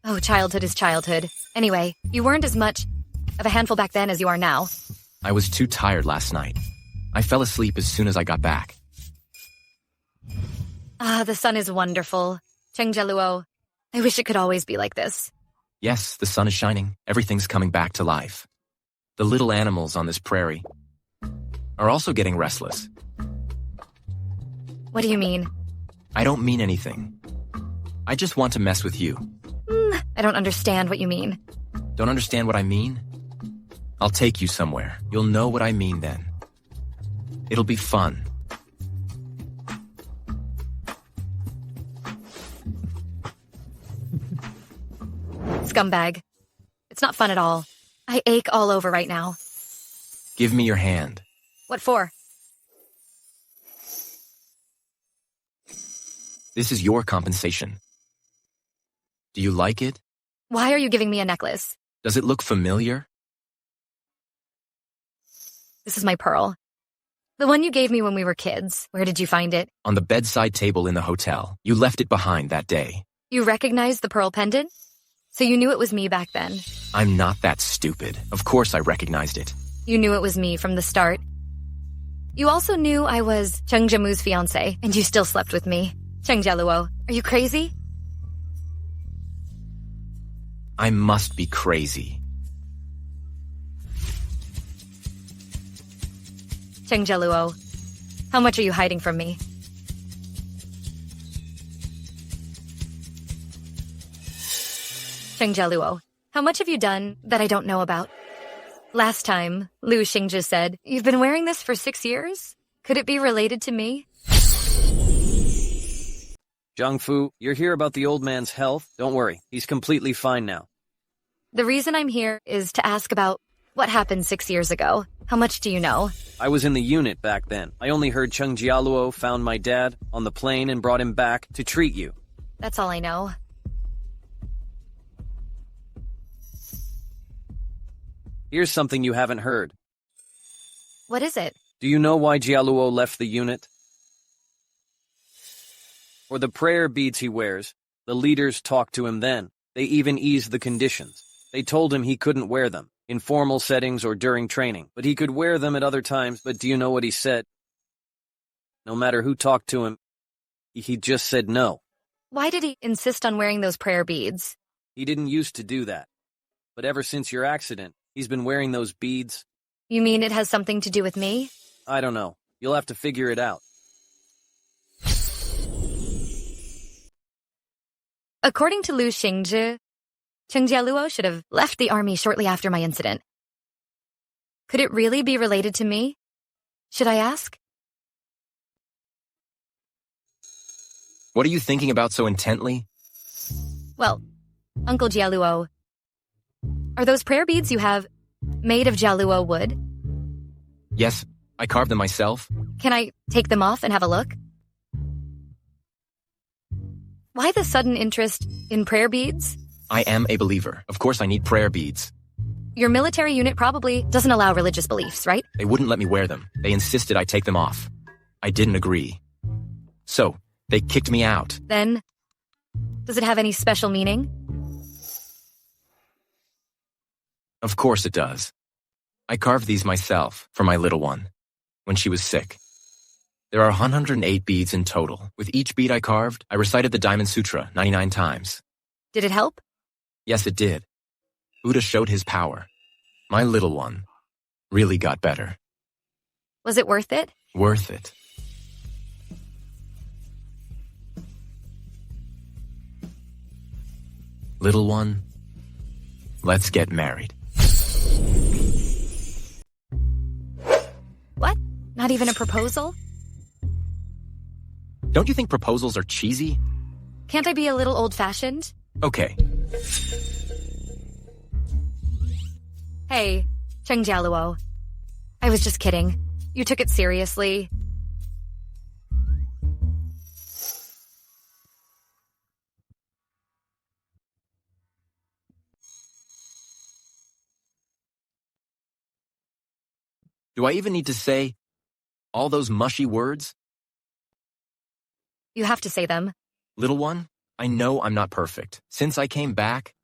Oh, childhood is childhood. Anyway, you weren't as much of a handful back then as you are now. I was too tired last night. I fell asleep as soon as I got back. Ah, the sun is wonderful. Cheng Jaluo, I wish it could always be like this. Yes, the sun is shining. Everything's coming back to life. The little animals on this prairie are also getting restless. What do you mean? I don't mean anything. I just want to mess with you. I don't understand what you mean. Don't understand what I mean? I'll take you somewhere. You'll know what I mean then. It'll be fun. Scumbag. It's not fun at all. I ache all over right now. Give me your hand. What for? This is your compensation. Do you like it? Why are you giving me a necklace? Does it look familiar? This is my pearl. The one you gave me when we were kids. Where did you find it? On the bedside table in the hotel. You left it behind that day. You recognized the pearl pendant? So you knew it was me back then? I'm not that stupid. Of course I recognized it. You knew it was me from the start. You also knew I was Cheng Jiamu's fiancé, and you still slept with me. Cheng Jaluo, are you crazy? I must be crazy. Cheng Jaluo, how much are you hiding from me? Cheng Jaluo, how much have you done that I don't know about? Last time, Lu Xingzhi said, you've been wearing this for 6 years? Could it be related to me? Zhang you're here about the old man's health? Don't worry, he's completely fine now. The reason I'm here is to ask about what happened 6 years ago. How much do you know? I was in the unit back then. I only heard Cheng Jialuo found my dad on the plane and brought him back to treat you. That's all I know. Here's something you haven't heard. What is it? Do you know why Jialuo left the unit? For the prayer beads he wears, the leaders talked to him then. They even eased the conditions. They told him he couldn't wear them, in formal settings or during training, but he could wear them at other times. But do you know what he said? No matter who talked to him, he just said no. Why did he insist on wearing those prayer beads? He didn't used to do that. But ever since your accident, he's been wearing those beads. You mean it has something to do with me? I don't know. You'll have to figure it out. According to Lu Xingzhi, Cheng Jialuo should have left the army shortly after my incident. Could it really be related to me? Should I ask? What are you thinking about so intently? Well, Uncle Jaluo, are those prayer beads you have made of Jaluo wood? Yes, I carved them myself. Can I take them off and have a look? Why the sudden interest in prayer beads? I am a believer. Of course I need prayer beads. Your military unit probably doesn't allow religious beliefs, right? They wouldn't let me wear them. They insisted I take them off. I didn't agree. So, they kicked me out. Then, does it have any special meaning? Of course it does. I carved these myself for my little one, when she was sick. There are 108 beads in total. With each bead I carved, I recited the Diamond Sutra 99 times. Did it help? Yes, it did. Buddha showed his power. My little one really got better. Was it worth it? Worth it. Little one, let's get married. What? Not even a proposal? Don't you think proposals are cheesy? Can't I be a little old-fashioned? Okay. Hey, Cheng Jaluo. I was just kidding. You took it seriously. Do I even need to say all those mushy words? You have to say them. Little one, I know I'm not perfect. Since I came back,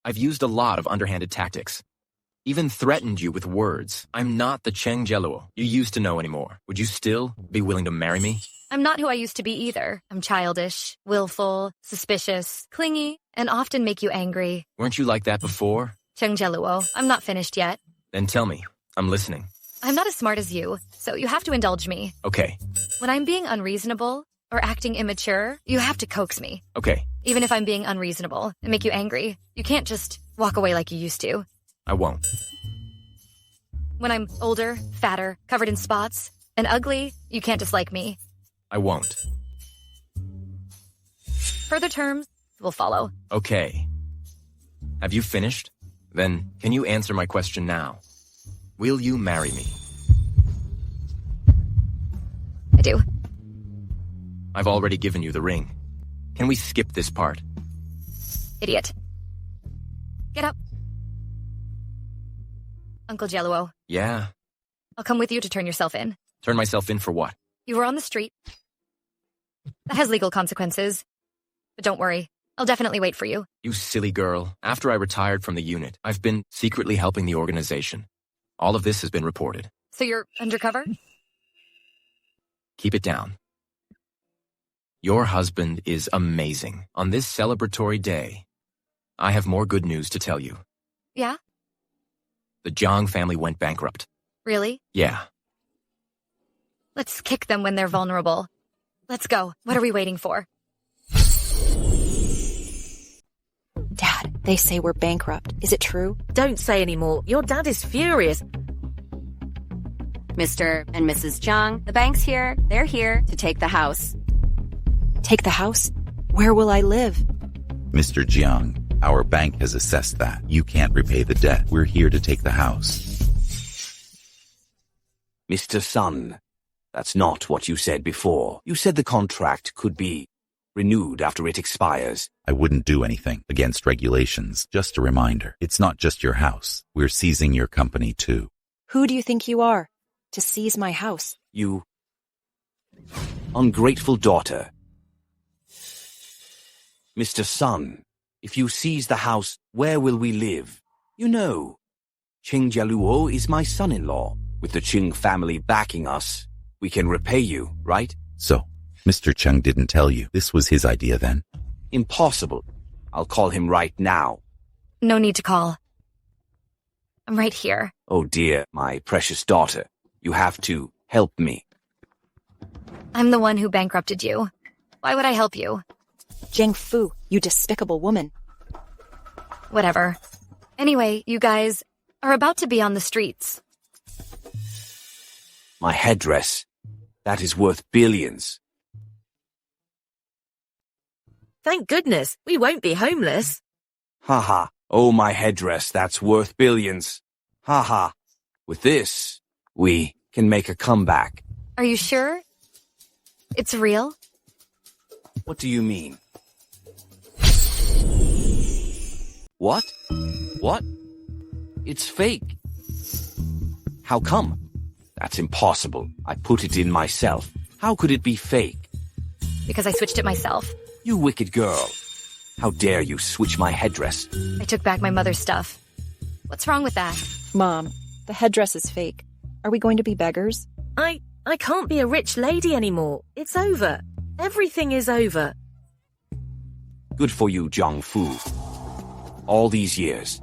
I've used a lot of underhanded tactics. Even threatened you with words. I'm not the Cheng Jaluo you used to know anymore. Would you still be willing to marry me? I'm not who I used to be either. I'm childish, willful, suspicious, clingy, and often make you angry. Weren't you like that before? Cheng Jaluo, I'm not finished yet. Then tell me. I'm listening. I'm not as smart as you, so you have to indulge me. Okay. When I'm being unreasonable or acting immature, you have to coax me. Okay. Even if I'm being unreasonable and make you angry, you can't just walk away like you used to. I won't. When I'm older, fatter, covered in spots, and ugly, you can't dislike me. I won't. Further terms will follow. Okay. Have you finished? Then, can you answer my question now? Will you marry me? I do. I've already given you the ring. Can we skip this part? Idiot. Get up. Uncle Jaluo. Yeah. I'll come with you to turn yourself in. Turn myself in for what? You were on the street. That has legal consequences. But don't worry. I'll definitely wait for you. You silly girl. After I retired from the unit, I've been secretly helping the organization. All of this has been reported. So you're undercover? Keep it down. Your husband is amazing. On this celebratory day, I have more good news to tell you. Yeah? The Jiang family went bankrupt. Really? Yeah. Let's kick them when they're vulnerable. Let's go. What are we waiting for? Dad, they say we're bankrupt. Is it true? Don't say anymore. Your dad is furious. Mr. and Mrs. Jiang, the bank's here. They're here to take the house. Take the house? Where will I live? Mr. Jiang, our bank has assessed that. You can't repay the debt. We're here to take the house. Mr. Sun, that's not what you said before. You said the contract could be renewed after it expires. I wouldn't do anything against regulations. Just a reminder, it's not just your house. We're seizing your company too. Who do you think you are? To seize my house? You ungrateful daughter. Mr. Sun, if you seize the house, where will we live? You know, Cheng Jaluo is my son-in-law. With the Cheng family backing us, we can repay you, right? So, Mr. Cheng didn't tell you this was his idea then? Impossible. I'll call him right now. No need to call. I'm right here. Oh dear, my precious daughter. You have to help me. I'm the one who bankrupted you. Why would I help you? Jiang Fu, you despicable woman. Whatever. Anyway, you guys are about to be on the streets. My headdress. That is worth billions. Thank goodness, we won't be homeless. Haha. Oh, my headdress, that's worth billions. Haha. With this, we can make a comeback. Are you sure? It's real? What do you mean? What? What? It's fake. How come? That's impossible. I put it in myself. How could it be fake? Because I switched it myself. You wicked girl. How dare you switch my headdress? I took back my mother's stuff. What's wrong with that? Mom, the headdress is fake. Are we going to be beggars? I can't be a rich lady anymore. It's over. Everything is over. Good for you, Jiangfu. All these years,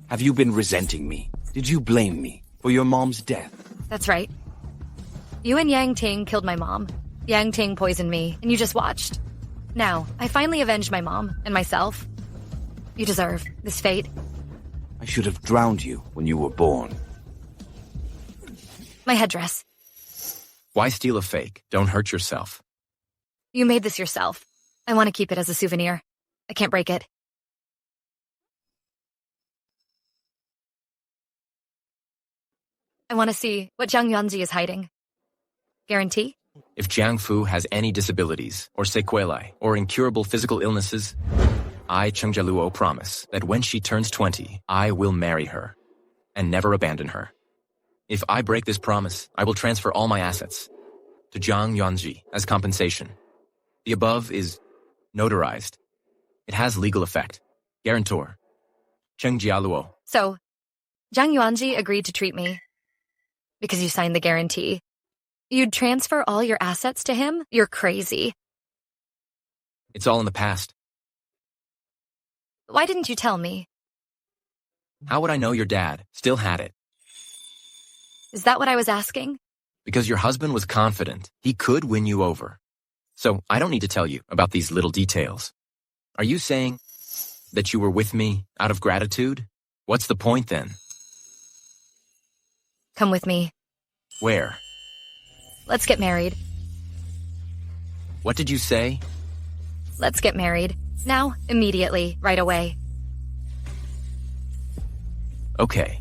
have you been resenting me? Did you blame me for your mom's death? That's right. You and Yang Ting killed my mom. Yang Ting poisoned me, and you just watched. Now, I finally avenged my mom and myself. You deserve this fate. I should have drowned you when you were born. My headdress. Why steal a fake? Don't hurt yourself. You made this yourself. I want to keep it as a souvenir. I can't break it. I want to see what Zhang Yuanji is hiding. Guarantee? If Jiangfu has any disabilities, or sequelae, or incurable physical illnesses, I, Cheng Jaluo, promise that when she turns 20, I will marry her, and never abandon her. If I break this promise, I will transfer all my assets to Zhang Yuanji as compensation. The above is notarized. It has legal effect. Guarantor, Cheng Jialuo. So, Zhang Yuanji agreed to treat me because you signed the guarantee. You'd transfer all your assets to him? You're crazy. It's all in the past. Why didn't you tell me? How would I know your dad still had it? Is that what I was asking? Because your husband was confident he could win you over. So I don't need to tell you about these little details. Are you saying that you were with me out of gratitude? What's the point then? Come with me. Where? Let's get married. What did you say? Let's get married. Now, immediately, right away. Okay.